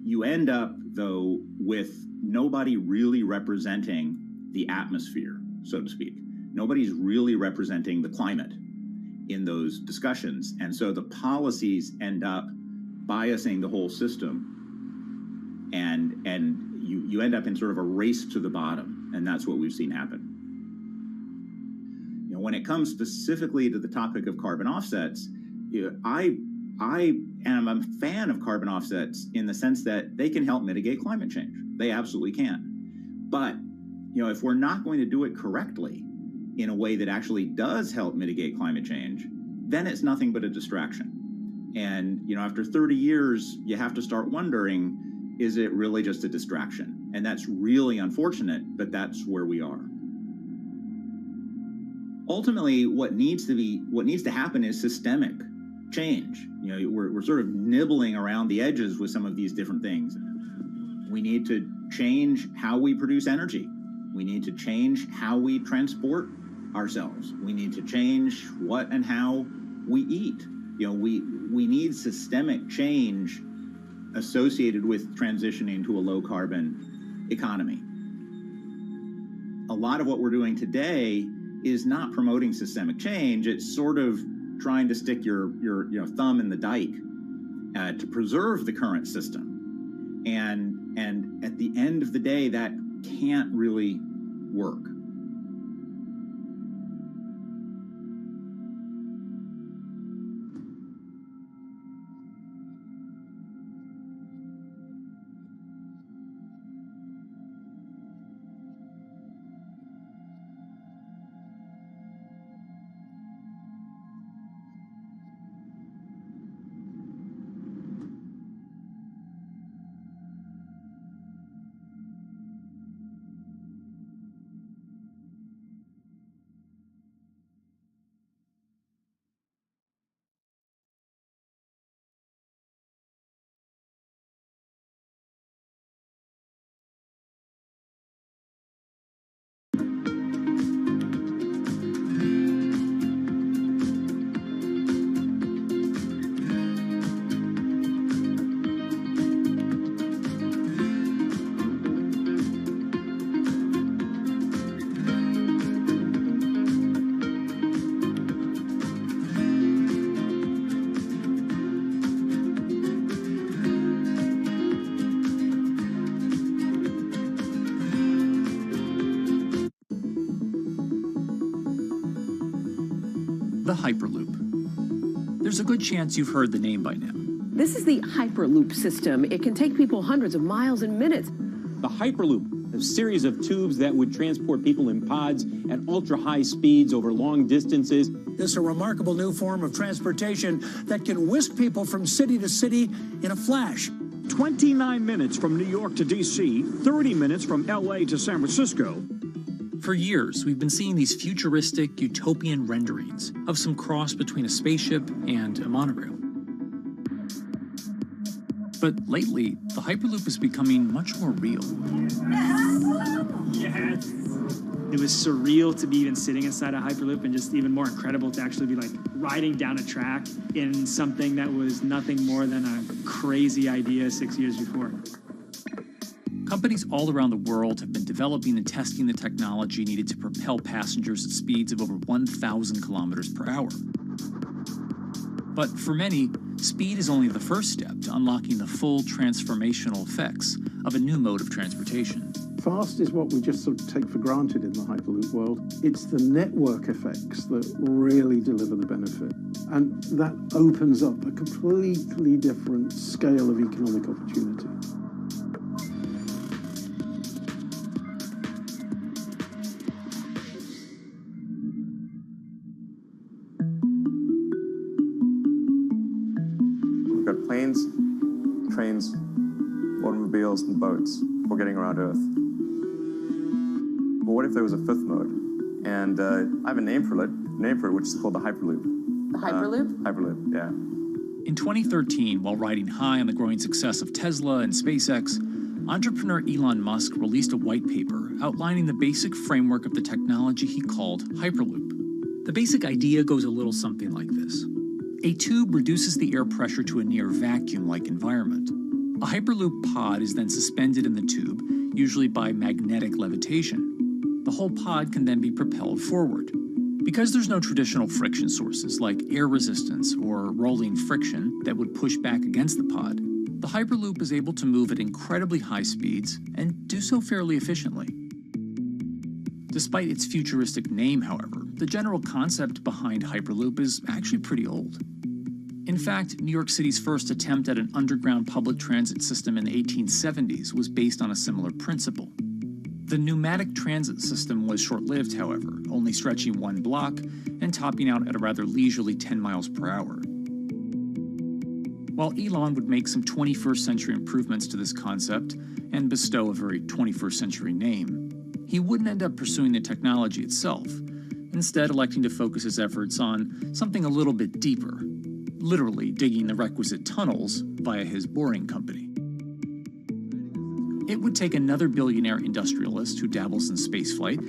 [SPEAKER 13] You end up, though, with nobody really representing the atmosphere, so to speak. Nobody's really representing the climate in those discussions. And so the policies end up biasing the whole system, and you end up in sort of a race to the bottom, and that's what we've seen happen. You know, when it comes specifically to the topic of carbon offsets, you know, I am a fan of carbon offsets in the sense that they can help mitigate climate change. They absolutely can. But, you know, if we're not going to do it correctly in a way that actually does help mitigate climate change, then it's nothing but a distraction. And, you know, after 30 years, you have to start wondering, is it really just a distraction? And that's really unfortunate, but that's where we are. Ultimately, what needs to happen is systemic change. You know, we're sort of nibbling around the edges with some of these different things. We need to change how we produce energy. We need to change how we transport ourselves. We need to change what and how we eat. You know, we need systemic change associated with transitioning to a low carbon economy. A lot of what we're doing today is not promoting systemic change. It's sort of trying to stick your thumb in the dike to preserve the current system. And at the end of the day, that can't really work.
[SPEAKER 2] the Hyperloop. There's a good chance you've heard the name by now.
[SPEAKER 5] This is the Hyperloop system. It can take people hundreds of miles in minutes.
[SPEAKER 17] The Hyperloop, a series of tubes that would transport people in pods at ultra-high speeds over long distances.
[SPEAKER 20] This is a remarkable new form of transportation that can whisk people from city to city in a flash.
[SPEAKER 24] 29 minutes from New York to D.C., 30 minutes from L.A. to San Francisco.
[SPEAKER 2] For years, we've been seeing these futuristic, utopian renderings of some cross between a spaceship and a monorail. But lately, the Hyperloop is becoming much more real.
[SPEAKER 3] Yes! It was surreal to be even sitting inside a Hyperloop, and just even more incredible to actually be like riding down a track in something that was nothing more than a crazy idea 6 years before.
[SPEAKER 2] Companies all around the world have been developing and testing the technology needed to propel passengers at speeds of over 1,000 kilometers per hour. But for many, speed is only the first step to unlocking the full transformational effects of a new mode of transportation.
[SPEAKER 25] Fast is what we just sort of take for granted in the Hyperloop world. It's the network effects that really deliver the benefit. And that opens up a completely different scale of economic opportunity.
[SPEAKER 27] We've got planes, trains, automobiles, and boats for getting around Earth. But what if there was a fifth mode? And I have a name for it, which is called the Hyperloop.
[SPEAKER 5] The Hyperloop?
[SPEAKER 27] Hyperloop, yeah.
[SPEAKER 2] In 2013, while riding high on the growing success of Tesla and SpaceX, entrepreneur Elon Musk released a white paper outlining the basic framework of the technology he called Hyperloop. The basic idea goes a little something like this. A tube reduces the air pressure to a near vacuum-like environment. A Hyperloop pod is then suspended in the tube, usually by magnetic levitation. The whole pod can then be propelled forward. Because there's no traditional friction sources like air resistance or rolling friction that would push back against the pod, the Hyperloop is able to move at incredibly high speeds and do so fairly efficiently. Despite its futuristic name, however, the general concept behind Hyperloop is actually pretty old. In fact, New York City's first attempt at an underground public transit system in the 1870s was based on a similar principle. The pneumatic transit system was short-lived, however, only stretching one block and topping out at a rather leisurely 10 miles per hour. While Elon would make some 21st century improvements to this concept and bestow a very 21st century name, he wouldn't end up pursuing the technology itself, instead electing to focus his efforts on something a little bit deeper, literally digging the requisite tunnels via his boring company. It would take another billionaire industrialist who dabbles in spaceflight.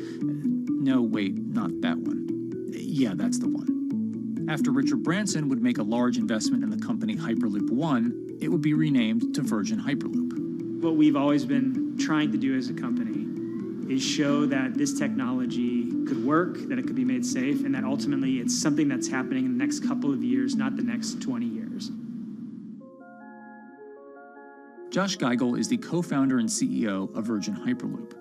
[SPEAKER 2] No, wait, not that one. Yeah, that's the one. After Richard Branson would make a large investment in the company Hyperloop One, it would be renamed to Virgin Hyperloop.
[SPEAKER 3] What we've always been trying to do as a company is show that this technology could work, that it could be made safe, and that ultimately it's something that's happening in the next couple of years, not the next 20 years.
[SPEAKER 2] Josh Geigel is the co-founder and CEO of Virgin Hyperloop.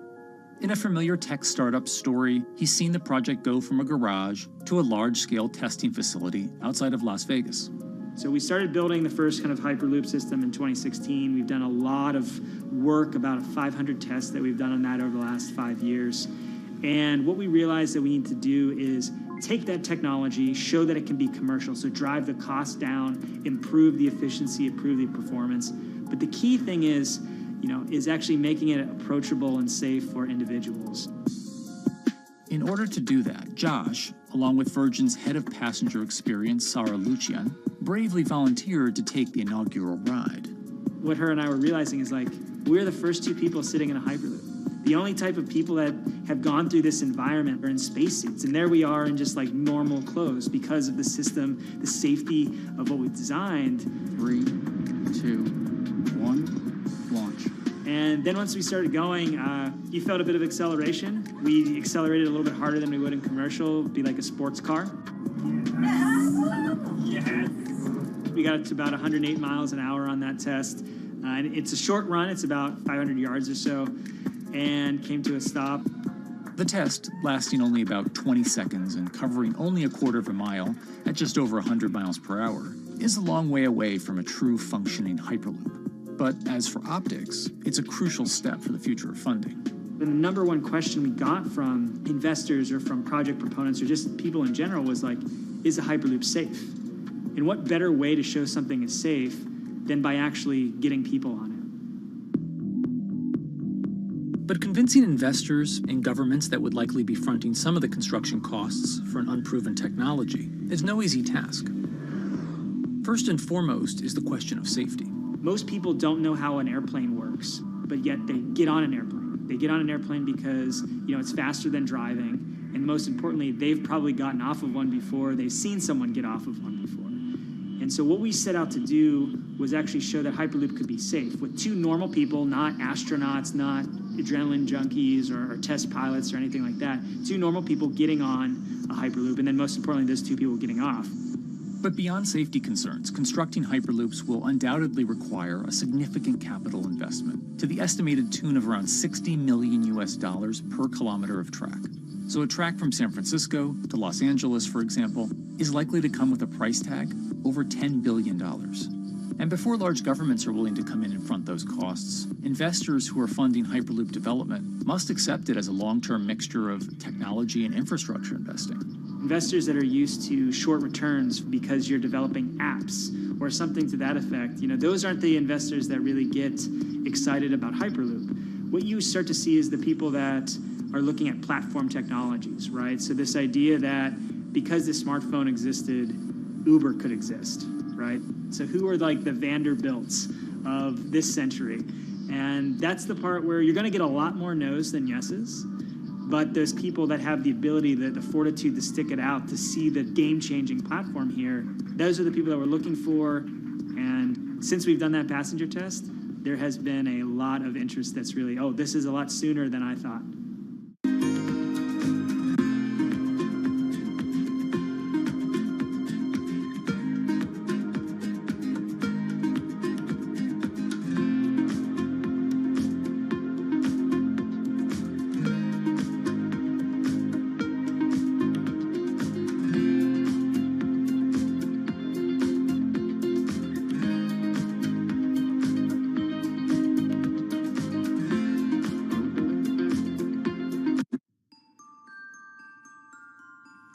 [SPEAKER 2] In a familiar tech startup story, he's seen the project go from a garage to a large-scale testing facility outside of Las Vegas.
[SPEAKER 3] So we started building the first kind of Hyperloop system in 2016. We've done a lot of work, about 500 tests that we've done on that over the last 5 years. And what we realized that we need to do is take that technology, show that it can be commercial, so drive the cost down, improve the efficiency, improve the performance. But the key thing is actually making it approachable and safe for individuals.
[SPEAKER 2] In order to do that, Josh, along with Virgin's head of passenger experience, Sarah Lucian, bravely volunteered to take the inaugural ride.
[SPEAKER 3] What her and I were realizing is we're the first two people sitting in a Hyperloop. The only type of people that have gone through this environment are in spacesuits, and there we are in just normal clothes because of the system, the safety of what we designed.
[SPEAKER 2] 3, 2, 1, launch.
[SPEAKER 3] And then once we started going, you felt a bit of acceleration. We accelerated a little bit harder than we would in commercial, be like a sports car. Yes. We got to about 108 miles an hour on that test. And it's a short run, it's about 500 yards or so, and came to a stop.
[SPEAKER 2] The test, lasting only about 20 seconds and covering only a quarter of a mile at just over 100 miles per hour, is a long way away from a true functioning Hyperloop. But as for optics, it's a crucial step for the future of funding.
[SPEAKER 4] The number one question we got from investors or from project proponents or just people in general was like, is a Hyperloop safe? And what better way to show something is safe than by actually getting people on it?
[SPEAKER 2] But convincing investors and governments that would likely be fronting some of the construction costs for an unproven technology is no easy task. First and foremost is the question of safety.
[SPEAKER 4] Most people don't know how an airplane works, but yet they get on an airplane. They get on an airplane because, it's faster than driving, and most importantly, they've probably gotten off of one before, they've seen someone get off of one before. And so what we set out to do was actually show that Hyperloop could be safe with two normal people, not astronauts, not adrenaline junkies or test pilots or anything like that. Two normal people getting on a Hyperloop, and then most importantly, those two people getting off.
[SPEAKER 2] But beyond safety concerns, constructing Hyperloops will undoubtedly require a significant capital investment to the estimated tune of around $60 million per kilometer of track. So a track from San Francisco to Los Angeles, for example, is likely to come with a price tag over $10 billion. And before large governments are willing to come in and front those costs, investors who are funding Hyperloop development must accept it as a long-term mixture of technology and infrastructure investing.
[SPEAKER 4] Investors that are used to short returns because you're developing apps or something to that effect, those aren't the investors that really get excited about Hyperloop. What you start to see is the people that are looking at platform technologies, right? So this idea that because the smartphone existed, Uber could exist, right? So who are like the Vanderbilts of this century? And that's the part where you're going to get a lot more no's than yeses. But those people that have the ability, the fortitude to stick it out, to see the game-changing platform here, those are the people that we're looking for. And since we've done that passenger test, there has been a lot of interest that's really, this is a lot sooner than I thought.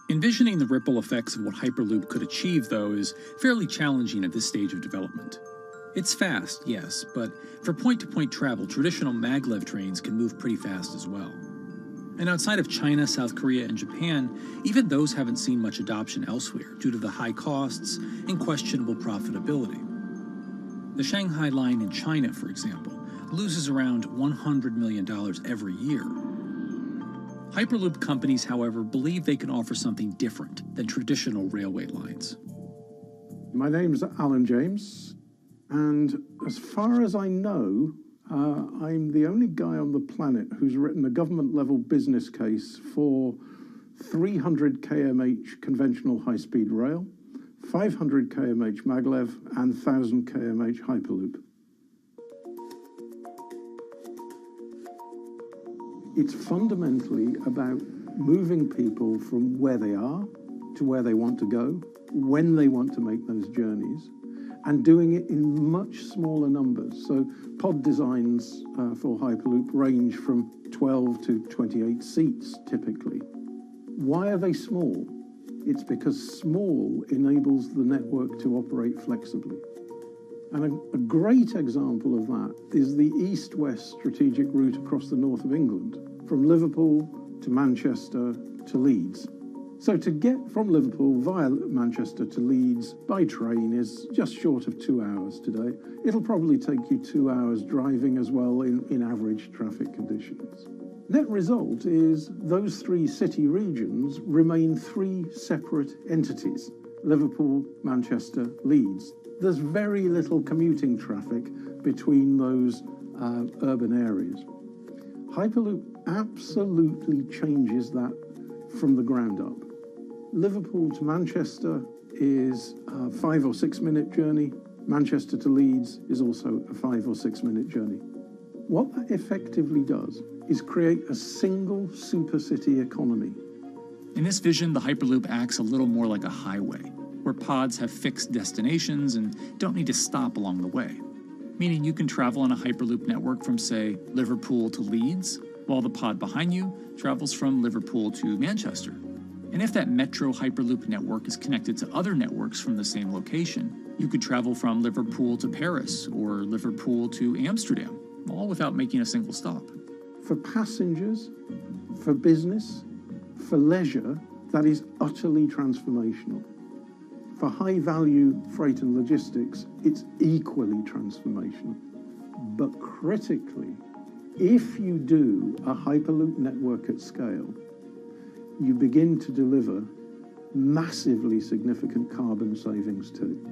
[SPEAKER 2] Envisioning the ripple effects of what Hyperloop could achieve, though, is fairly challenging at this stage of development. It's fast, yes, but for point-to-point travel, traditional maglev trains can move pretty fast as well. And outside of China, South Korea, and Japan, even those haven't seen much adoption elsewhere due to the high costs and questionable profitability. The Shanghai line in China, for example, loses around $100 million every year. Hyperloop companies, however, believe they can offer something different than traditional railway lines.
[SPEAKER 25] My name's Alan James, and as far as I know, I'm the only guy on the planet who's written a government-level business case for 300 kmh conventional high-speed rail, 500 kmh maglev, and 1,000 kmh Hyperloop. It's fundamentally about moving people from where they are to where they want to go, when they want to make those journeys, and doing it in much smaller numbers. So pod designs for Hyperloop range from 12 to 28 seats, typically. Why are they small? It's because small enables the network to operate flexibly. And a great example of that is the east-west strategic route across the north of England, from Liverpool to Manchester to Leeds. So to get from Liverpool via Manchester to Leeds by train is just short of 2 hours today. It'll probably take you 2 hours driving as well in average traffic conditions. Net result is those three city regions remain three separate entities: Liverpool, Manchester, Leeds. There's very little commuting traffic between those urban areas. Hyperloop absolutely changes that from the ground up. Liverpool to Manchester is a 5 or 6 minute journey. Manchester to Leeds is also a 5 or 6 minute journey. What that effectively does is create a single supercity economy.
[SPEAKER 2] In this vision, the Hyperloop acts a little more like a highway, where pods have fixed destinations and don't need to stop along the way. Meaning you can travel on a Hyperloop network from, say, Liverpool to Leeds, while the pod behind you travels from Liverpool to Manchester. And if that metro Hyperloop network is connected to other networks from the same location, you could travel from Liverpool to Paris or Liverpool to Amsterdam, all without making a single stop.
[SPEAKER 25] For passengers, for business, for leisure, that is utterly transformational. For high-value freight and logistics, it's equally transformational. But critically, if you do a Hyperloop network at scale, you begin to deliver massively significant carbon savings too.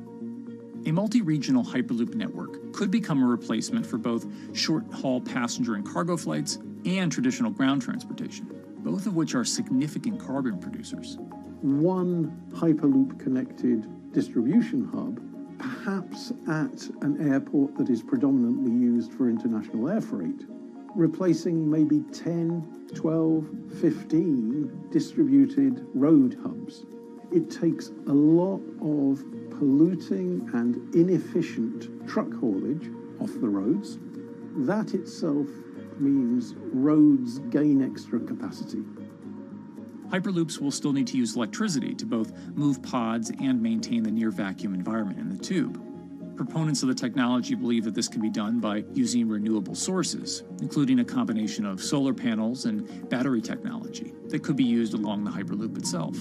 [SPEAKER 2] A multi-regional Hyperloop network could become a replacement for both short-haul passenger and cargo flights and traditional ground transportation, both of which are significant carbon producers.
[SPEAKER 25] One Hyperloop-connected distribution hub, perhaps at an airport that is predominantly used for international air freight, replacing maybe 10, 12, 15 distributed road hubs. It takes a lot of polluting and inefficient truck haulage off the roads. That itself means roads gain extra capacity.
[SPEAKER 2] Hyperloops will still need to use electricity to both move pods and maintain the near-vacuum environment in the tube. Proponents of the technology believe that this can be done by using renewable sources, including a combination of solar panels and battery technology that could be used along the Hyperloop itself.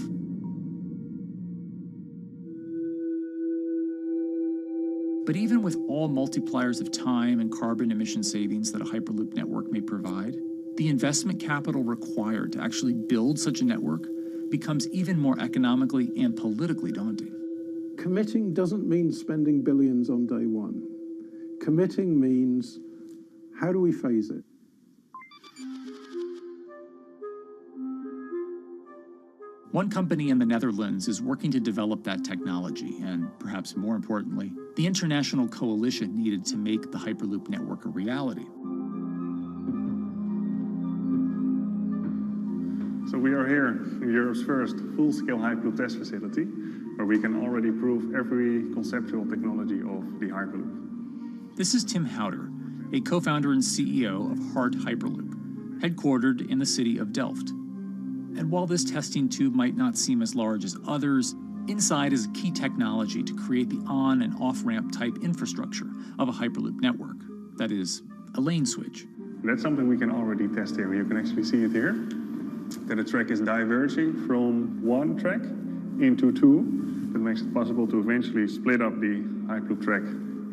[SPEAKER 2] But even with all multipliers of time and carbon emission savings that a Hyperloop network may provide, the investment capital required to actually build such a network becomes even more economically and politically daunting.
[SPEAKER 25] Committing doesn't mean spending billions on day one. Committing means, how do we phase it?
[SPEAKER 2] One company in the Netherlands is working to develop that technology, and perhaps more importantly, the international coalition needed to make the Hyperloop network a reality.
[SPEAKER 8] So we are here in Europe's first full-scale Hyperloop test facility, where we can already prove every conceptual technology of the Hyperloop.
[SPEAKER 2] This is Tim Houter, a co-founder and CEO of Hart Hyperloop, headquartered in the city of Delft. And while this testing tube might not seem as large as others, inside is a key technology to create the on- and off-ramp type infrastructure of a Hyperloop network. That is, a lane switch.
[SPEAKER 8] That's something we can already test here. You can actually see it here, that a track is diverging from one track into two. That makes it possible to eventually split up the Hyperloop track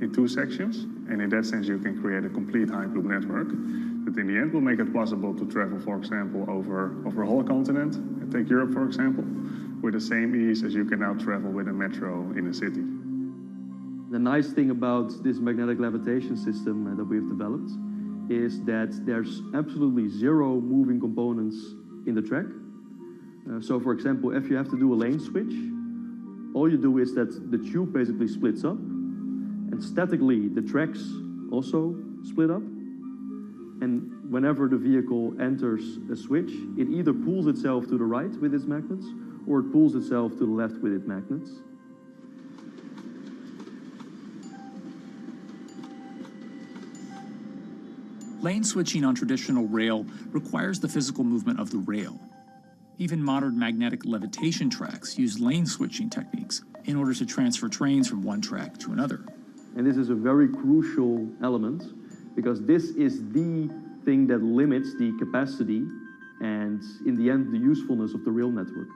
[SPEAKER 8] in two sections. And in that sense, you can create a complete Hyperloop network that in the end will make it possible to travel, for example, over a whole continent. And take Europe, for example, with the same ease as you can now travel with a metro in a city.
[SPEAKER 10] The nice thing about this magnetic levitation system that we've developed is that there's absolutely zero moving components in the track. So for example, if you have to do a lane switch, all you do is that the tube basically splits up, and statically the tracks also split up. And whenever the vehicle enters a switch, it either pulls itself to the right with its magnets, or it pulls itself to the left with its magnets.
[SPEAKER 2] Lane switching on traditional rail requires the physical movement of the rail. Even modern magnetic levitation tracks use lane switching techniques in order to transfer trains from one track to another.
[SPEAKER 10] And this is a very crucial element, because this is the thing that limits the capacity and, in the end, the usefulness of the rail network.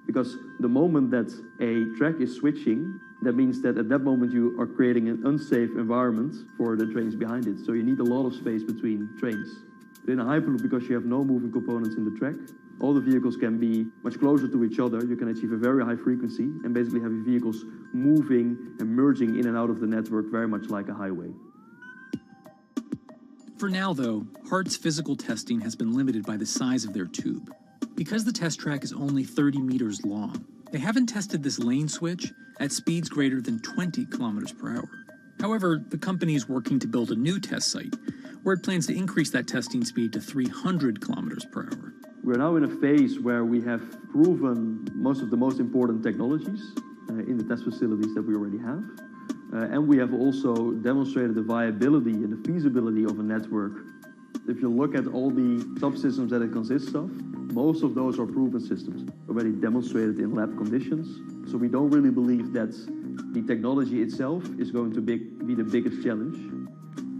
[SPEAKER 10] Because the moment that a track is switching, that means that at that moment you are creating an unsafe environment for the trains behind it. So you need a lot of space between trains. In a Hyperloop, because you have no moving components in the track, all the vehicles can be much closer to each other. You can achieve a very high frequency and basically have your vehicles moving and merging in and out of the network very much like a highway.
[SPEAKER 2] For now, though, Hart's physical testing has been limited by the size of their tube. Because the test track is only 30 meters long, they haven't tested this lane switch at speeds greater than 20 kilometers per hour. However, the company is working to build a new test site where it plans to increase that testing speed to 300 kilometers per hour.
[SPEAKER 10] We're now in a phase where we have proven most of the most important technologies in the test facilities that we already have. And we have also demonstrated the viability and the feasibility of a network. If you look at all the subsystems that it consists of, most of those are proven systems, already demonstrated in lab conditions. So we don't really believe that the technology itself is going to be the biggest challenge.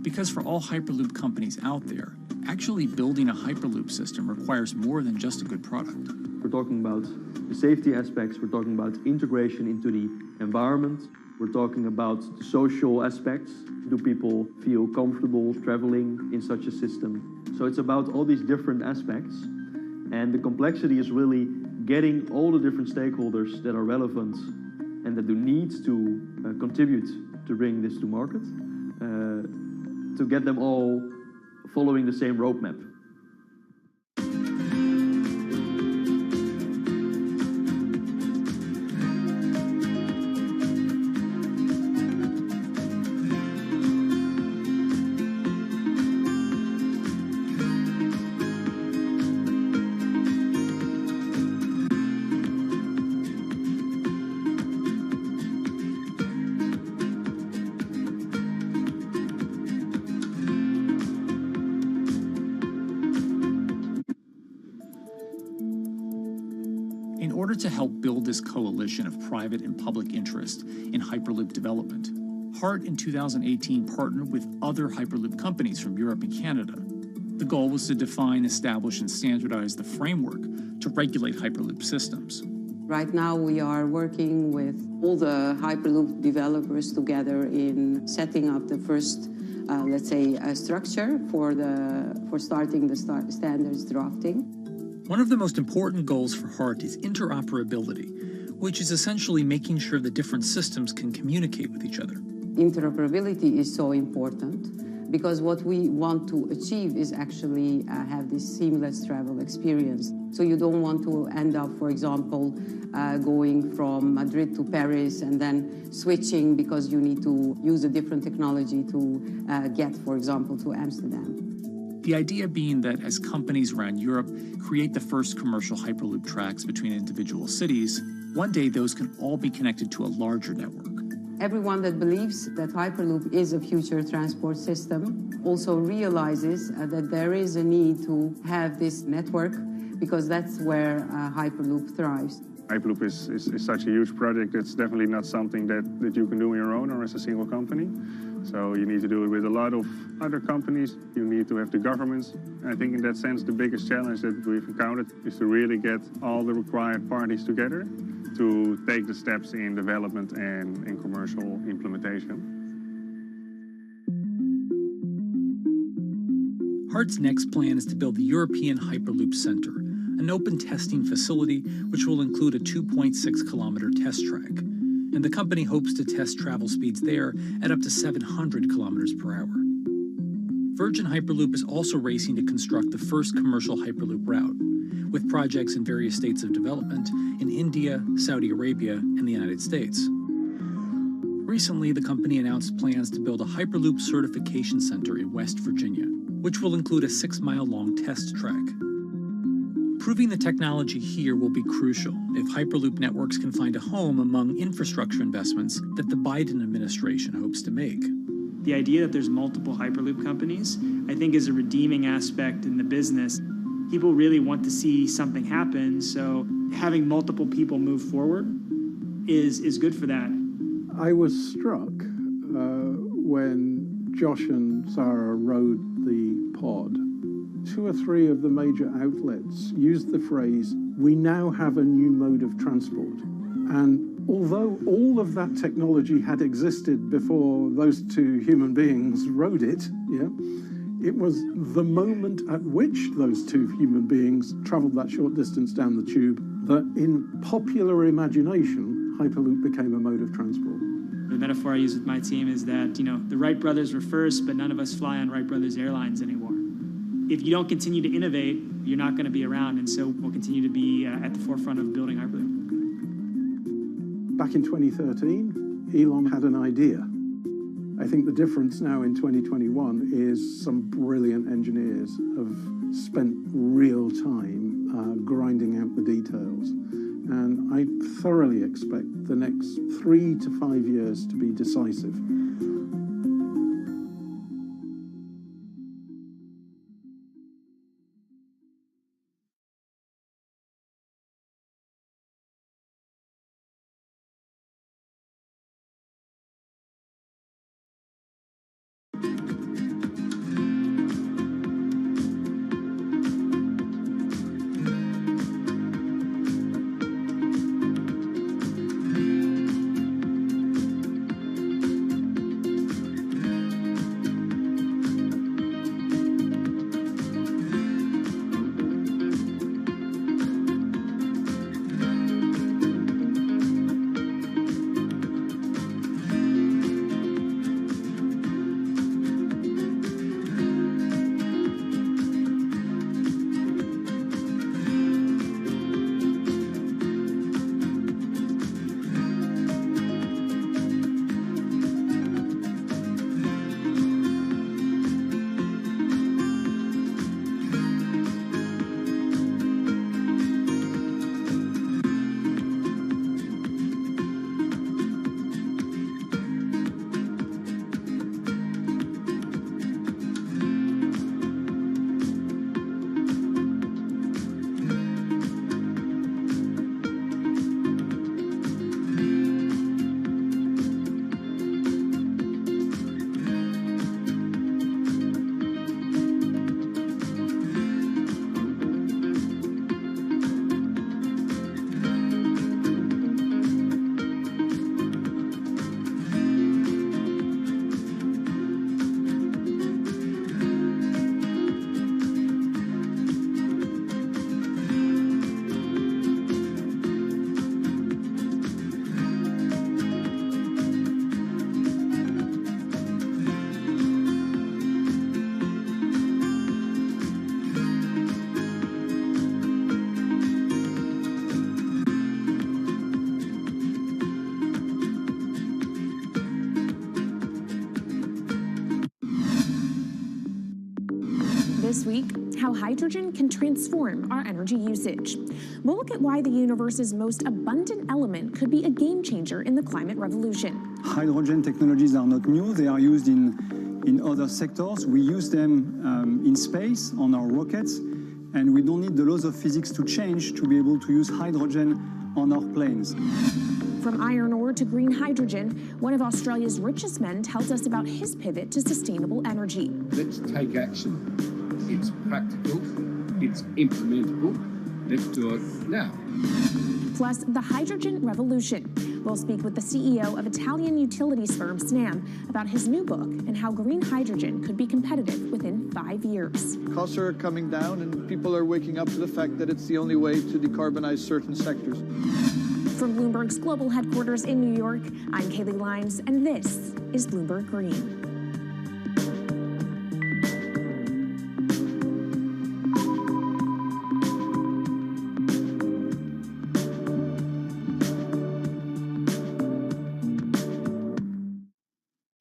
[SPEAKER 2] Because for all Hyperloop companies out there, actually building a Hyperloop system requires more than just a good product.
[SPEAKER 10] We're talking about the safety aspects, we're talking about integration into the environment, we're talking about the social aspects. Do people feel comfortable traveling in such a system? So it's about all these different aspects, and the complexity is really getting all the different stakeholders that are relevant and that do need to contribute to bring this to market, to get them all following the same roadmap.
[SPEAKER 2] In order to help build this coalition of private and public interest in Hyperloop development, HART in 2018 partnered with other Hyperloop companies from Europe and Canada. The goal was to define, establish, and standardize the framework to regulate Hyperloop systems.
[SPEAKER 1] Right now we are working with all the Hyperloop developers together in setting up the first, let's say, structure for starting the standards drafting.
[SPEAKER 2] One of the most important goals for HART is interoperability, which is essentially making sure that different systems can communicate with each other.
[SPEAKER 1] Interoperability is so important because what we want to achieve is actually have this seamless travel experience. So you don't want to end up, for example, going from Madrid to Paris and then switching because you need to use a different technology to get, for example, to Amsterdam.
[SPEAKER 2] The idea being that as companies around Europe create the first commercial Hyperloop tracks between individual cities, one day those can all be connected to a larger network.
[SPEAKER 1] Everyone that believes that Hyperloop is a future transport system also realizes that there is a need to have this network because that's where Hyperloop thrives.
[SPEAKER 8] Hyperloop is such a huge project. It's definitely not something that you can do on your own or as a single company. So you need to do it with a lot of other companies. You need to have the governments. I think in that sense, the biggest challenge that we've encountered is to really get all the required parties together to take the steps in development and in commercial implementation.
[SPEAKER 2] HART's next plan is to build the European Hyperloop Center, an open testing facility which will include a 2.6-kilometer test track. And the company hopes to test travel speeds there at up to 700 kilometers per hour. Virgin Hyperloop is also racing to construct the first commercial Hyperloop route, with projects in various states of development in India, Saudi Arabia, and the United States. Recently, the company announced plans to build a Hyperloop certification center in West Virginia, which will include a 6-mile-long test track. Proving the technology here will be crucial if Hyperloop networks can find a home among infrastructure investments that the Biden administration hopes to make.
[SPEAKER 4] The idea that there's multiple Hyperloop companies, I think, is a redeeming aspect in the business. People really want to see something happen, so having multiple people move forward is good for that.
[SPEAKER 25] I was struck when Josh and Sarah rode the pod. 2 or 3 of the major outlets used the phrase, "We now have a new mode of transport." And although all of that technology had existed before those 2 human beings rode it, it was the moment at which those 2 human beings traveled that short distance down the tube that in popular imagination, Hyperloop became a mode of transport.
[SPEAKER 4] The metaphor I use with my team is that, the Wright brothers were first, but none of us fly on Wright Brothers Airlines anymore. If you don't continue to innovate, you're not going to be around, and so we'll continue to be at the forefront of building Hyperloop.
[SPEAKER 25] Back in 2013, Elon had an idea. I think the difference now in 2021 is some brilliant engineers have spent real time grinding out the details. And I thoroughly expect the next 3 to 5 years to be decisive.
[SPEAKER 7] This week, how hydrogen can transform our energy usage. We'll look at why the universe's most abundant element could be a game changer in the climate revolution.
[SPEAKER 11] Hydrogen technologies are not new. They are used in other sectors. We use them in space, on our rockets, and we don't need the laws of physics to change to be able to use hydrogen on our planes.
[SPEAKER 7] From iron ore to green hydrogen, one of Australia's richest men tells us about his pivot to sustainable energy.
[SPEAKER 12] Let's take action. It's practical, it's implementable. Let's do it now.
[SPEAKER 7] Plus, the hydrogen revolution. We'll speak with the CEO of Italian utilities firm Snam about his new book and how green hydrogen could be competitive within 5 years.
[SPEAKER 15] Costs are coming down and people are waking up to the fact that it's the only way to decarbonize certain sectors.
[SPEAKER 7] From Bloomberg's global headquarters in New York, I'm Kaylee Lyons, and this is Bloomberg Green.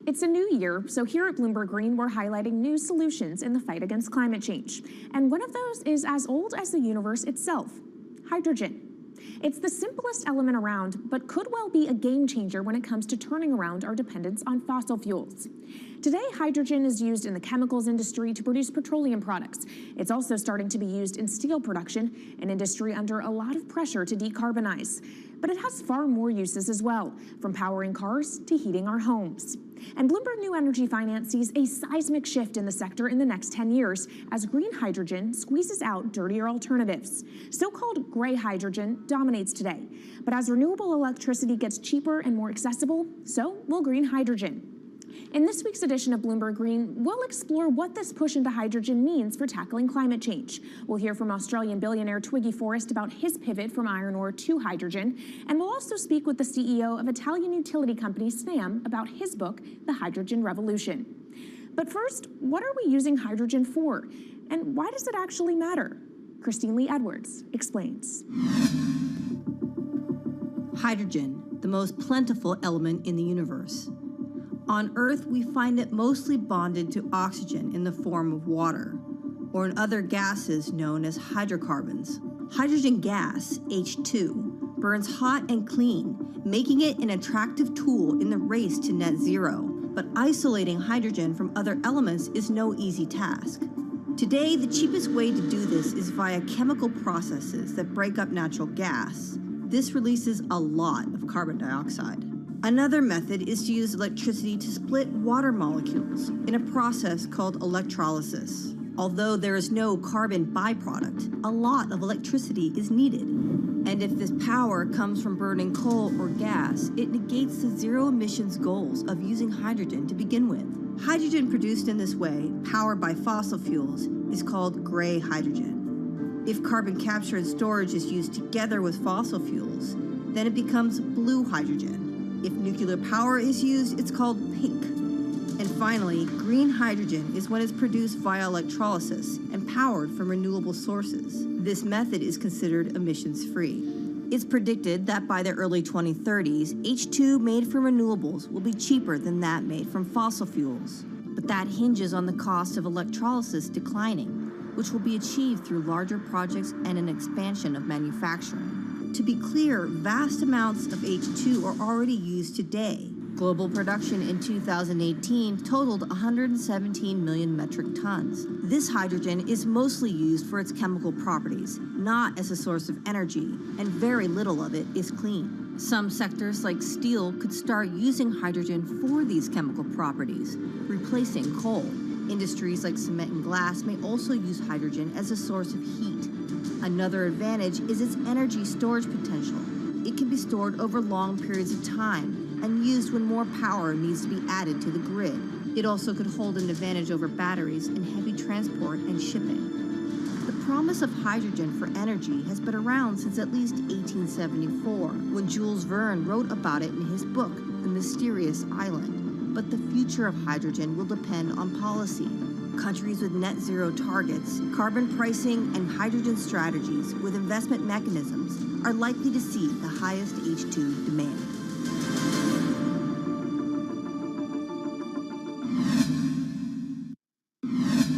[SPEAKER 7] It's a new year, so here at Bloomberg Green, we're highlighting new solutions in the fight against climate change. And one of those is as old as the universe itself, hydrogen. It's the simplest element around, but could well be a game changer when it comes to turning around our dependence on fossil fuels. Today, hydrogen is used in the chemicals industry to produce petroleum products. It's also starting to be used in steel production, an industry under a lot of pressure to decarbonize. But it has far more uses as well, from powering cars to heating our homes. And Bloomberg New Energy Finance sees a seismic shift in the sector in the next 10 years as green hydrogen squeezes out dirtier alternatives. So-called gray hydrogen dominates today. But as renewable electricity gets cheaper and more accessible, so will green hydrogen. In this week's edition of Bloomberg Green, we'll explore what this push into hydrogen means for tackling climate change. We'll hear from Australian billionaire Twiggy Forrest about his pivot from iron ore to hydrogen, and we'll also speak with the CEO of Italian utility company Snam about his book, The Hydrogen Revolution. But first, what are we using hydrogen for? And why does it actually matter? Christine Lee Edwards explains.
[SPEAKER 19] Hydrogen, the most plentiful element in the universe.
[SPEAKER 9] On Earth, we find it mostly bonded to oxygen in the form of water, or in other gases known as hydrocarbons. Hydrogen gas, H2, burns hot and clean, making it an attractive tool in the race to net zero. But isolating hydrogen from other elements is no easy task. Today, the cheapest way to do this is via chemical processes that break up natural gas. This releases a lot of carbon dioxide. Another method is to use electricity to split water molecules in a process called electrolysis. Although there is no carbon byproduct, a lot of electricity is needed. And if this power comes from burning coal or gas, it negates the zero emissions goals of using hydrogen to begin with. Hydrogen produced in this way, powered by fossil fuels, is called gray hydrogen. If carbon capture and storage is used together with fossil fuels, then it becomes blue hydrogen. If nuclear power is used, it's called pink. And finally, green hydrogen is when it's produced via electrolysis and powered from renewable sources. This method is considered emissions-free. It's predicted that by the early 2030s, H2 made from renewables will be cheaper than that made from fossil fuels. But that hinges on the cost of electrolysis declining, which will be achieved through larger projects and an expansion of manufacturing. To be clear, vast amounts of H2 are already used today. Global production in 2018 totaled 117 million metric tons. This hydrogen is mostly used for its chemical properties, not as a source of energy, and very little of it is clean. Some sectors like steel could start using hydrogen for these chemical properties, replacing coal. Industries like cement and glass may also use hydrogen as a source of heat. Another advantage is its energy storage potential. It can be stored over long periods of time and used when more power needs to be added to the grid. It also could hold an advantage over batteries in heavy transport and shipping. The promise of hydrogen for energy has been around since at least 1874, when Jules Verne wrote about it in his book, The Mysterious Island. But the future of hydrogen will depend on policy. Countries with net zero targets, carbon pricing, and hydrogen strategies with investment mechanisms are likely to see the highest H2 demand.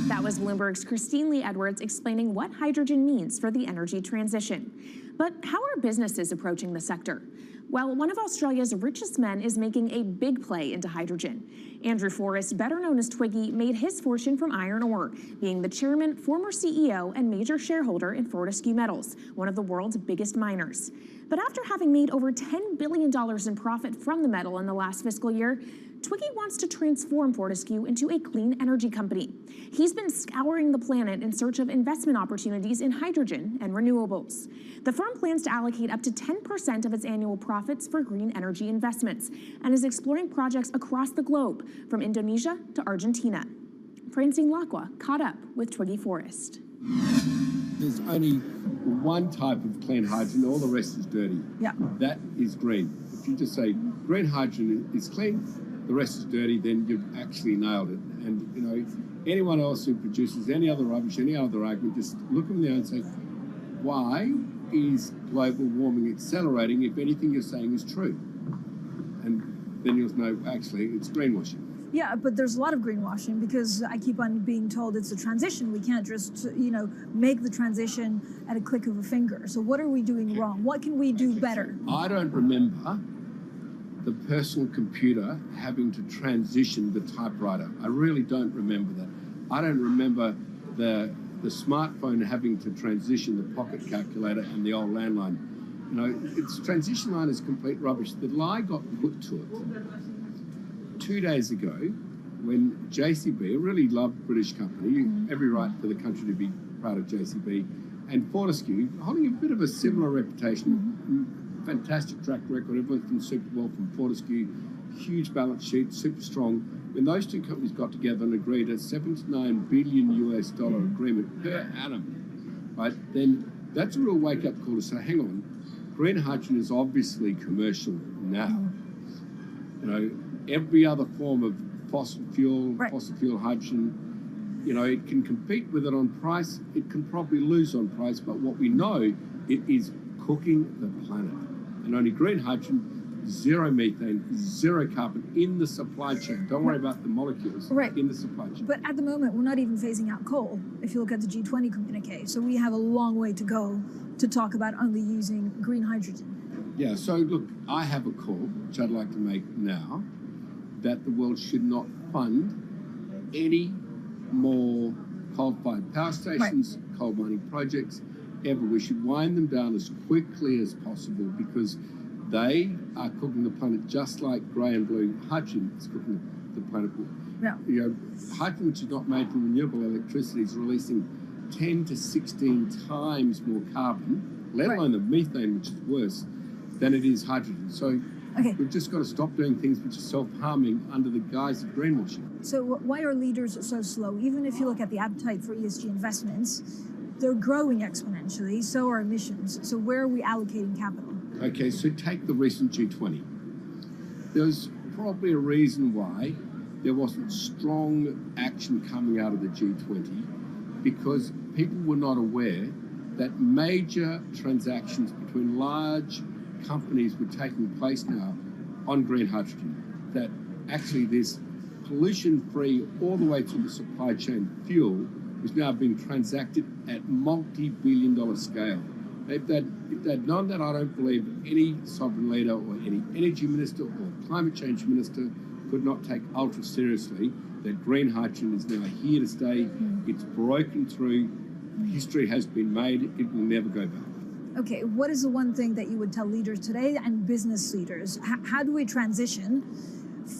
[SPEAKER 7] That was Bloomberg's Christine Lee Edwards explaining what hydrogen means for the energy transition. But how are businesses approaching the sector? Well, one of Australia's richest men is making a big play into hydrogen. Andrew Forrest, better known as Twiggy, made his fortune from iron ore, being the chairman, former CEO, and major shareholder in Fortescue Metals, one of the world's biggest miners. But after having made over $10 billion in profit from the metal in the last fiscal year, Twiggy wants to transform Fortescue into a clean energy company. He's been scouring the planet in search of investment opportunities in hydrogen and renewables. The firm plans to allocate up to 10% of its annual profits for green energy investments and is exploring projects across the globe, from Indonesia to Argentina. Francine Lacqua caught up with Twiggy Forrest.
[SPEAKER 12] There's only one type of clean hydrogen, all the rest is dirty.
[SPEAKER 14] Yeah.
[SPEAKER 12] That is green. If you just say green hydrogen is clean, the rest is dirty, then you've actually nailed it. And, you know, anyone else who produces any other rubbish, any other argument, just look them there and say, why is global warming accelerating if anything you're saying is true? And then you'll know, actually, it's greenwashing.
[SPEAKER 14] Yeah, but there's a lot of greenwashing because I keep on being told it's a transition. We can't just, make the transition at a click of a finger. So what are we doing wrong? What can we do better?
[SPEAKER 12] I don't remember the personal computer having to transition the typewriter. I really don't remember that. I don't remember the smartphone having to transition the pocket calculator and the old landline. You know, its transition line is complete rubbish. The lie got put to it 2 days ago when JCB, a really loved British company, every right for the country to be proud of JCB, and Fortescue, holding a bit of a similar reputation, fantastic track record, everyone's been super well from Fortescue, huge balance sheet, super strong. When those two companies got together and agreed a $79 billion US agreement per annum, right, then that's a real wake-up call to say, hang on, green hydrogen is obviously commercial now. You know, every other form of fossil fuel hydrogen, you know, it can compete with it on price, it can probably lose on price, but what we know, it is cooking the planet. And only green hydrogen zero methane, zero carbon in the supply chain. Don't worry about the molecules in the supply chain.
[SPEAKER 14] But at the moment, we're not even phasing out coal, if you look at the G20 communique. So we have a long way to go to talk about only using green hydrogen.
[SPEAKER 12] Yeah, so look, I have a call, which I'd like to make now, that the world should not fund any more coal-fired power stations, coal mining projects, ever. We should wind them down as quickly as possible because they are cooking the planet just like grey and blue hydrogen is cooking the planet.
[SPEAKER 14] Yeah.
[SPEAKER 12] You know, hydrogen, which is not made from renewable electricity, is releasing 10 to 16 times more carbon, let alone the methane, which is worse, than it is hydrogen. So we've just got to stop doing things which are self-harming under the guise of greenwashing.
[SPEAKER 14] So why are leaders so slow? Even if you look at the appetite for ESG investments, they're growing exponentially, so are emissions. So where are we allocating capital?
[SPEAKER 12] Okay, so take the recent G20. There's probably a reason why there wasn't strong action coming out of the G20 because people were not aware that major transactions between large companies were taking place now on green hydrogen. That actually this pollution-free all the way to the supply chain fuel is now being transacted at multi-billion-dollar scale. If they'd known that, I don't believe any sovereign leader or any energy minister or climate change minister could not take ultra seriously that green hydrogen is now here to stay. It's broken through. History has been made. It will never go back.
[SPEAKER 14] Okay, what is the one thing that you would tell leaders today and business leaders? How do we transition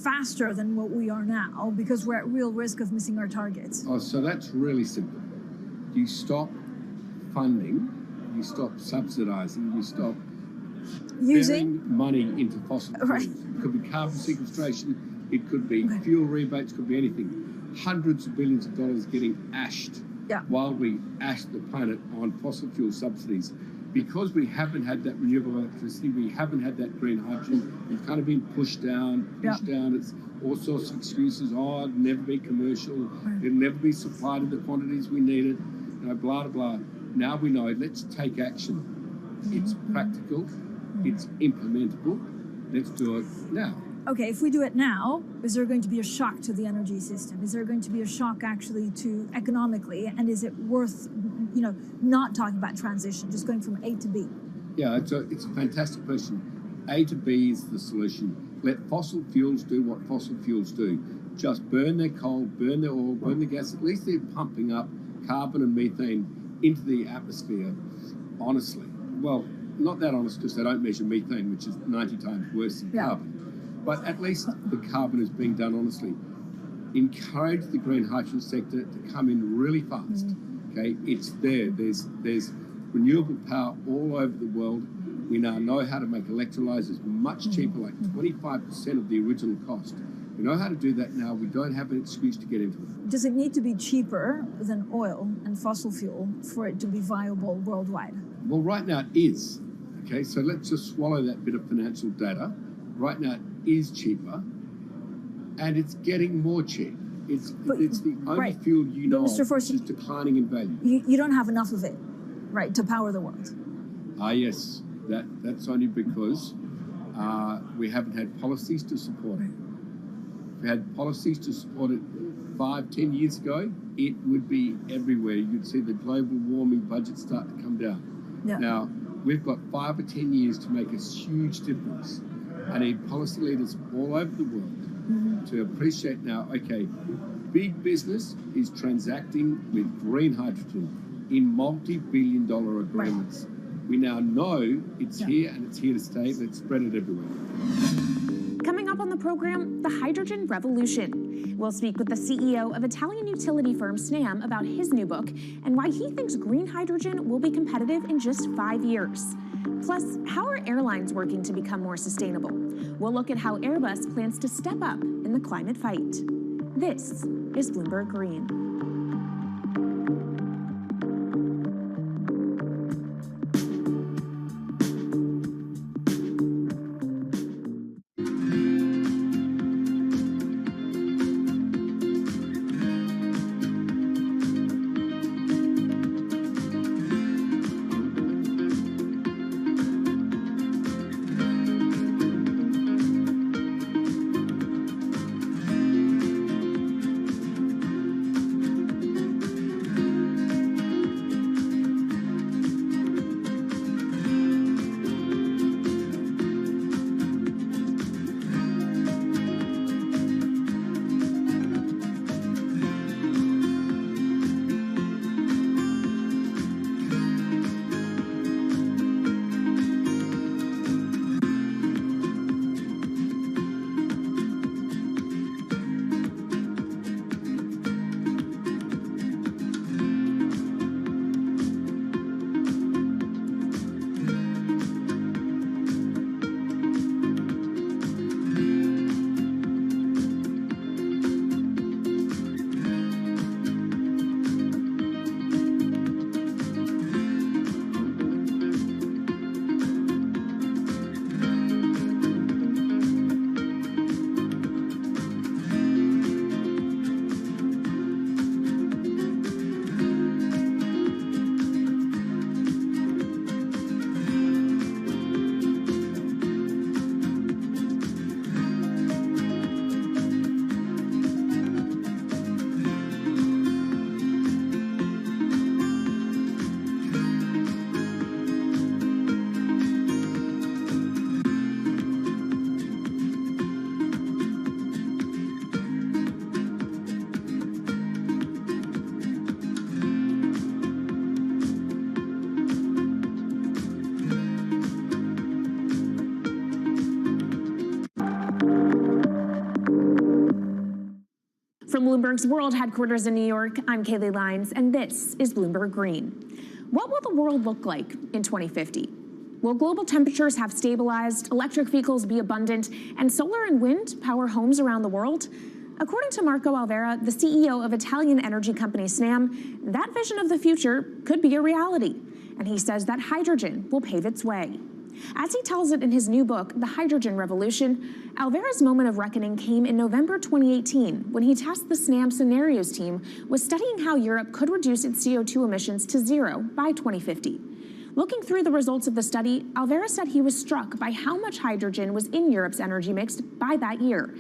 [SPEAKER 14] faster than what we are now because we're at real risk of missing our targets?
[SPEAKER 12] Oh, so that's really simple. You stop funding, you stop subsidizing, you stop using money into fossil fuels. It could be carbon sequestration, it could be fuel rebates, could be anything. Hundreds of billions of dollars getting ashed while we ash the planet on fossil fuel subsidies. Because we haven't had that renewable electricity, we haven't had that green hydrogen, it's kind of been pushed down. It's all sorts of excuses. Oh, it'll never be commercial, it'll never be supplied in the quantities we need it, you know, blah, blah, blah. Now we know, let's take action. It's practical, it's implementable, let's do it now.
[SPEAKER 14] Okay, if we do it now, is there going to be a shock to the energy system? Is there going to be a shock actually to economically? And is it worth, you know, not talking about transition, just going from A to B?
[SPEAKER 12] Yeah, it's a fantastic question. A to B is the solution. Let fossil fuels do what fossil fuels do. Just burn their coal, burn their oil, burn the gas. At least they're pumping up carbon and methane into the atmosphere, honestly. Well, not that honest because they don't measure methane, which is 90 times worse than carbon. But at least the carbon is being done honestly. Encourage the green hydrogen sector to come in really fast. Okay, it's there. There's renewable power all over the world. We now know how to make electrolyzers much cheaper, like 25% of the original cost. We know how to do that now. We don't have an excuse to get into it.
[SPEAKER 14] Does it need to be cheaper than oil and fossil fuel for it to be viable worldwide?
[SPEAKER 12] Well, right now it is. Okay, so let's just swallow that bit of financial data. Right now it is cheaper, and it's getting more cheap. It's the only fuel you know of which is declining in value.
[SPEAKER 14] You don't have enough of it, right, to power the world?
[SPEAKER 12] Yes. That's only because we haven't had policies to support it. If we had policies to support it 5-10 years ago, it would be everywhere. You'd see the global warming budget start to come down. Now, we've got 5 or 10 years to make a huge difference. I need policy leaders all over the world to appreciate now, okay, big business is transacting with green hydrogen in multi-billion-dollar agreements. We now know it's here and it's here to stay. Let's spread it everywhere.
[SPEAKER 7] Coming up on the program, the hydrogen revolution. We'll speak with the CEO of Italian utility firm Snam about his new book and why he thinks green hydrogen will be competitive in just 5 years. Plus, how are airlines working to become more sustainable? We'll look at how Airbus plans to step up in the climate fight. This is Bloomberg Green. Bloomberg's world headquarters in New York, I'm Kaylee Lyons, and this is Bloomberg Green. What will the world look like in 2050? Will global temperatures have stabilized, electric vehicles be abundant, and solar and wind power homes around the world? According to Marco Alvera, the CEO of Italian energy company Snam, that vision of the future could be a reality. And he says that hydrogen will pave its way. As he tells it in his new book, The Hydrogen Revolution, Alvera's moment of reckoning came in November 2018 when he tasked the Snam Scenarios team with studying how Europe could reduce its CO2 emissions to zero by 2050. Looking through the results of the study, Alvera said he was struck by how much hydrogen was in Europe's energy mix by that year.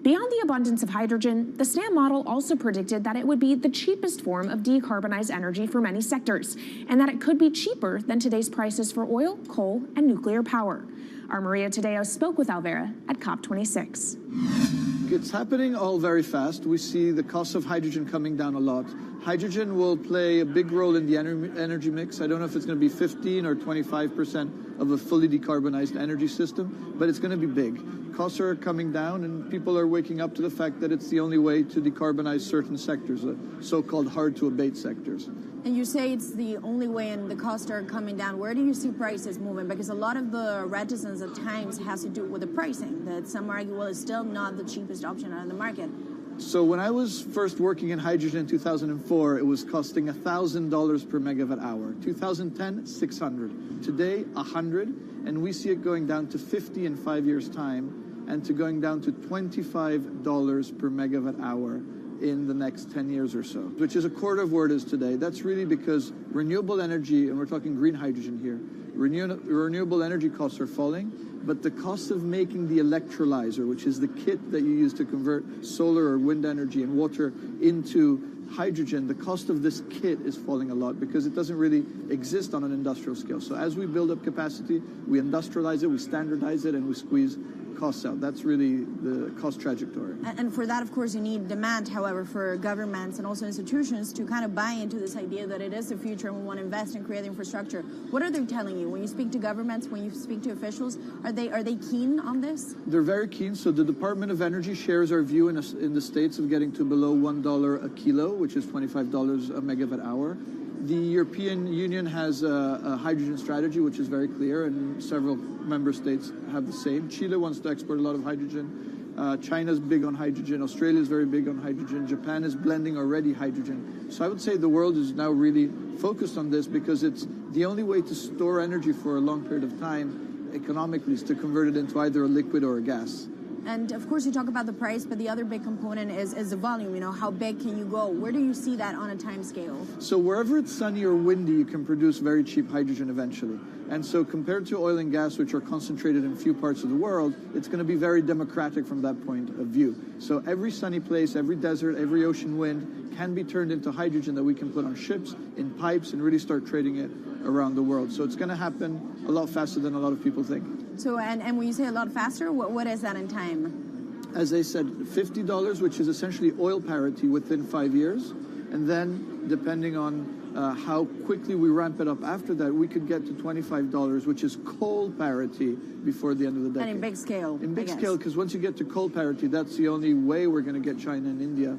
[SPEAKER 7] Beyond the abundance of hydrogen, the SNAM model also predicted that it would be the cheapest form of decarbonized energy for many sectors, and that it could be cheaper than today's prices for oil, coal, and nuclear power. Our Maria Tadeo spoke with Alvera at COP26.
[SPEAKER 15] It's happening all very fast. We see the cost of hydrogen coming down a lot. Hydrogen will play a big role in the energy mix. I don't know if it's going to be 15 or 25% of a fully decarbonized energy system, but it's going to be big. Costs are coming down, and people are waking up to the fact that it's the only way to decarbonize certain sectors, so-called hard-to-abate sectors.
[SPEAKER 16] And you say it's the only way and the costs are coming down. Where do you see prices moving? Because a lot of the reticence at times has to do with the pricing, that some argue, well, it's still not the cheapest option on the market.
[SPEAKER 15] So when I was first working in hydrogen in 2004, it was costing $1,000 per megawatt hour. 2010, $600. Today, $100, and we see it going down to $50 in 5 years' time, and to going down to $25 per megawatt hour in the next 10 years or so, which is a quarter of where it is today. That's really because renewable energy, and we're talking green hydrogen here, renewable energy costs are falling, but the cost of making the electrolyzer, which is the kit that you use to convert solar or wind energy and water into hydrogen, the cost of this kit is falling a lot because it doesn't really exist on an industrial scale. So as we build up capacity, we industrialize it, we standardize it, and we squeeze costs out. That's really the cost trajectory.
[SPEAKER 16] And for that, of course, you need demand, however, for governments and also institutions to kind of buy into this idea that it is the future and we want to invest and create infrastructure. What are they telling you? When you speak to governments, when you speak to officials, are they keen on this?
[SPEAKER 15] They're very keen. So the Department of Energy shares our view in the States of getting to below $1 a kilo, which is $25 a megawatt hour. The European Union has a hydrogen strategy, which is very clear, and several member states have the same. Chile wants to export a lot of hydrogen. China's big on hydrogen. Australia's very big on hydrogen. Japan is blending already hydrogen. So I would say the world is now really focused on this because it's the only way to store energy for a long period of time economically is to convert it into either a liquid or a gas.
[SPEAKER 16] And of course, you talk about the price, but the other big component is the volume. You know, how big can you go? Where do you see that on a time scale?
[SPEAKER 15] So wherever it's sunny or windy, you can produce very cheap hydrogen eventually. And so compared to oil and gas, which are concentrated in few parts of the world, it's going to be very democratic from that point of view. So every sunny place, every desert, every ocean wind can be turned into hydrogen that we can put on ships, in pipes, and really start trading it around the world. So it's going to happen a lot faster than a lot of people think.
[SPEAKER 16] So, and when you say a lot faster, what is that in time?
[SPEAKER 15] As I said, $50, which is essentially oil parity within 5 years. And then, depending on how quickly we ramp it up after that, we could get to $25, which is coal parity before the end of the decade.
[SPEAKER 16] And in big scale.
[SPEAKER 15] In big scale, because once you get to coal parity, that's the only way we're going to get China and India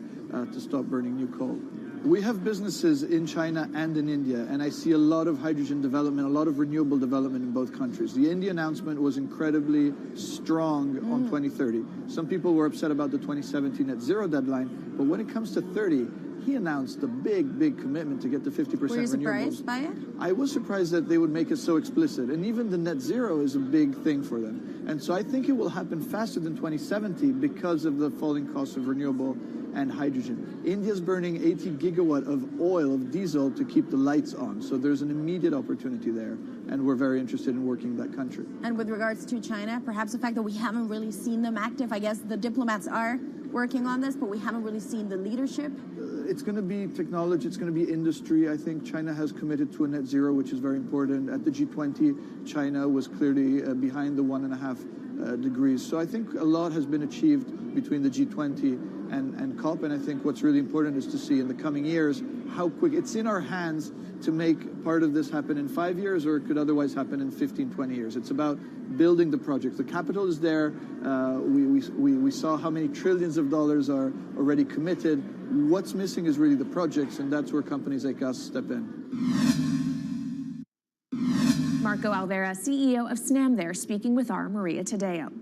[SPEAKER 15] to stop burning new coal. We have businesses in China and in India, and I see a lot of hydrogen development, a lot of renewable development in both countries. The India announcement was incredibly strong on 2030. Some people were upset about the 2017 net zero deadline, but when it comes to 30, he announced a big commitment to get to 50% renewables.
[SPEAKER 16] Were you surprised by it?
[SPEAKER 15] I was surprised that they would make it so explicit, and even the net zero is a big thing for them. And so I think it will happen faster than 2070 because of the falling cost of renewable and hydrogen. India's burning 80 gigawatt of oil, of diesel, to keep the lights on. So there's an immediate opportunity there, and we're very interested in working in that country.
[SPEAKER 16] And with regards to China, perhaps the fact that we haven't really seen them active, I guess the diplomats are working on this, but we haven't really seen the leadership.
[SPEAKER 15] It's going to be technology, it's going to be industry. I think China has committed to a net zero, which is very important. At the G20, China was clearly behind the 1.5 degrees. So I think a lot has been achieved between the G20 and COP. And I think what's really important is to see in the coming years how quick it's in our hands to make part of this happen in 5 years, or it could otherwise happen in 15, 20 years. It's about building the project. The capital is there. We saw how many trillions of dollars are already committed. What's missing is really the projects, and that's where companies like us step in.
[SPEAKER 7] Marco Alvera, CEO of SNAM there, speaking with our Maria Tadeo.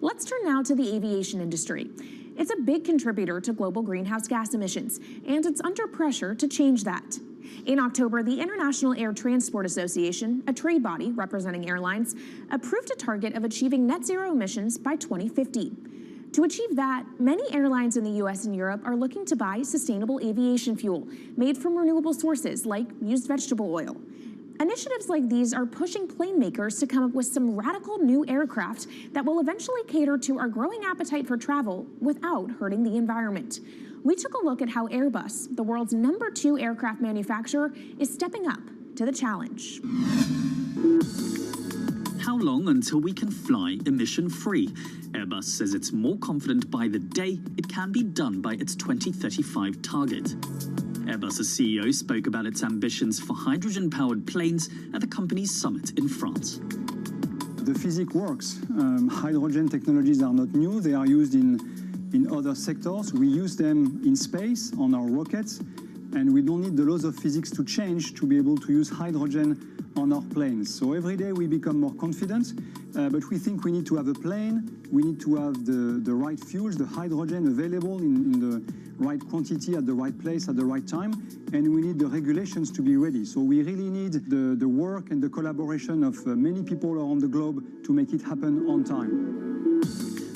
[SPEAKER 7] Let's turn now to the aviation industry. It's a big contributor to global greenhouse gas emissions, and it's under pressure to change that. In October, the International Air Transport Association, a trade body representing airlines, approved a target of achieving net zero emissions by 2050. To achieve that, many airlines in the US and Europe are looking to buy sustainable aviation fuel made from renewable sources like used vegetable oil. Initiatives like these are pushing plane makers to come up with some radical new aircraft that will eventually cater to our growing appetite for travel without hurting the environment. We took a look at how Airbus, the world's #2 aircraft manufacturer, is stepping up to the challenge.
[SPEAKER 6] How long until we can fly emission-free? Airbus says it's more confident by the day it can be done by its 2035 target. Airbus's CEO spoke about its ambitions for hydrogen-powered planes at the company's summit in France.
[SPEAKER 11] The physics works. Hydrogen technologies are not new. They are used in other sectors. We use them in space on our rockets, and we don't need the laws of physics to change to be able to use hydrogen on our planes. So every day we become more confident, but we think we need to have a plane, we need to have the right fuels, the hydrogen available in the right quantity at the right place at the right time, and we need the regulations to be ready. So we really need the work and the collaboration of many people around the globe to make it happen on time.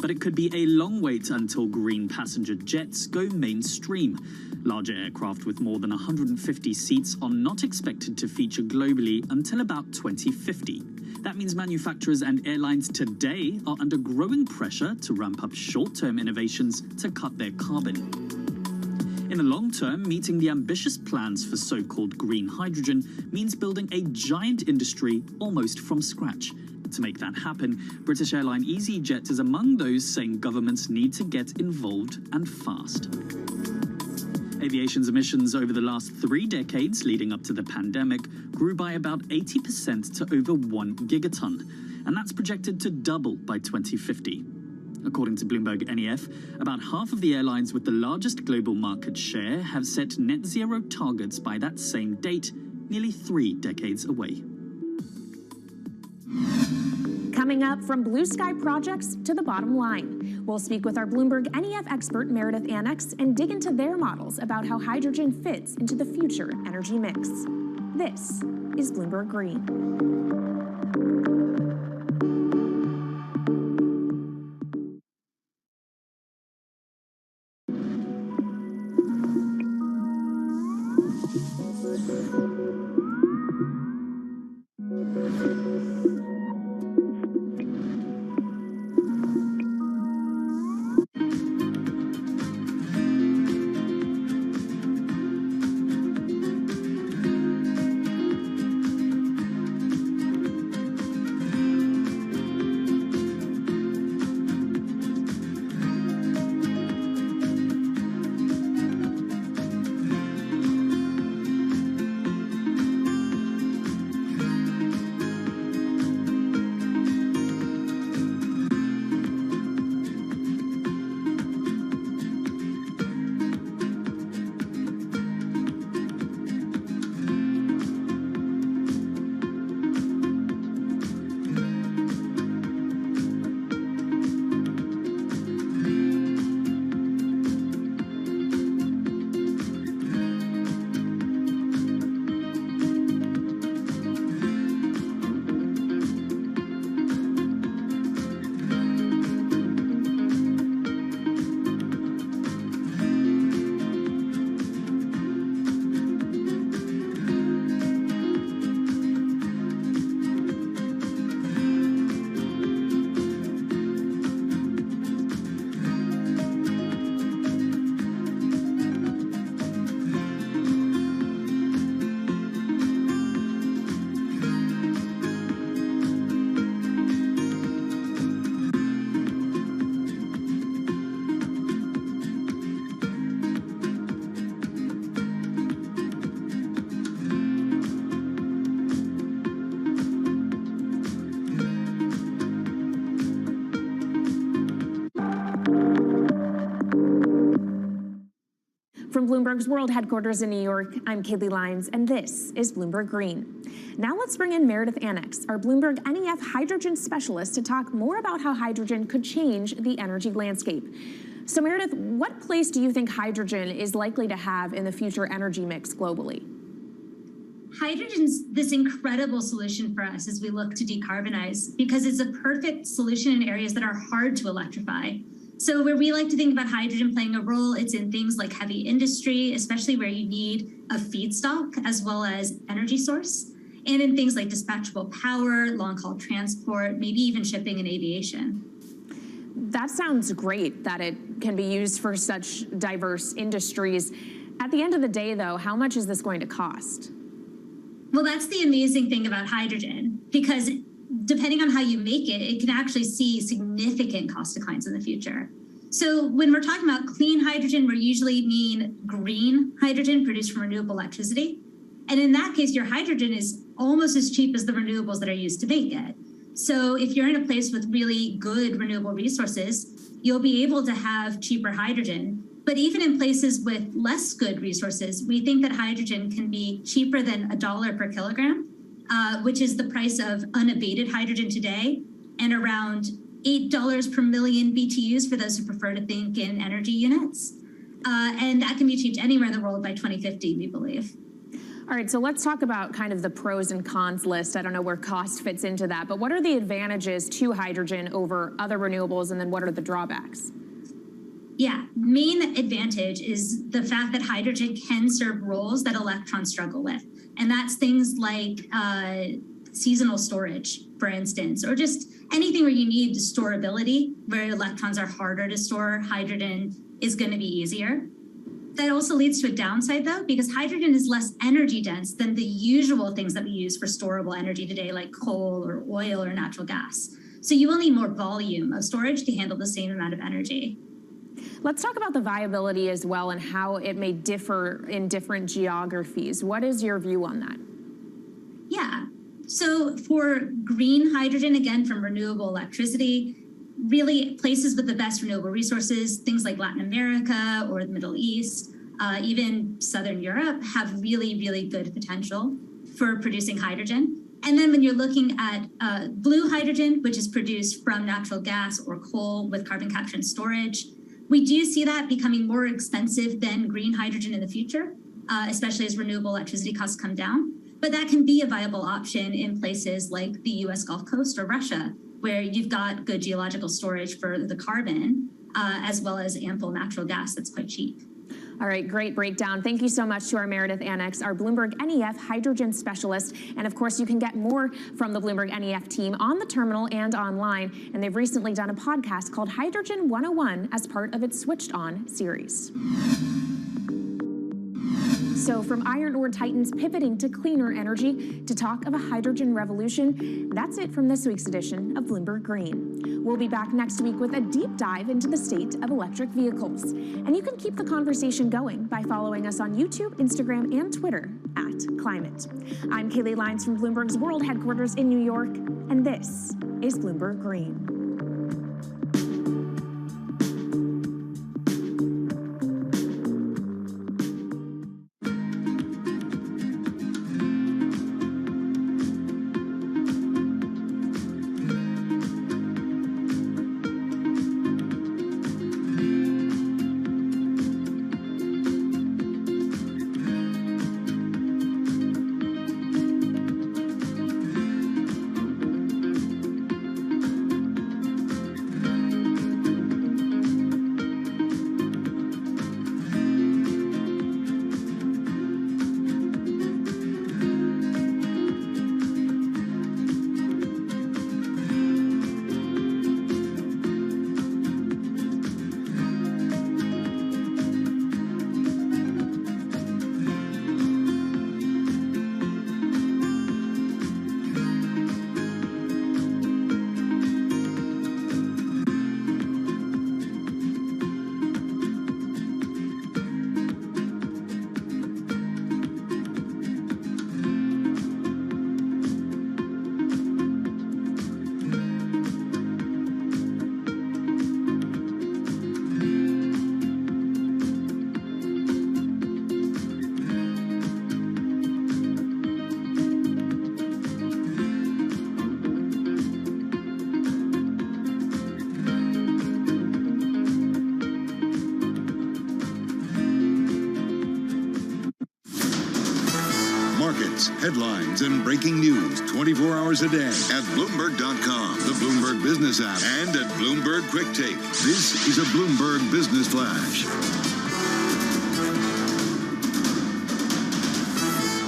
[SPEAKER 6] But it could be a long wait until green passenger jets go mainstream. Larger aircraft with more than 150 seats are not expected to feature globally until about 2050. That means manufacturers and airlines today are under growing pressure to ramp up short-term innovations to cut their carbon. In the long term, meeting the ambitious plans for so-called green hydrogen means building a giant industry almost from scratch. To make that happen, British airline EasyJet is among those saying governments need to get involved and fast. Aviation's emissions over the last 3 decades leading up to the pandemic grew by about 80% to over 1 gigaton, and that's projected to double by 2050. According to Bloomberg NEF, about half of the airlines with the largest global market share have set net zero targets by that same date, nearly 3 decades away.
[SPEAKER 7] Coming up, from blue sky projects to the bottom line. We'll speak with our Bloomberg NEF expert Meredith Annex and dig into their models about how hydrogen fits into the future energy mix. This is Bloomberg Green. From Bloomberg's World Headquarters in New York, I'm Kaylee Lyons, and this is Bloomberg Green. Now let's bring in Meredith Annex, our Bloomberg NEF hydrogen specialist, to talk more about how hydrogen could change the energy landscape. So Meredith, what place do you think hydrogen is likely to have in the future energy mix globally?
[SPEAKER 13] Hydrogen's this incredible solution for us as we look to decarbonize because it's a perfect solution in areas that are hard to electrify. So where we like to think about hydrogen playing a role, it's in things like heavy industry, especially where you need a feedstock as well as energy source, and in things like dispatchable power, long-haul transport, maybe even shipping and aviation.
[SPEAKER 7] That sounds great that it can be used for such diverse industries. At the end of the day, though, how much is this going to cost?
[SPEAKER 13] Well, that's the amazing thing about hydrogen, because depending on how you make it, it can actually see significant cost declines in the future. So when we're talking about clean hydrogen, we usually mean green hydrogen produced from renewable electricity. And in that case, your hydrogen is almost as cheap as the renewables that are used to make it. So if you're in a place with really good renewable resources, you'll be able to have cheaper hydrogen. But even in places with less good resources, we think that hydrogen can be cheaper than $1 per kilogram, which is the price of unabated hydrogen today, and around $8 per million BTUs for those who prefer to think in energy units. And that can be achieved anywhere in the world by 2050, we believe.
[SPEAKER 7] All right, so let's talk about kind of the pros and cons list. I don't know where cost fits into that, but what are the advantages to hydrogen over other renewables, and then what are the drawbacks?
[SPEAKER 13] Yeah, main advantage is the fact that hydrogen can serve roles that electrons struggle with. And that's things like seasonal storage, for instance, or just anything where you need storability, where electrons are harder to store, hydrogen is going to be easier. That also leads to a downside, though, because hydrogen is less energy dense than the usual things that we use for storable energy today, like coal or oil or natural gas. So you will need more volume of storage to handle the same amount of energy.
[SPEAKER 7] Let's talk about the viability as well and how it may differ in different geographies. What is your view on that?
[SPEAKER 13] Yeah, so for green hydrogen, again, from renewable electricity, really places with the best renewable resources, things like Latin America or the Middle East, even Southern Europe, have really, really good potential for producing hydrogen. And then when you're looking at blue hydrogen, which is produced from natural gas or coal with carbon capture and storage, we do see that becoming more expensive than green hydrogen in the future, especially as renewable electricity costs come down. But that can be a viable option in places like the US Gulf Coast or Russia, where you've got good geological storage for the carbon, as well as ample natural gas that's quite cheap.
[SPEAKER 7] All right, great breakdown. Thank you so much to our Meredith Annex, our Bloomberg NEF hydrogen specialist. And of course, you can get more from the Bloomberg NEF team on the terminal and online. And they've recently done a podcast called Hydrogen 101 as part of its Switched On series. So from iron ore titans pivoting to cleaner energy to talk of a hydrogen revolution, that's it from this week's edition of Bloomberg Green. We'll be back next week with a deep dive into the state of electric vehicles. And you can keep the conversation going by following us on YouTube, Instagram, and Twitter @Climate. I'm Kaylee Lyons from Bloomberg's World Headquarters in New York, and this is Bloomberg Green.
[SPEAKER 17] updates, headlines, and breaking news 24 hours a day at Bloomberg.com, the Bloomberg Business app, and at Bloomberg Quick Take. This is a Bloomberg Business Flash.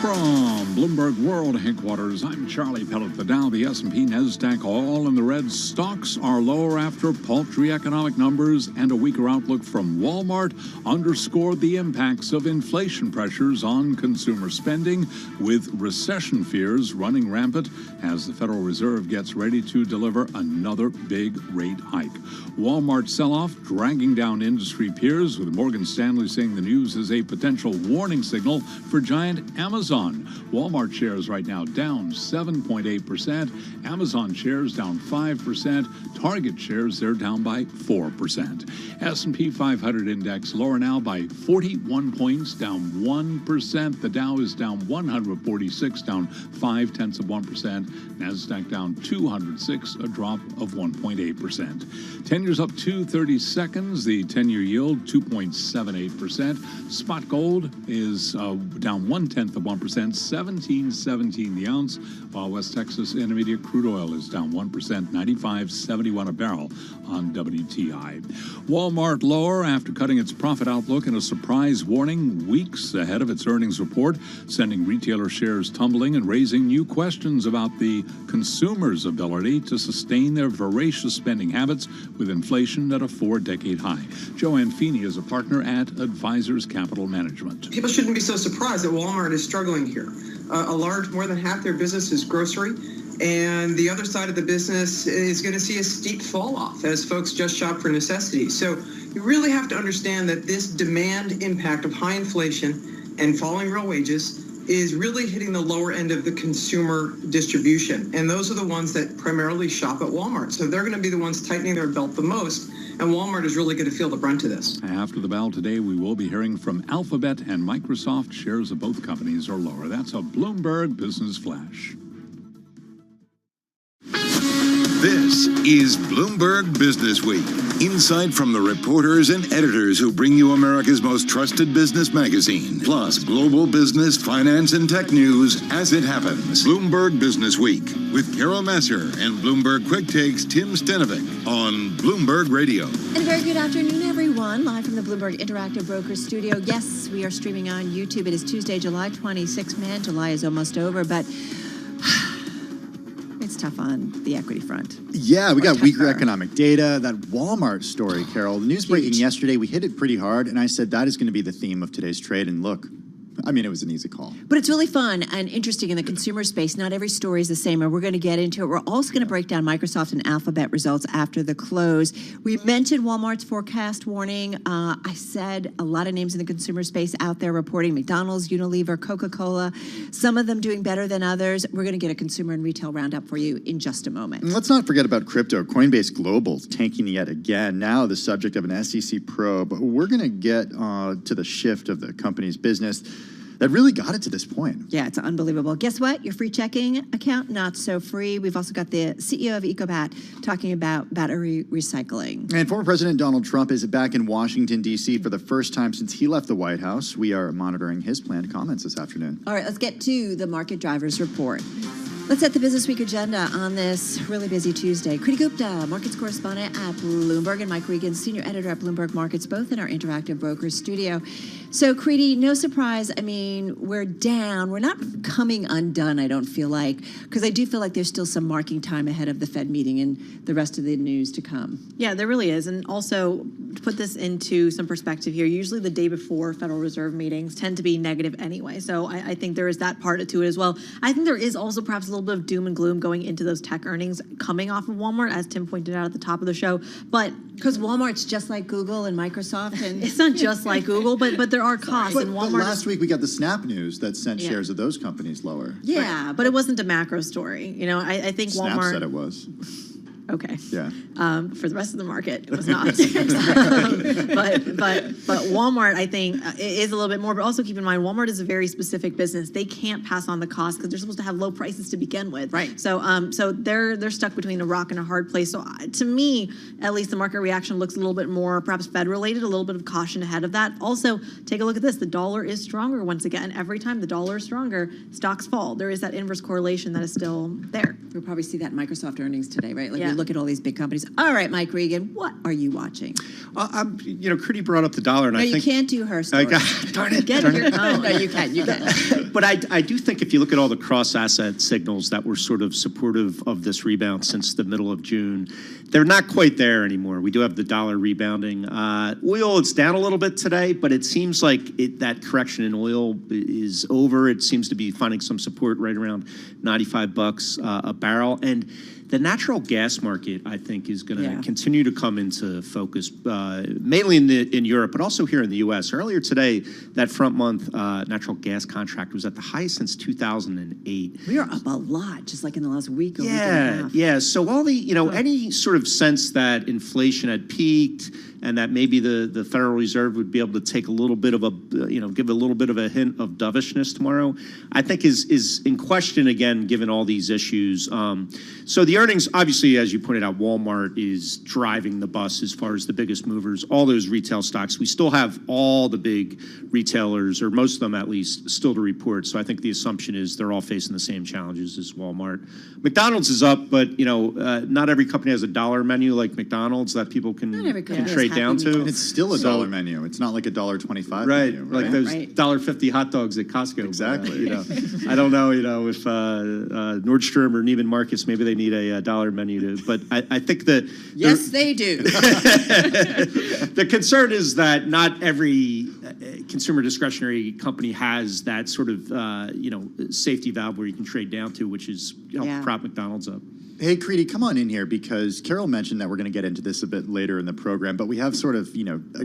[SPEAKER 24] From Bloomberg World Headquarters, I'm Charlie Pellet. The Dow, the S&P, NASDAQ, all in the red. Stocks are lower after paltry economic numbers and a weaker outlook from Walmart underscored the impacts of inflation pressures on consumer spending, with recession fears running rampant as the Federal Reserve gets ready to deliver another big rate hike. Walmart sell-off dragging down industry peers, with Morgan Stanley saying the news is a potential warning signal for giant Amazon. Walmart shares right now down 7.8%. Amazon shares down 5%. Target shares, they're down by 4%. S&P 500 index lower now by 41 points, down 1%. The Dow is down 146, down 0.5%. NASDAQ down 206, a drop of 1.8%. 10 years up 2/32. The 10-year yield 2.78%. Spot gold is down 0.1%, 17.17 the ounce, while West Texas Intermediate crude oil is down 1%, 95.71 a barrel on WTI. Walmart lower after cutting its profit outlook in a surprise warning weeks ahead of its earnings report, sending retailer shares tumbling and raising new questions about the consumer's ability to sustain their voracious spending habits with inflation at a 4-decade high. Joanne Feeney is a partner at Advisors Capital Management.
[SPEAKER 18] People shouldn't be so surprised that Walmart is struggling here. More than half their business is grocery, and the other side of the business is going to see a steep fall off as folks just shop for necessities. So you really have to understand that this demand impact of high inflation and falling real wages is really hitting the lower end of the consumer distribution. And those are the ones that primarily shop at Walmart. So they're going to be the ones tightening their belt the most. And Walmart is really going to feel the brunt of this.
[SPEAKER 24] After the bell today, we will be hearing from Alphabet and Microsoft. Shares of both companies are lower. That's a Bloomberg Business Flash.
[SPEAKER 17] This is Bloomberg Business Week. Insight from the reporters and editors who bring you America's most trusted business magazine, plus global business, finance, and tech news as it happens. Bloomberg Business Week with Carol Masser and Bloomberg Quick Takes Tim Stenovic on Bloomberg Radio.
[SPEAKER 19] And a very good afternoon, everyone. Live from the Bloomberg Interactive Brokers Studio. Yes, we are streaming on YouTube. It is Tuesday, July 26th. Man, July is almost over, but it's tough on the equity front.
[SPEAKER 21] Yeah, we got weaker economic data. That Walmart story, Carol. The news breaking yesterday, we hit it pretty hard, and I said that is going to be the theme of today's trade. And look, I mean, it was an easy call.
[SPEAKER 19] But it's really fun and interesting in the consumer space. Not every story is the same, and we're going to get into it. We're also going to break down Microsoft and Alphabet results after the close. We mentioned Walmart's forecast warning. I said a lot of names in the consumer space out there reporting: McDonald's, Unilever, Coca-Cola, some of them doing better than others. We're going to get a consumer and retail roundup for you in just a moment.
[SPEAKER 21] And let's not forget about crypto. Coinbase Global's tanking yet again, now the subject of an SEC probe. We're going to get to the shift of the company's business that really got it to this point.
[SPEAKER 19] Yeah, it's unbelievable. Guess what? Your free checking account, not so free. We've also got the CEO of EcoBat talking about battery recycling.
[SPEAKER 21] And former President Donald Trump is back in Washington, D.C. for the first time since he left the White House. We are monitoring his planned comments this afternoon.
[SPEAKER 19] All right, let's get to the market drivers report. Let's set the Business Week agenda on this really busy Tuesday. Kriti Gupta, markets correspondent at Bloomberg, and Mike Regan, senior editor at Bloomberg Markets, both in our Interactive Brokers studio. So, Kriti, no surprise. I mean, we're down. We're not coming undone, I don't feel like, because I do feel like there's still some marking time ahead of the Fed meeting and the rest of the news to come.
[SPEAKER 22] Yeah, there really is. And also, to put this into some perspective here, usually the day before Federal Reserve meetings tend to be negative anyway. So I think there is that part to it as well. I think there is also perhaps a little bit of doom and gloom going into those tech earnings coming off of Walmart, as Tim pointed out at the top of the show. But
[SPEAKER 19] because Walmart's just like Google and Microsoft, and
[SPEAKER 22] it's not just like Google, but there are costs.
[SPEAKER 21] But
[SPEAKER 22] and Walmart.
[SPEAKER 21] But last week we got the Snap news that sent shares of those companies lower.
[SPEAKER 22] Yeah, but it wasn't a macro story. You know, I think
[SPEAKER 21] Snap
[SPEAKER 22] Walmart
[SPEAKER 21] said it was.
[SPEAKER 22] Okay.
[SPEAKER 21] Yeah.
[SPEAKER 22] For the rest of the market, it was not. But Walmart, I think, is a little bit more. But also keep in mind, Walmart is a very specific business. They can't pass on the cost because they're supposed to have low prices to begin with.
[SPEAKER 19] Right.
[SPEAKER 22] So they're stuck between a rock and a hard place. So to me, at least the market reaction looks a little bit more perhaps Fed related, a little bit of caution ahead of that. Also, take a look at this. The dollar is stronger once again. Every time the dollar is stronger, stocks fall. There is that inverse correlation that is still there.
[SPEAKER 19] We'll probably see that in Microsoft earnings today, right? Like
[SPEAKER 22] Yeah.
[SPEAKER 19] you look at all these big companies. All right, Mike Regan, what are you watching?
[SPEAKER 3] Critty brought up the dollar, and
[SPEAKER 19] No,
[SPEAKER 3] I
[SPEAKER 19] you
[SPEAKER 3] think
[SPEAKER 19] can't do her story.
[SPEAKER 3] darn it.
[SPEAKER 19] Get
[SPEAKER 3] darn
[SPEAKER 19] your
[SPEAKER 3] it.
[SPEAKER 19] No, you can. You can.
[SPEAKER 3] But I do think if you look at all the cross-asset signals that were sort of supportive of this rebound since the middle of June, they're not quite there anymore. We do have the dollar rebounding. Oil, it's down a little bit today, but it seems like that correction in oil is over. It seems to be finding some support right around $95 a barrel. And the natural gas market, I think, is going to continue to come into focus, mainly in Europe, but also here in the U.S. Earlier today, that front month natural gas contract was at the highest since 2008.
[SPEAKER 19] We are up a lot, just like in the last week or week and a half.
[SPEAKER 3] Yeah. So all the, any sort of sense that inflation had peaked and that maybe the Federal Reserve would be able to take a little bit of give a little bit of a hint of dovishness tomorrow, I think is in question again, given all these issues. So the earnings, obviously, as you pointed out, Walmart is driving the bus as far as the biggest movers. All those retail stocks, we still have all the big retailers, or most of them at least, still to report. So I think the assumption is they're all facing the same challenges as Walmart. McDonald's is up, but not every company has a dollar menu like McDonald's that people can trade down to.
[SPEAKER 21] It's still a dollar menu. It's not like a $1.25
[SPEAKER 3] right,
[SPEAKER 21] menu.
[SPEAKER 3] like those $1.50 hot dogs at Costco.
[SPEAKER 21] Exactly.
[SPEAKER 3] I don't know, if Nordstrom or Neiman Marcus, maybe they need a dollar menu but I think that
[SPEAKER 19] yes, they do.
[SPEAKER 3] The concern is that not every consumer discretionary company has that sort of safety valve where you can trade down to, which is help prop McDonald's up.
[SPEAKER 21] Hey, Creedy, come on in here because Carol mentioned that we're going to get into this a bit later in the program, but we have sort of,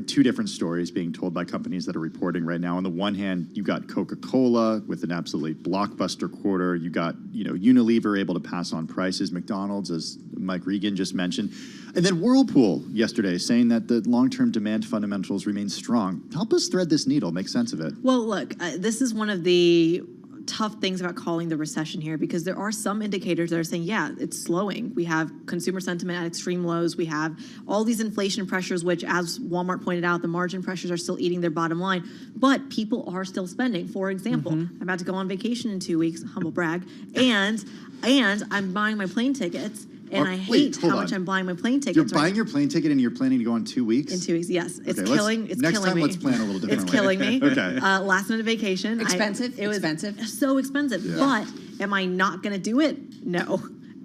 [SPEAKER 21] two different stories being told by companies that are reporting right now. On the one hand, you got Coca-Cola with an absolutely blockbuster quarter. You got, Unilever able to pass on prices, McDonald's, as Mike Regan just mentioned. And then Whirlpool yesterday saying that the long-term demand fundamentals remain strong. Help us thread this needle, make sense of it.
[SPEAKER 22] Well, look, this is one of the tough things about calling the recession here because there are some indicators that are saying, it's slowing. We have consumer sentiment at extreme lows. We have all these inflation pressures, which, as Walmart pointed out, the margin pressures are still eating their bottom line. But people are still spending. For example, I'm about to go on vacation in 2 weeks, humble brag, and I'm buying my plane tickets. And I hate how much I'm buying my plane tickets.
[SPEAKER 21] You're buying your plane ticket and you're planning to go in 2 weeks?
[SPEAKER 22] In 2 weeks, yes. It's
[SPEAKER 21] okay,
[SPEAKER 22] killing me.
[SPEAKER 21] Next time, let's plan a little differently.
[SPEAKER 22] It's killing me.
[SPEAKER 21] Okay.
[SPEAKER 22] Last minute vacation.
[SPEAKER 19] Expensive.
[SPEAKER 22] It was
[SPEAKER 19] expensive.
[SPEAKER 22] So expensive. Yeah. But am I not going to do it? No.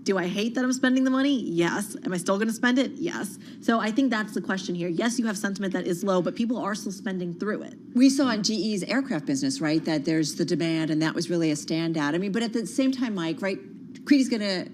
[SPEAKER 22] Do I hate that I'm spending the money? Yes. Am I still going to spend it? Yes. So I think that's the question here. Yes, you have sentiment that is low, but people are still spending through it.
[SPEAKER 19] We saw in GE's aircraft business, right, that there's the demand, and that was really a standout. I mean, but at the same time, Mike, right, Creedy's going to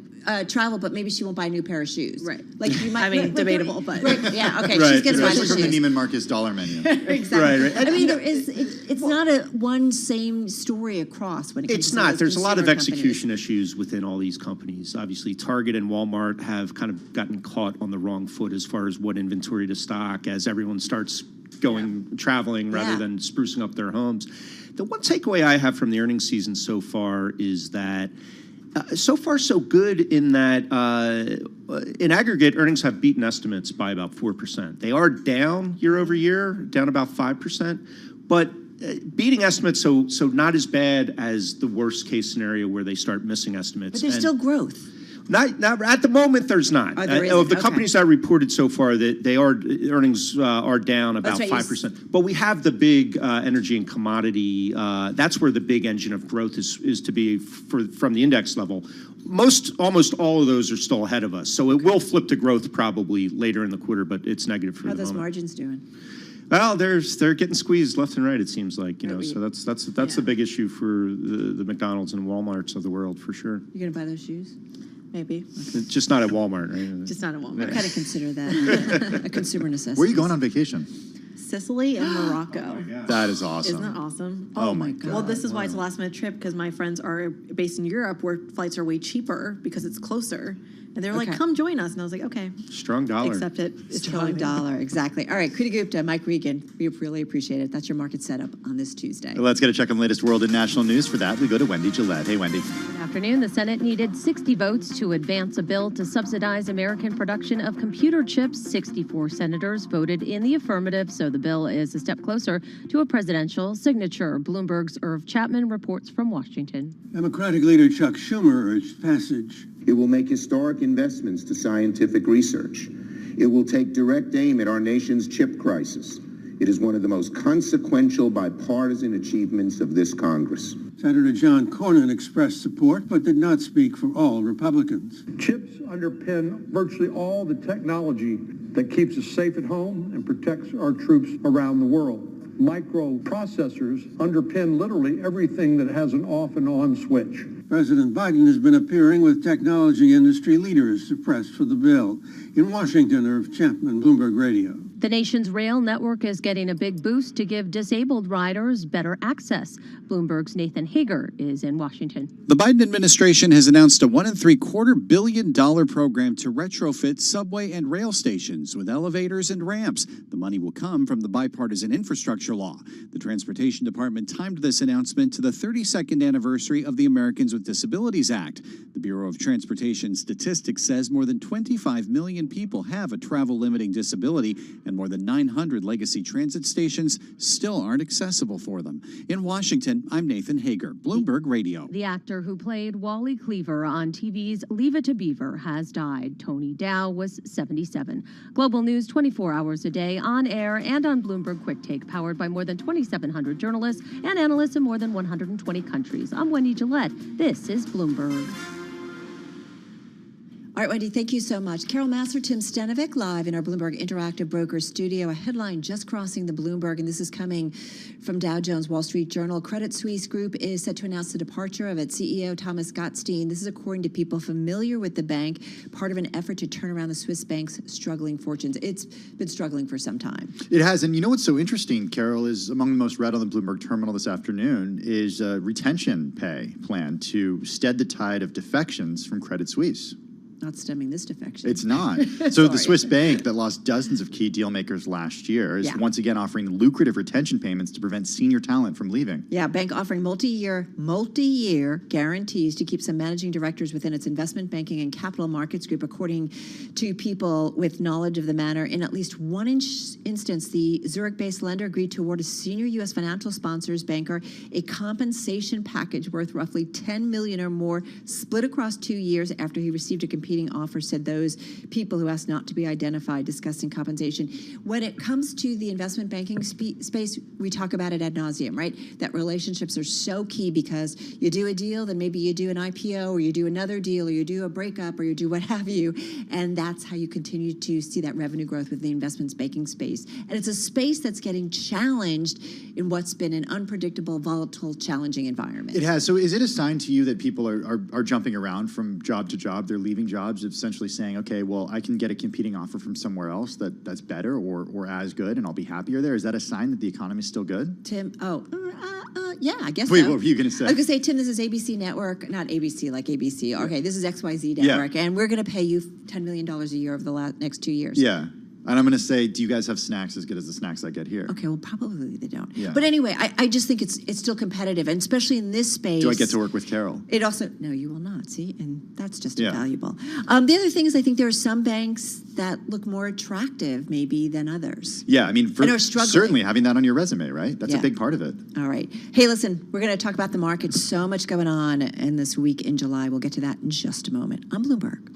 [SPEAKER 19] travel, but maybe she won't buy a new pair of shoes.
[SPEAKER 22] Right.
[SPEAKER 19] Like you might.
[SPEAKER 22] Debatable, but
[SPEAKER 19] yeah. Okay.
[SPEAKER 21] Right.
[SPEAKER 19] She's going to buy the
[SPEAKER 21] Especially
[SPEAKER 19] shoes.
[SPEAKER 21] from the Neiman Marcus dollar menu.
[SPEAKER 22] Exactly.
[SPEAKER 3] Right.
[SPEAKER 19] I mean, there is. It's not a one same story across when it comes
[SPEAKER 3] It's
[SPEAKER 19] to
[SPEAKER 3] not.
[SPEAKER 19] those
[SPEAKER 3] There's a lot of
[SPEAKER 19] consumer
[SPEAKER 3] execution
[SPEAKER 19] companies.
[SPEAKER 3] issues within all these companies. Obviously, Target and Walmart have kind of gotten caught on the wrong foot as far as what inventory to stock as everyone starts traveling rather than sprucing up their homes. The one takeaway I have from the earnings season so far is that so far so good in that in aggregate, earnings have beaten estimates by about 4%. They are down year over year, down about 5%, but beating estimates, so not as bad as the worst case scenario where they start missing estimates.
[SPEAKER 19] But there's still growth.
[SPEAKER 3] Not at the moment. There's not. Of the companies that reported so far, that earnings are down about 5%. But we have the big energy and commodity. That's where the big engine of growth is to be from the index level. Almost all of those are still ahead of us. So it will flip to growth probably later in the quarter, but it's negative for the moment.
[SPEAKER 19] How are those margins doing?
[SPEAKER 3] Well, they're getting squeezed left and right. It seems like So that's the big issue for the McDonald's and Walmarts of the world for sure.
[SPEAKER 19] You gonna buy those shoes?
[SPEAKER 22] Maybe.
[SPEAKER 3] Just not at Walmart, right?
[SPEAKER 22] Just not at Walmart.
[SPEAKER 19] I kind of consider that a consumer necessity.
[SPEAKER 21] Where are you going on vacation?
[SPEAKER 22] Sicily and Morocco.
[SPEAKER 21] That is awesome.
[SPEAKER 22] Isn't that awesome?
[SPEAKER 21] Oh my God.
[SPEAKER 22] Well, this is why it's a last minute trip, because my friends are based in Europe where flights are way cheaper because it's closer. And they're like, come join us. And I was like, okay.
[SPEAKER 21] Strong dollar.
[SPEAKER 22] Accept it. It's
[SPEAKER 19] Strong
[SPEAKER 22] fine.
[SPEAKER 19] dollar, exactly. All right, Kriti Gupta, Mike Regan, we really appreciate it. That's your market setup on this Tuesday.
[SPEAKER 21] Let's get a check on the latest world and national news. For that, we go to Wendy Gillette. Hey, Wendy.
[SPEAKER 1] Good afternoon. The Senate needed 60 votes to advance a bill to subsidize American production of computer chips. 64 senators voted in the affirmative, so the bill is a step closer to a presidential signature. Bloomberg's Irv Chapman reports from Washington.
[SPEAKER 5] Democratic leader Chuck Schumer urged passage.
[SPEAKER 10] It will make historic investments to scientific research. It will take direct aim at our nation's chip crisis. It is one of the most consequential bipartisan achievements of this Congress.
[SPEAKER 5] Senator John Cornyn expressed support, but did not speak for all Republicans.
[SPEAKER 20] Chips underpin virtually all the technology that keeps us safe at home and protects our troops around the world. Microprocessors underpin literally everything that has an off and on switch.
[SPEAKER 5] President Biden has been appearing with technology industry leaders to press for the bill. In Washington, Irv Chapman, Bloomberg Radio.
[SPEAKER 1] The nation's rail network is getting a big boost to give disabled riders better access. Bloomberg's Nathan Hager is in Washington.
[SPEAKER 23] The Biden administration has announced a $1.75 billion program to retrofit subway and rail stations with elevators and ramps. The money will come from the bipartisan infrastructure law. The Transportation Department timed this announcement to the 32nd anniversary of the Americans with Disabilities Act. The Bureau of Transportation Statistics says more than 25 million people have a travel-limiting disability, and more than 900 legacy transit stations still aren't accessible for them. In Washington, I'm Nathan Hager, Bloomberg Radio.
[SPEAKER 1] The actor who played Wally Cleaver on TV's Leave It to Beaver has died. Tony Dow was 77. Global news 24 hours a day, on air and on Bloomberg Quick Take, powered by more than 2,700 journalists and analysts in more than 120 countries. I'm Wendy Gillette. This is Bloomberg.
[SPEAKER 19] All right, Wendy, thank you so much. Carol Masser, Tim Stenovic, live in our Bloomberg Interactive Brokers studio. A headline just crossing the Bloomberg, and this is coming from Dow Jones Wall Street Journal. Credit Suisse Group is set to announce the departure of its CEO, Thomas Gottstein. This is according to people familiar with the bank, part of an effort to turn around the Swiss bank's struggling fortunes. It's been struggling for some time.
[SPEAKER 21] It has, and you know what's so interesting, Carol, is among the most read on the Bloomberg terminal this afternoon is a retention pay plan to stead the tide of defections from Credit Suisse.
[SPEAKER 19] Not stemming this defection.
[SPEAKER 21] It's not. So the Swiss bank that lost dozens of key deal makers last year is once again offering lucrative retention payments to prevent senior talent from leaving.
[SPEAKER 19] Yeah, bank offering multi-year guarantees to keep some managing directors within its investment banking and capital markets group, according to people with knowledge of the matter. In at least one instance, the Zurich-based lender agreed to award a senior U.S. financial sponsors banker a compensation package worth roughly $10 million or more, split across 2 years after he received a competing offer, said those people who asked not to be identified, discussing compensation. When it comes to the investment banking space, we talk about it ad nauseum, right? That relationships are so key, because you do a deal, then maybe you do an IPO, or you do another deal, or you do a breakup, or you do what have you, and that's how you continue to see that revenue growth with the investment banking space. And it's a space that's getting challenged in what's been an unpredictable, volatile, challenging environment.
[SPEAKER 21] It has. So is it a sign to you that people are jumping around from job to job? They're leaving jobs, essentially saying, okay, well, I can get a competing offer from somewhere else that's better or as good, and I'll be happier there. Is that a sign that the economy is still good?
[SPEAKER 19] Tim, yeah, I guess
[SPEAKER 21] Wait,
[SPEAKER 19] so.
[SPEAKER 21] what were you going to say?
[SPEAKER 19] I was going to say, Tim, this is ABC Network, not ABC like ABC. Okay, this is XYZ Network, and we're going to pay you $10 million a year over the next 2 years.
[SPEAKER 21] Yeah. And I'm going to say, do you guys have snacks as good as the snacks I get here?
[SPEAKER 19] Okay, well, probably they don't.
[SPEAKER 21] Yeah.
[SPEAKER 19] But anyway, I just think it's still competitive, and especially in this space.
[SPEAKER 21] Do I get to work with Carol?
[SPEAKER 19] It also, no, you will not, see? And that's just invaluable. The other thing is, I think there are some banks that look more attractive maybe than others.
[SPEAKER 21] Yeah, I mean,
[SPEAKER 19] And are struggling.
[SPEAKER 21] certainly having that on your resume, right? That's a big part of it.
[SPEAKER 19] All right. Hey, listen, we're going to talk about the market. So much going on in this week in July. We'll get to that in just a moment. I'm Bloomberg.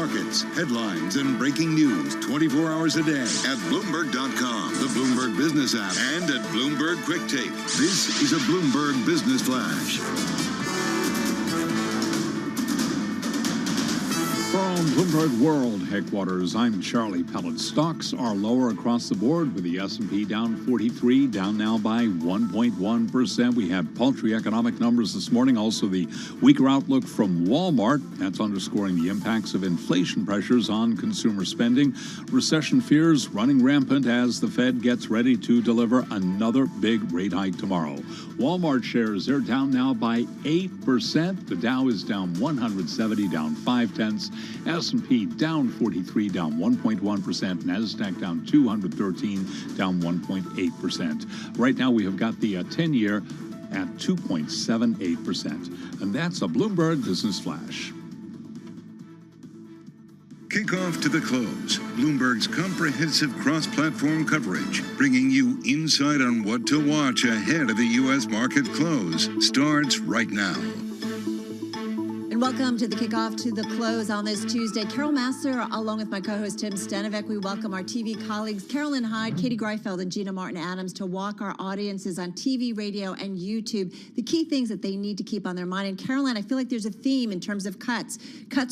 [SPEAKER 17] markets, headlines, and breaking news 24 hours a day at Bloomberg.com, the Bloomberg Business app, and at Bloomberg Quick Take. This is a Bloomberg Business Flash.
[SPEAKER 24] From Bloomberg World Headquarters, I'm Charlie Pellet. Stocks are lower across the board, with the S&P down 43, down now by 1.1%. We had paltry economic numbers this morning. Also, the weaker outlook from Walmart. That's underscoring the impacts of inflation pressures on consumer spending. Recession fears running rampant as the Fed gets ready to deliver another big rate hike tomorrow. Walmart shares, they're down now by 8%. The Dow is down 170, down 0.5. S&P down 43, down 1.1%. NASDAQ down 213, down 1.8%. Right now we have got the 10-year at 2.78%. And that's a Bloomberg Business Flash.
[SPEAKER 17] Kickoff to the close. Bloomberg's comprehensive cross-platform coverage, bringing you insight on what to watch ahead of the U.S. market close, starts right now.
[SPEAKER 19] And welcome to the kickoff to the close on this Tuesday. Carol Massar, along with my co-host Tim Stanovic, we welcome our TV colleagues Carolyn Hyde, Katie Greifeld, and Gina Martin-Adams to walk our audiences on TV, radio, and YouTube, the key things that they need to keep on their mind. And Caroline, I feel like there's a theme in terms of cuts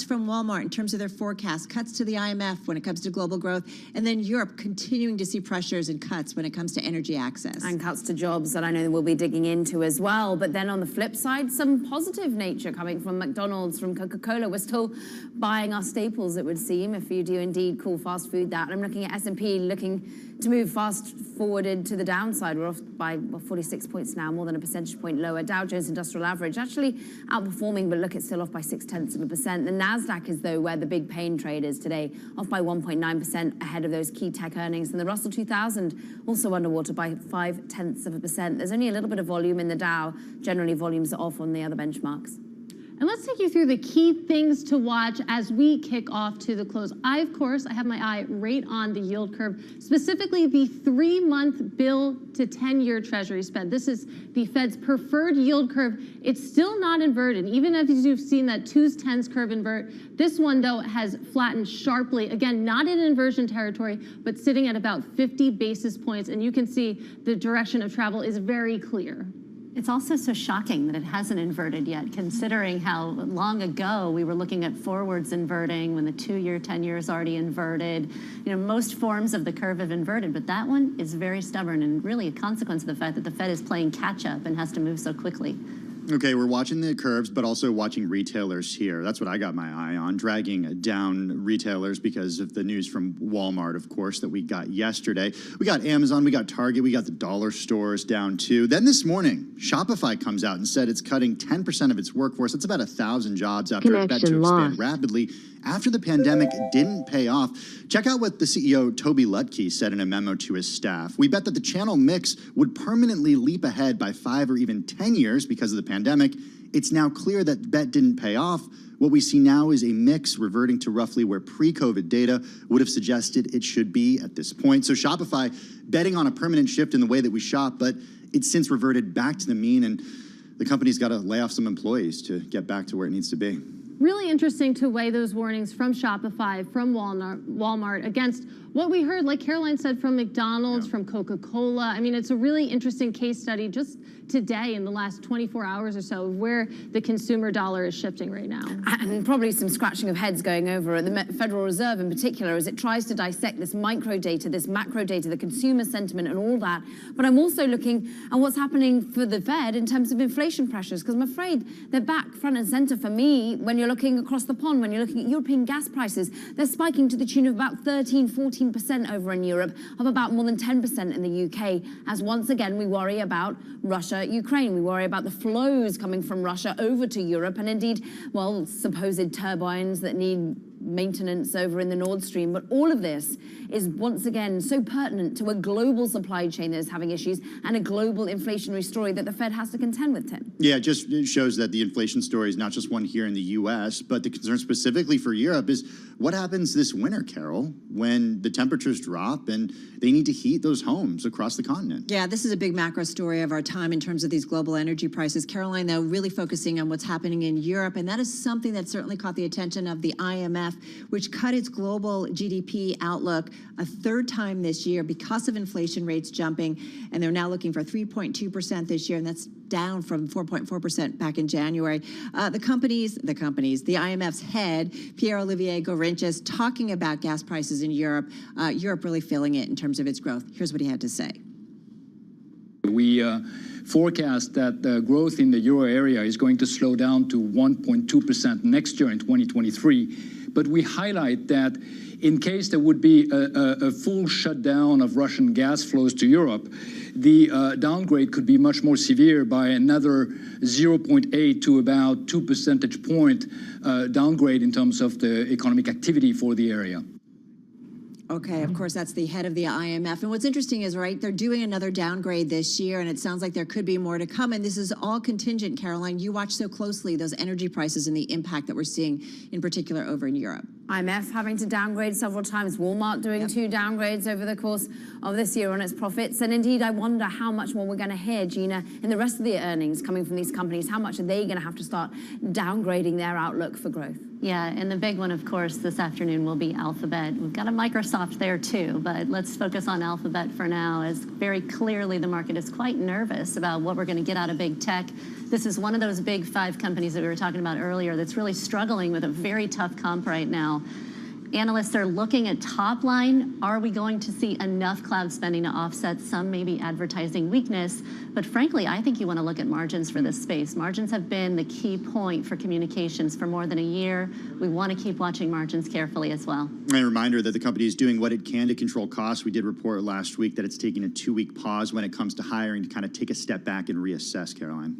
[SPEAKER 19] from Walmart in terms of their forecast, cuts to the IMF when it comes to global growth, and then Europe continuing to see pressures and cuts when it comes to energy access.
[SPEAKER 2] And cuts to jobs that I know we'll be digging into as well. But then on the flip side, some positive nature coming from McDonald's, from Coca-Cola. We're still buying our staples, it would seem, if you do indeed call fast food that. I'm looking at S&P looking to move fast forwarded to the downside. We're off by 46 points now, more than a percentage point lower. Dow Jones Industrial Average actually outperforming, but look, it's still off by 0.6%. The NASDAQ is, though, where the big pain trade is today, off by 1.9% ahead of those key tech earnings. And the Russell 2000 also underwater by 0.5%. There's only a little bit of volume in the Dow. Generally, volumes are off on the other benchmarks.
[SPEAKER 1] And let's take you through the key things to watch as we kick off to the close. I have my eye right on the yield curve, specifically the 3-month bill to 10-year Treasury spread. This is the Fed's preferred yield curve. It's still not inverted, even as you've seen that 2s, 10s curve invert. This one, though, has flattened sharply. Again, not in inversion territory, but sitting at about 50 basis points. And you can see the direction of travel is very clear.
[SPEAKER 4] It's also so shocking that it hasn't inverted yet, considering how long ago we were looking at forwards inverting when the 2-year, 10-year is already inverted. You know, most forms of the curve have inverted, but that one is very stubborn and really a consequence of the fact that the Fed is playing catch up and has to move so quickly.
[SPEAKER 21] Okay, we're watching the curves, but also watching retailers here. That's what I got my eye on, dragging down retailers because of the news from Walmart, of course, that we got yesterday. We got Amazon, we got Target, we got the dollar stores down too. Then this morning, Shopify comes out and said it's cutting 10% of its workforce. That's about 1,000 jobs after it bet to expand rapidly after the pandemic didn't pay off. Check out what the CEO, Toby Lutke, said in a memo to his staff. We bet that the channel mix would permanently leap ahead by 5 or even 10 years because of the pandemic. It's now clear that bet didn't pay off. What we see now is a mix reverting to roughly where pre-COVID data would have suggested it should be at this point. So Shopify betting on a permanent shift in the way that we shop, but it's since reverted back to the mean, and the company's got to lay off some employees to get back to where it needs to be.
[SPEAKER 1] Really interesting to weigh those warnings from Shopify, from Walmart against what we heard, like Caroline said, from McDonald's, from Coca-Cola. I mean, it's a really interesting case study just today in the last 24 hours or so of where the consumer dollar is shifting right now.
[SPEAKER 2] And probably some scratching of heads going over at the Federal Reserve in particular as it tries to dissect this micro data, this macro data, the consumer sentiment and all that. But I'm also looking at what's happening for the Fed in terms of inflation pressures, because I'm afraid they're back front and center for me when you're looking across the pond, when you're looking at European gas prices. They're spiking to the tune of about 13, 14% over in Europe, of about more than 10% in the UK, as once again we worry about Russia, Ukraine. We worry about the flows coming from Russia over to Europe, and indeed, well, supposed turbines that need maintenance over in the Nord Stream. But all of this is once again so pertinent to a global supply chain that is having issues and a global inflationary story that the Fed has to contend with, Tim.
[SPEAKER 21] Yeah, it shows that the inflation story is not just one here in the U.S., but the concern specifically for Europe is what happens this winter, Carol, when the temperatures drop and they need to heat those homes across the continent.
[SPEAKER 19] Yeah, this is a big macro story of our time in terms of these global energy prices. Caroline, though, really focusing on what's happening in Europe, and that is something that certainly caught the attention of the IMF IMF, which cut its global GDP outlook a third time this year because of inflation rates jumping, and they're now looking for 3.2% this year, and that's down from 4.4% back in January. The IMF's head, Pierre-Olivier Gourinchas, talking about gas prices in Europe, Europe really feeling it in terms of its growth. Here's what he had to say.
[SPEAKER 8] We forecast that the growth in the euro area is going to slow down to 1.2% next year in 2023. But we highlight that in case there would be a full shutdown of Russian gas flows to Europe, the downgrade could be much more severe by another 0.8 to about 2 percentage point downgrade in terms of the economic activity for the area.
[SPEAKER 19] Okay, of course, that's the head of the IMF. And what's interesting is, right, they're doing another downgrade this year, and it sounds like there could be more to come. And this is all contingent, Caroline. You watch so closely those energy prices and the impact that we're seeing, in particular, over in Europe.
[SPEAKER 2] IMF having to downgrade several times, Walmart doing 2 downgrades over the course of this year on its profits. And indeed, I wonder how much more we're going to hear, Gina, in the rest of the earnings coming from these companies. How much are they going to have to start downgrading their outlook for growth?
[SPEAKER 4] Yeah, and the big one, of course, this afternoon will be Alphabet. We've got a Microsoft there too, but let's focus on Alphabet for now, as very clearly the market is quite nervous about what we're going to get out of big tech. This is one of those big 5 companies that we were talking about earlier that's really struggling with a very tough comp right now. Analysts are looking at top line. Are we going to see enough cloud spending to offset some maybe advertising weakness? But frankly, I think you want to look at margins for this space. Margins have been the key point for communications for more than a year. We want to keep watching margins carefully as well.
[SPEAKER 21] A reminder that the company is doing what it can to control costs. We did report last week that it's taking a 2-week pause when it comes to hiring to kind of take a step back and reassess, Caroline.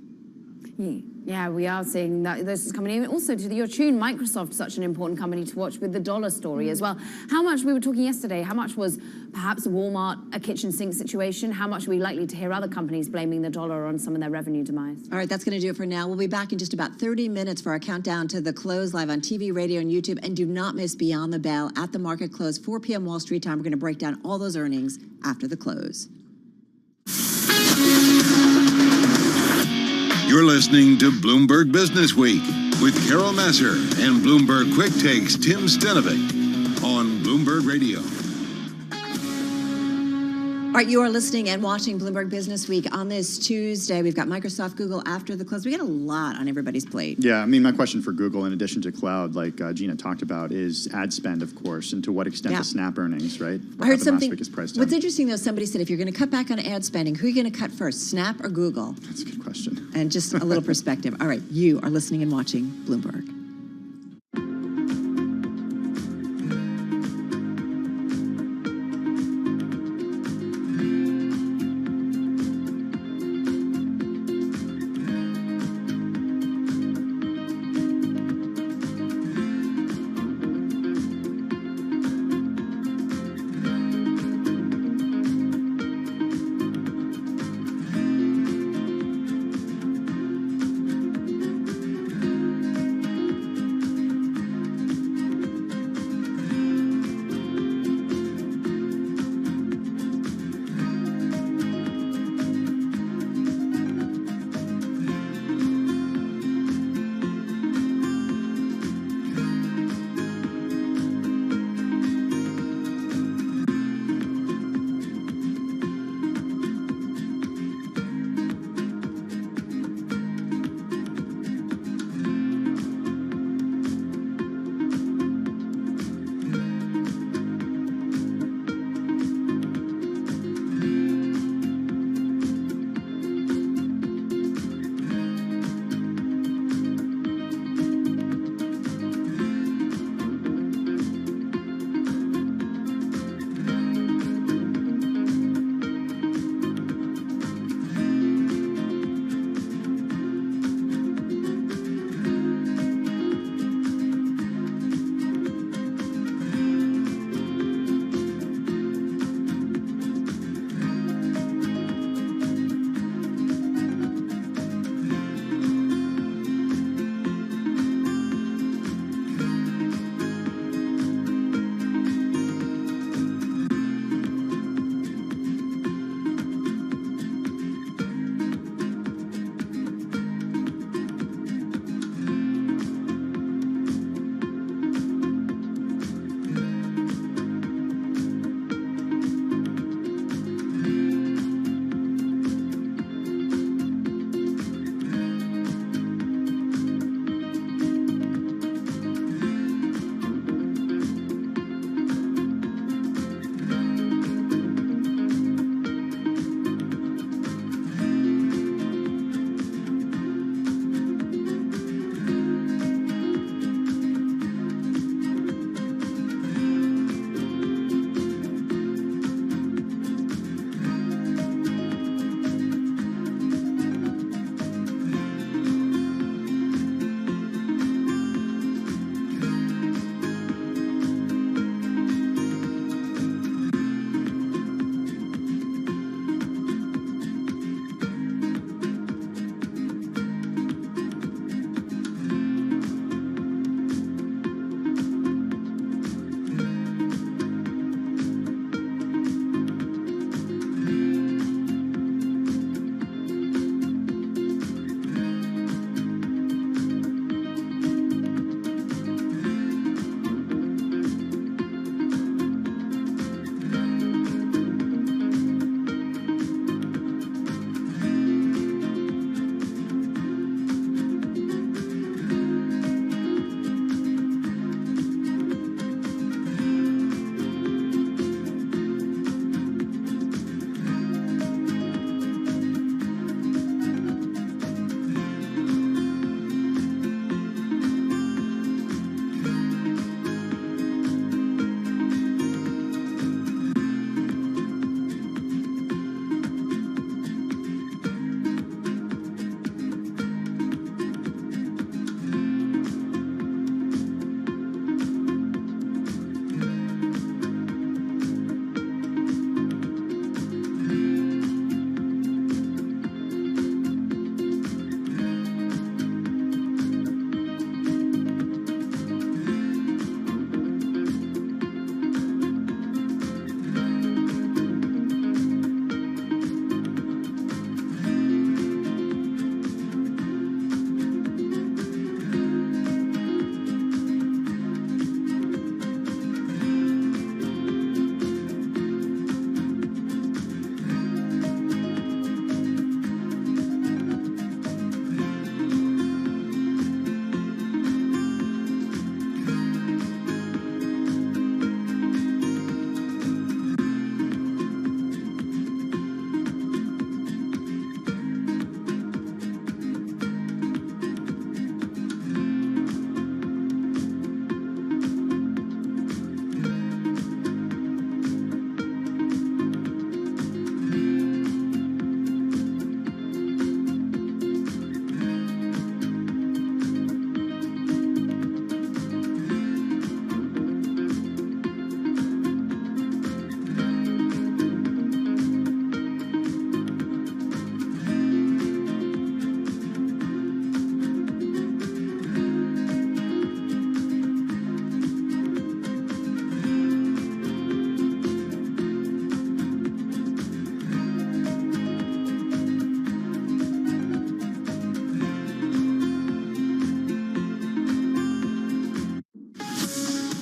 [SPEAKER 2] Yeah, we are seeing that this is coming in. Also, to your tune, Microsoft, such an important company to watch with the dollar story as well. How much, we were talking yesterday, how much was perhaps Walmart a kitchen sink situation? How much are we likely to hear other companies blaming the dollar on some of their revenue demise?
[SPEAKER 19] All right, that's going to do it for now. We'll be back in just about 30 minutes for our countdown to the close, live on TV, radio, and YouTube. And do not miss Beyond the Bell at the market close, 4 p.m. Wall Street time. We're going to break down all those earnings after the close.
[SPEAKER 17] You're listening to Bloomberg Business Week with Carol Messer and Bloomberg Quick Takes Tim Stenovic on Bloomberg Radio.
[SPEAKER 19] All right, you are listening and watching Bloomberg Business Week on this Tuesday. We've got Microsoft, Google after the close. We got a lot on everybody's plate.
[SPEAKER 21] Yeah, I mean, my question for Google, in addition to cloud, like Gina talked about, is ad spend, of course, and to what extent the Snap earnings, right?
[SPEAKER 19] I heard something.
[SPEAKER 21] Last week is priced
[SPEAKER 19] What's
[SPEAKER 21] down.
[SPEAKER 19] interesting, though, somebody said if you're going to cut back on ad spending, who are you going to cut first, Snap or Google?
[SPEAKER 21] That's a good question.
[SPEAKER 19] And just a little perspective. All right, you are listening and watching Bloomberg.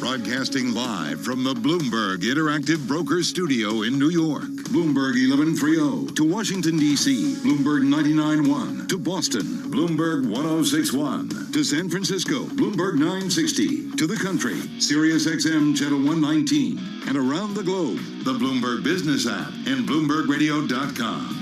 [SPEAKER 17] Broadcasting live from the Bloomberg Interactive Brokers Studio in New York. Bloomberg 1130. To Washington, D.C., Bloomberg 99.1. To Boston, Bloomberg 106.1. To San Francisco, Bloomberg 960. To the country, Sirius XM Channel 119. And around the globe, the Bloomberg Business app and BloombergRadio.com.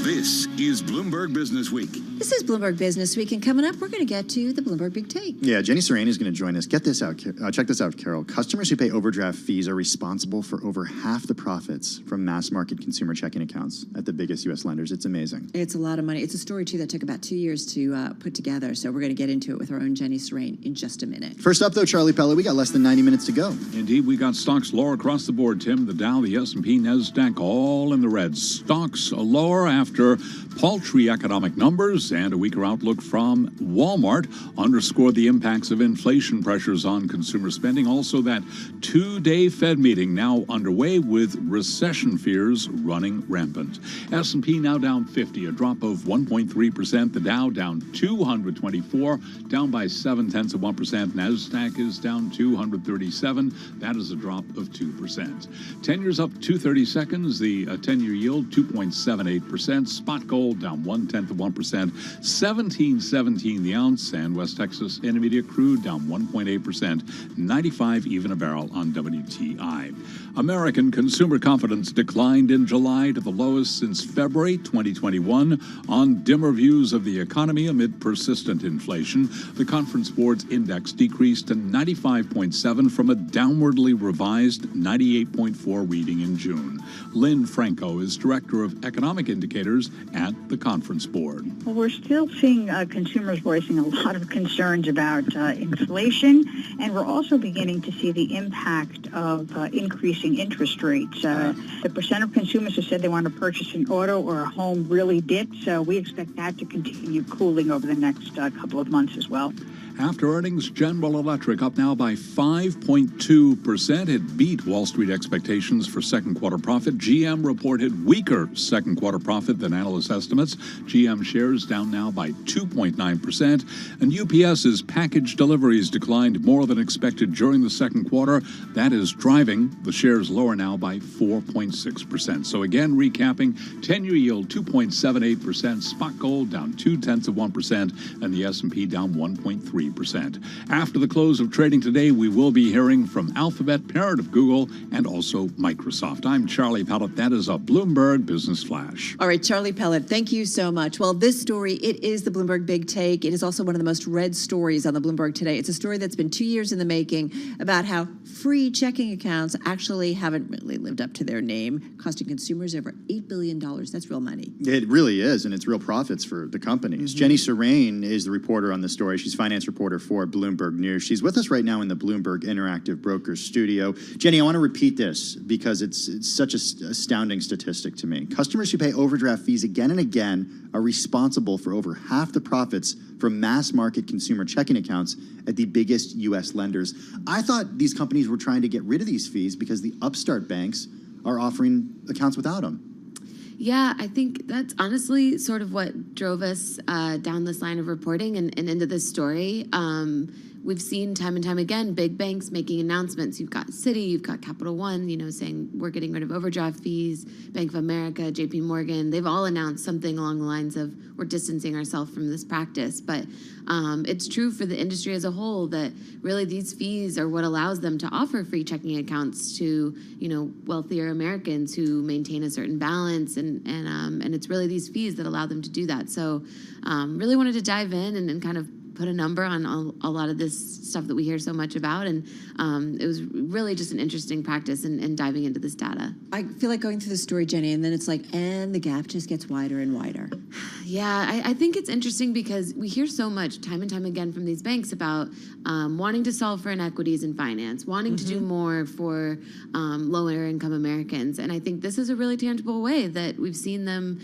[SPEAKER 17] This is Bloomberg Business Week.
[SPEAKER 19] This is Bloomberg Business Week, and coming up, we're going to get to the Bloomberg Big Take.
[SPEAKER 21] Yeah, Jenny Serrani is going to join us. Get this out. Check this out, Carol. Customers who pay overdraft fees are responsible for over half the profits from mass market consumer checking accounts at the biggest U.S. lenders. It's amazing.
[SPEAKER 19] It's a lot of money. It's a story, too, that took about 2 years to put together, so we're going to get into it with our own Jenny Serrani in just a minute.
[SPEAKER 21] First up, though, Charlie Pella, we got less than 90 minutes to go.
[SPEAKER 24] Indeed, we got stocks lower across the board, Tim. The Dow, the S&P, NASDAQ, all in the red. Stocks lower after paltry economic numbers and a weaker outlook from Walmart underscored the impacts of inflation pressures on consumer spending. Also, that two-day Fed meeting now underway with recession fears running rampant. S&P now down 50, a drop of 1.3%. The Dow down 224, down by 0.7%. NASDAQ is down 237. That is a drop of 2%. 10 years up 230 seconds. The 10-year yield 2.78%. Spot gold down 0.1%, 17.17 the ounce, and West Texas Intermediate crude down 1.8%, 95 even a barrel on WTI. American consumer confidence declined in July to the lowest since February 2021 on dimmer views of the economy amid persistent inflation. The Conference Board's index decreased to 95.7 from a downwardly revised 98.4 reading in June. Lynn Franco is Director of Economic Indicators at the Conference Board.
[SPEAKER 9] Well, we're still seeing consumers voicing a lot of concerns about inflation, and we're also beginning to see the impact of increasing interest rates. The percent of consumers who said they want to purchase an auto or a home really dipped, so we expect that to continue cooling over the next couple of months as well.
[SPEAKER 24] After earnings, General Electric up now by 5.2%. It beat Wall Street expectations for second quarter profit. GM reported weaker second quarter profit than analyst estimates. GM shares down now by 2.9%. And UPS's package deliveries declined more than expected during the second quarter. That is driving the shares lower now by 4.6%. So again, recapping, 10-year yield 2.78%. Spot gold down 0.2%. And the S&P down 1.3%. After the close of trading today, we will be hearing from Alphabet, parent of Google, and also Microsoft. I'm Charlie Pellet. That is a Bloomberg Business Flash.
[SPEAKER 19] All right, Charlie Pellet, thank you so much. Well, this story, it is the Bloomberg Big Take. It is also one of the most read stories on the Bloomberg today. It's a story that's been 2 years in the making about how free checking accounts actually haven't really lived up to their name, costing consumers over $8 billion. That's real money.
[SPEAKER 21] It really is, and it's real profits for the companies.
[SPEAKER 19] Mm-hmm.
[SPEAKER 21] Jenny Serrani is the reporter on the story. She's finance reporter for Bloomberg News. She's with us right now in the Bloomberg Interactive Brokers Studio. Jenny, I want to repeat this because it's such an astounding statistic to me. Customers who pay overdraft fees again and again are responsible for over half the profits from mass market consumer checking accounts at the biggest U.S. lenders. I thought these companies were trying to get rid of these fees because the upstart banks are offering accounts without them.
[SPEAKER 12] Yeah, I think that's honestly sort of what drove us down this line of reporting and into this story. We've seen time and time again big banks making announcements. You've got Citi, you've got Capital One, saying we're getting rid of overdraft fees. Bank of America, JP Morgan, they've all announced something along the lines of we're distancing ourselves from this practice. But it's true for the industry as a whole that really these fees are what allows them to offer free checking accounts to wealthier Americans who maintain a certain balance, and it's really these fees that allow them to do that. So really wanted to dive in and kind of put a number on a lot of this stuff that we hear so much about. And it was really just an interesting practice in diving into this data.
[SPEAKER 19] I feel like going through the story, Jenny, and then it's like, and the gap just gets wider and wider.
[SPEAKER 12] Yeah, I think it's interesting because we hear so much time and time again from these banks about wanting to solve for inequities in finance, wanting to do more for lower income Americans. And I think this is a really tangible way that we've seen them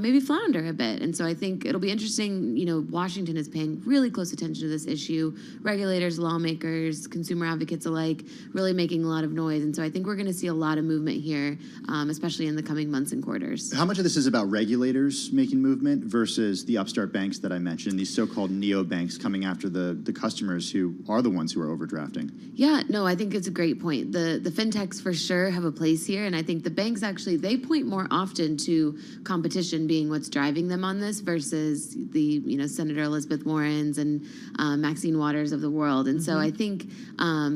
[SPEAKER 12] maybe flounder a bit. And so I think it'll be interesting. Washington is paying really close attention to this issue. Regulators, lawmakers, consumer advocates alike, really making a lot of noise. And so I think we're going to see a lot of movement here, especially in the coming months and quarters.
[SPEAKER 21] How much of this is about regulators making movement argument versus the upstart banks that I mentioned, these so-called neobanks coming after the customers who are the ones who are overdrafting?
[SPEAKER 12] Yeah, no, I think it's a great point. The fintechs for sure have a place here, and I think the banks actually, they point more often to competition being what's driving them on this versus the, Senator Elizabeth Warrens and Maxine Waters of the world. And so I think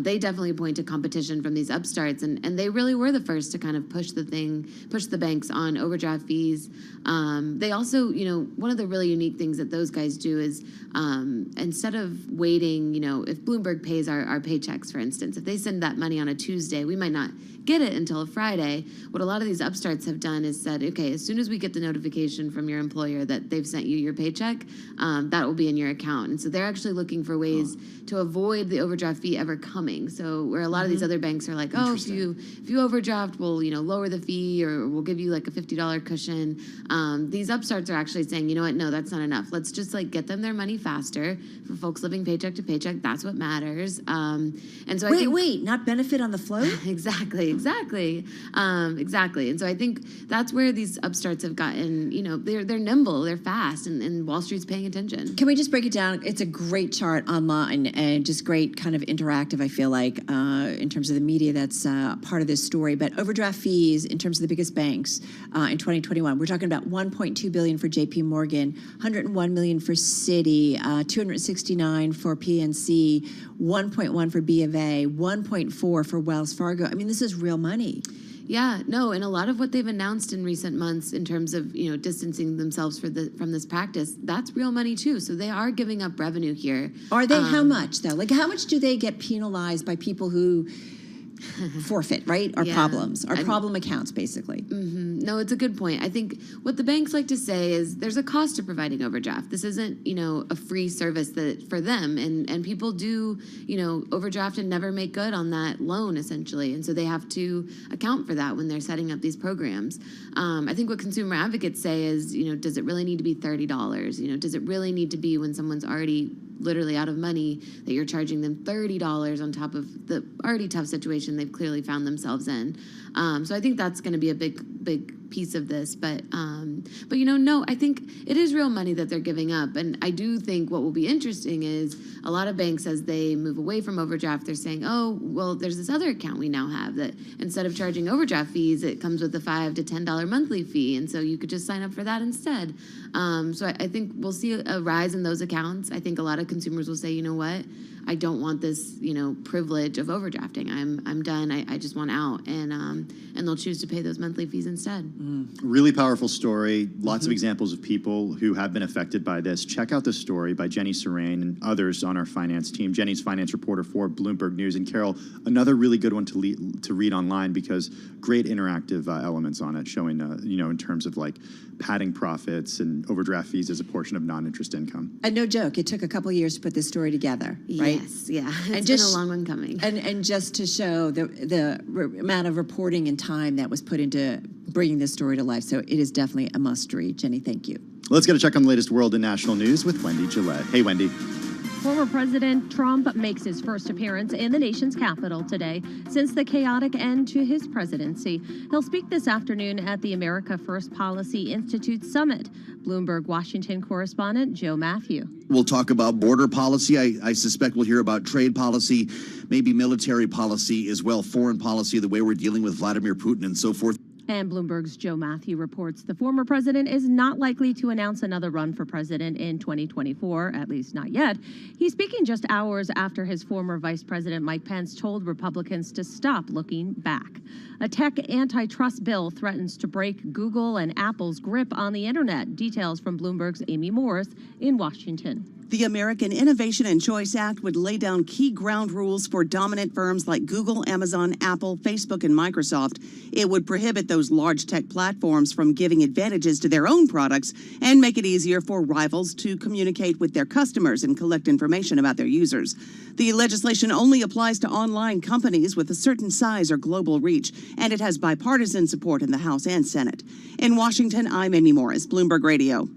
[SPEAKER 12] they definitely point to competition from these upstarts, and they really were the first to kind of push the banks on overdraft fees. They also, one of the really unique things that those guys do is instead of waiting, if Bloomberg pays our paychecks, for instance, if they send that money on a Tuesday, we might not get it until a Friday. What a lot of these upstarts have done is said, okay, as soon as we get the notification from your employer that they've sent you your paycheck, that will be in your account. And so they're actually looking for ways to avoid the overdraft fee ever coming. So where a lot of these other banks are like, oh, if you overdraft, we'll lower the fee, or we'll give you like a $50 cushion. These upstarts are actually saying, you know what, no, that's not enough. Let's just get them their money faster. For folks living paycheck to paycheck, that's what matters. And so
[SPEAKER 19] wait, not benefit on the float?
[SPEAKER 12] Exactly. Exactly. And so I think that's where these upstarts have gotten, they're nimble, they're fast, and Wall Street's paying attention.
[SPEAKER 19] Can we just break it down? It's a great chart online and just great kind of interactive, I feel like, in terms of the media that's part of this story. But overdraft fees, in terms of the biggest banks in 2021, we're talking about $1.2 billion for JP Morgan, $101 million for Citi, $269 for PNC, $1.1 for B of A, $1.4 for Wells Fargo. I mean, this is real money.
[SPEAKER 12] Yeah, no, and a lot of what they've announced in recent months in terms of distancing themselves from this practice, that's real money too. So they are giving up revenue here.
[SPEAKER 19] Are they? How much though? How much do they get penalized by people who forfeit, right? Our problems, our problem accounts, basically.
[SPEAKER 12] No, it's a good point. I think what the banks like to say is there's a cost to providing overdraft. This isn't, a free service for them, and people do, overdraft and never make good on that loan, essentially, and so they have to account for that when they're setting up these programs. I think what consumer advocates say is, does it really need to be $30? Does it really need to be when someone's already literally out of money that you're charging them $30 on top of the already tough situation they've clearly found themselves in? So I think that's going to be a big piece of this. But no, I think it is real money that they're giving up. And I do think what will be interesting is a lot of banks, as they move away from overdraft, they're saying, oh, well, there's this other account we now have that instead of charging overdraft fees, it comes with a $5 to $10 monthly fee. And so you could just sign up for that instead. So I think we'll see a rise in those accounts. I think a lot of consumers will say, you know what, I don't want this, privilege of overdrafting. I'm done. I just want out, and they'll choose to pay those monthly fees instead.
[SPEAKER 21] Really powerful story. Lots of examples of people who have been affected by this. Check out the story by Jenny Serrain and others on our finance team. Jenny's finance reporter for Bloomberg News, and Carol, another really good one to read online because great interactive elements on it, showing in terms of padding profits and overdraft fees as a portion of non-interest income.
[SPEAKER 19] And no joke, it took a couple of years to put this story together, right?
[SPEAKER 12] Yes, yeah. It's been a long one coming.
[SPEAKER 19] And just to show the amount of reporting and time that was put into bringing this story to life. So it is definitely a must read. Jenny, thank you.
[SPEAKER 21] Let's get a check on the latest world and national news with Wendy Gillette. Hey, Wendy.
[SPEAKER 1] Former President Trump makes his first appearance in the nation's capital today since the chaotic end to his presidency. He'll speak this afternoon at the America First Policy Institute Summit. Bloomberg Washington correspondent Joe Matthew.
[SPEAKER 11] We'll talk about border policy. I suspect we'll hear about trade policy, maybe military policy as well, foreign policy, the way we're dealing with Vladimir Putin and so forth.
[SPEAKER 1] And Bloomberg's Joe Matthew reports the former president is not likely to announce another run for president in 2024, at least not yet. He's speaking just hours after his former Vice President Mike Pence told Republicans to stop looking back. A tech antitrust bill threatens to break Google and Apple's grip on the internet. Details from Bloomberg's Amy Morris in Washington.
[SPEAKER 14] The American Innovation and Choice Act would lay down key ground rules for dominant firms like Google, Amazon, Apple, Facebook, and Microsoft. It would prohibit those large tech platforms from giving advantages to their own products and make it easier for rivals to communicate with their customers and collect information about their users. The legislation only applies to online companies with a certain size or global reach, and it has bipartisan support in the House and Senate. In Washington, I'm Amy Morris, Bloomberg Radio.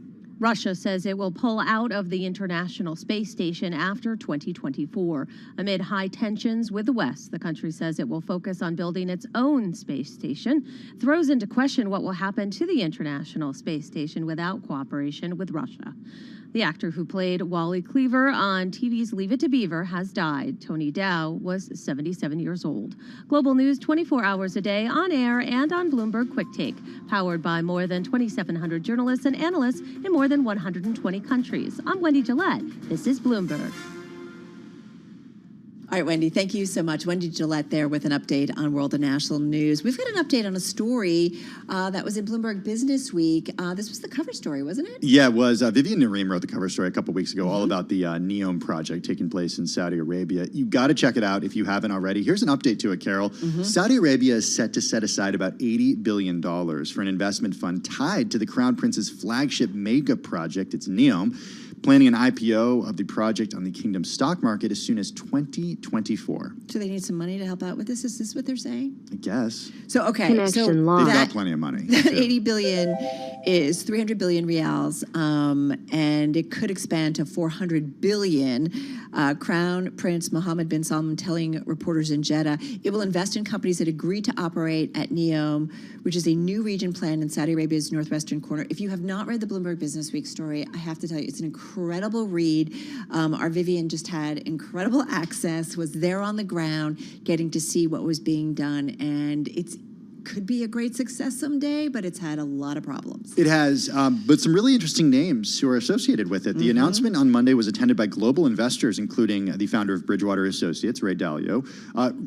[SPEAKER 1] Russia says it will pull out of the International Space Station after 2024. Amid high tensions with the West, the country says it will focus on building its own space station, throws into question what will happen to the International Space Station without cooperation with Russia. The actor who played Wally Cleaver on TV's Leave It to Beaver has died. Tony Dow was 77 years old. Global news 24 hours a day on air and on Bloomberg Quick Take, powered by more than 2,700 journalists and analysts in more than 120 countries. I'm Wendy Gillette. This is Bloomberg.
[SPEAKER 19] All right, Wendy, thank you so much. Wendy Gillette there with an update on world and national news. We've got an update on a story that was in Bloomberg Business Week. This was the cover story, wasn't it?
[SPEAKER 21] Yeah, it was. Vivian Nareem wrote the cover story a couple weeks ago, all about the NEOM project taking place in Saudi Arabia. You got to check it out if you haven't already. Here's an update to it, Carol. Saudi Arabia is set to set aside about $80 billion for an investment fund tied to the Crown Prince's flagship mega project. It's NEOM, planning an IPO of the project on the kingdom's stock market as soon as 2024.
[SPEAKER 19] So they need some money to help out with this? Is this what they're saying?
[SPEAKER 21] I guess.
[SPEAKER 19] So, okay.
[SPEAKER 21] They've got plenty of money.
[SPEAKER 19] That 80 billion is 300 billion reals, and it could expand to 400 billion. Crown Prince Mohammed bin Salman telling reporters in Jeddah it will invest in companies that agree to operate at NEOM, which is a new region planned in Saudi Arabia's northwestern corner. If you have not read the Bloomberg Business Week story, I have to tell you, it's an incredible read. Our Vivian just had incredible access, was there on the ground, getting to see what was being done, and could be a great success someday, but it's had a lot of problems.
[SPEAKER 21] It has, but some really interesting names who are associated with it. The announcement on Monday was attended by global investors, including the founder of Bridgewater Associates, Ray Dalio,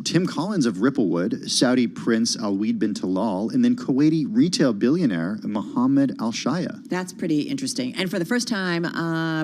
[SPEAKER 21] Tim Collins of Ripplewood, Saudi Prince Alweed bin Talal, and then Kuwaiti retail billionaire Mohammed Al Shaya.
[SPEAKER 19] That's pretty interesting. And for the first time,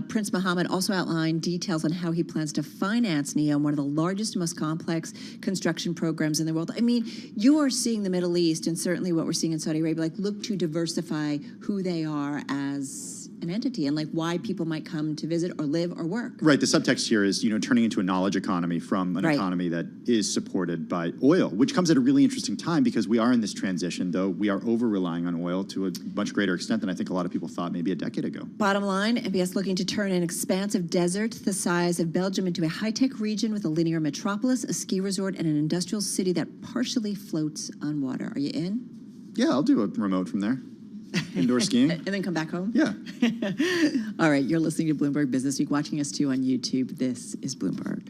[SPEAKER 19] Prince Mohammed also outlined details on how he plans to finance NEOM, one of the largest and most complex construction programs in the world. I mean, you are seeing the Middle East, and certainly what we're seeing in Saudi Arabia, look to diversify who they are as an entity and why people might come to visit or live or work.
[SPEAKER 21] Right. The subtext here is, turning into a knowledge economy from an economy that is supported by oil, which comes at a really interesting time because we are in this transition, though we are over-relying on oil to a much greater extent than I think a lot of people thought maybe a decade ago.
[SPEAKER 19] Bottom line, MBS looking to turn an expansive desert the size of Belgium into a high-tech region with a linear metropolis, a ski resort, and an industrial city that partially floats on water. Are you in?
[SPEAKER 21] Yeah, I'll do a remote from there. Indoor skiing.
[SPEAKER 19] And then come back home?
[SPEAKER 21] Yeah.
[SPEAKER 19] All right, you're listening to Bloomberg Business Week, watching us too on YouTube. This is Bloomberg.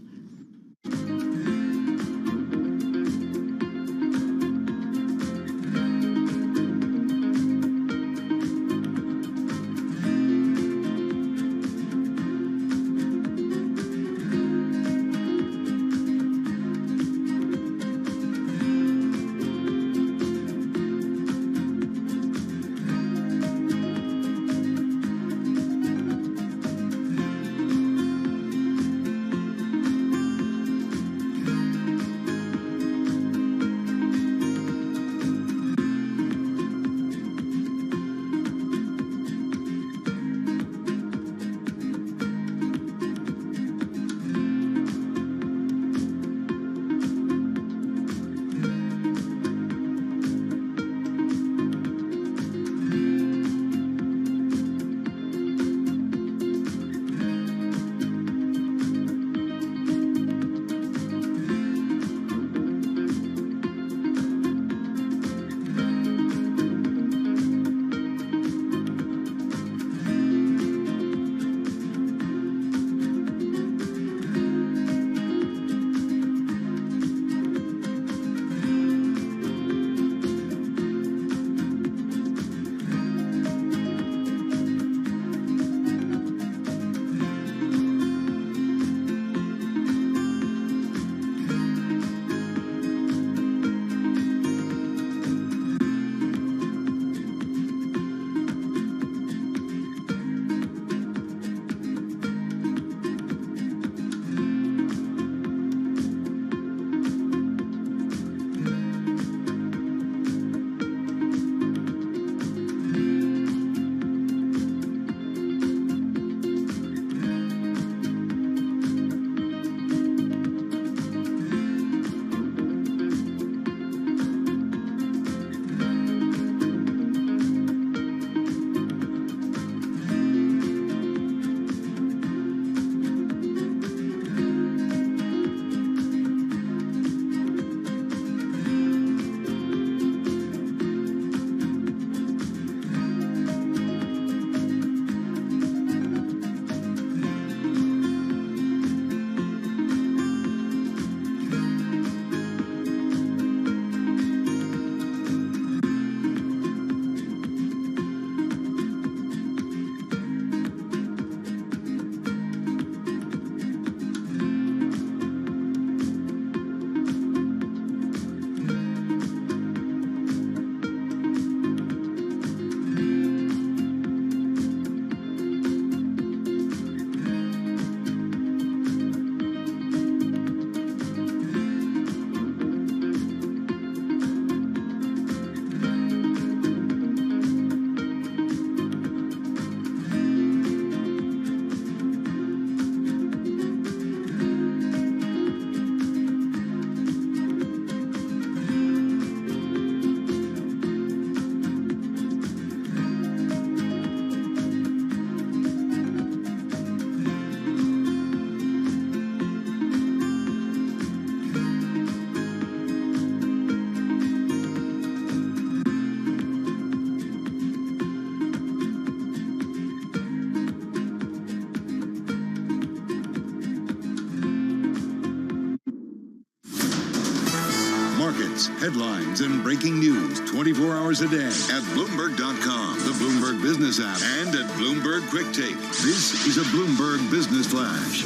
[SPEAKER 17] Markets, headlines, and breaking news 24 hours a day at Bloomberg.com, the Bloomberg Business app, and at Bloomberg Quick Take. This is a Bloomberg Business Flash.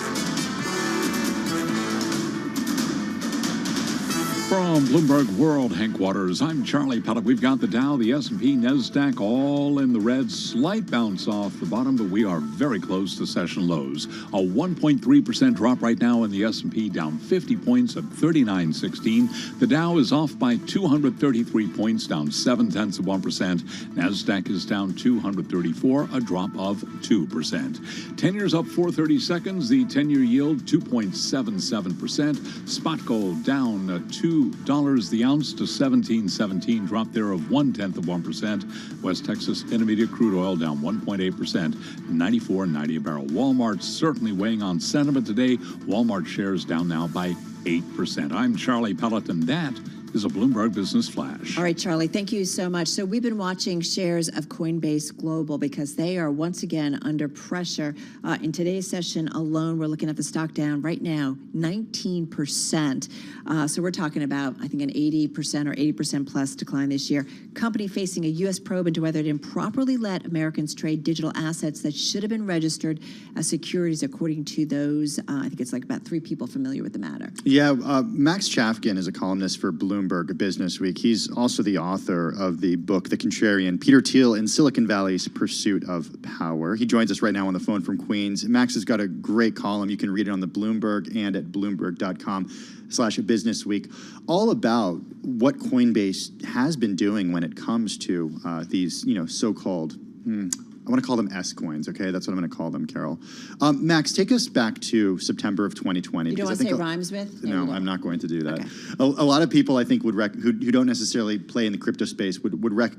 [SPEAKER 24] From Bloomberg World Headquarters, I'm Charlie Pellet. We've got the Dow, the S&P, NASDAQ all in the red. Slight bounce off the bottom, but we are very close to session lows. A 1.3% drop right now in the S&P, down 50 points at 39.16. The Dow is off by 233 points, down 0.7%. NASDAQ is down 234, a drop of 2%. 10 years up 430 seconds. The 10-year yield 2.77%. Spot gold down $2 the ounce to 17.17, drop there of 0.1%. West Texas Intermediate crude oil down 1.8%, 94.90 a barrel. Walmart certainly weighing on sentiment today. Walmart shares down now by 8%. I'm Charlie Pellet, and that is a Bloomberg Business Flash.
[SPEAKER 19] All right, Charlie, thank you so much. So we've been watching shares of Coinbase Global because they are once again under pressure. In today's session alone, we're looking at the stock down right now 19%. So we're talking about, I think, an 80% or 80% plus decline this year. Company facing a U.S. probe into whether it improperly let Americans trade digital assets that should have been registered as securities, according to those, I think it's like about 3 people familiar with the matter.
[SPEAKER 21] Yeah, Max Chafkin is a columnist for Bloomberg Business Week. He's also the author of the book, The Contrarian, Peter Thiel in Silicon Valley's Pursuit of Power. He joins us right now on the phone from Queens. Max has got a great column. You can read it on the Bloomberg and at Bloomberg.com/businessweek, all about what Coinbase has been doing when it comes to these, so-called, I want to call them S coins, okay? That's what I'm going to call them, Carol. Max, take us back to September of 2020.
[SPEAKER 19] You don't want to say rhymes with?
[SPEAKER 21] No, I'm not going to do that. Okay. A lot of people, I think, who don't necessarily play in the crypto space would recognize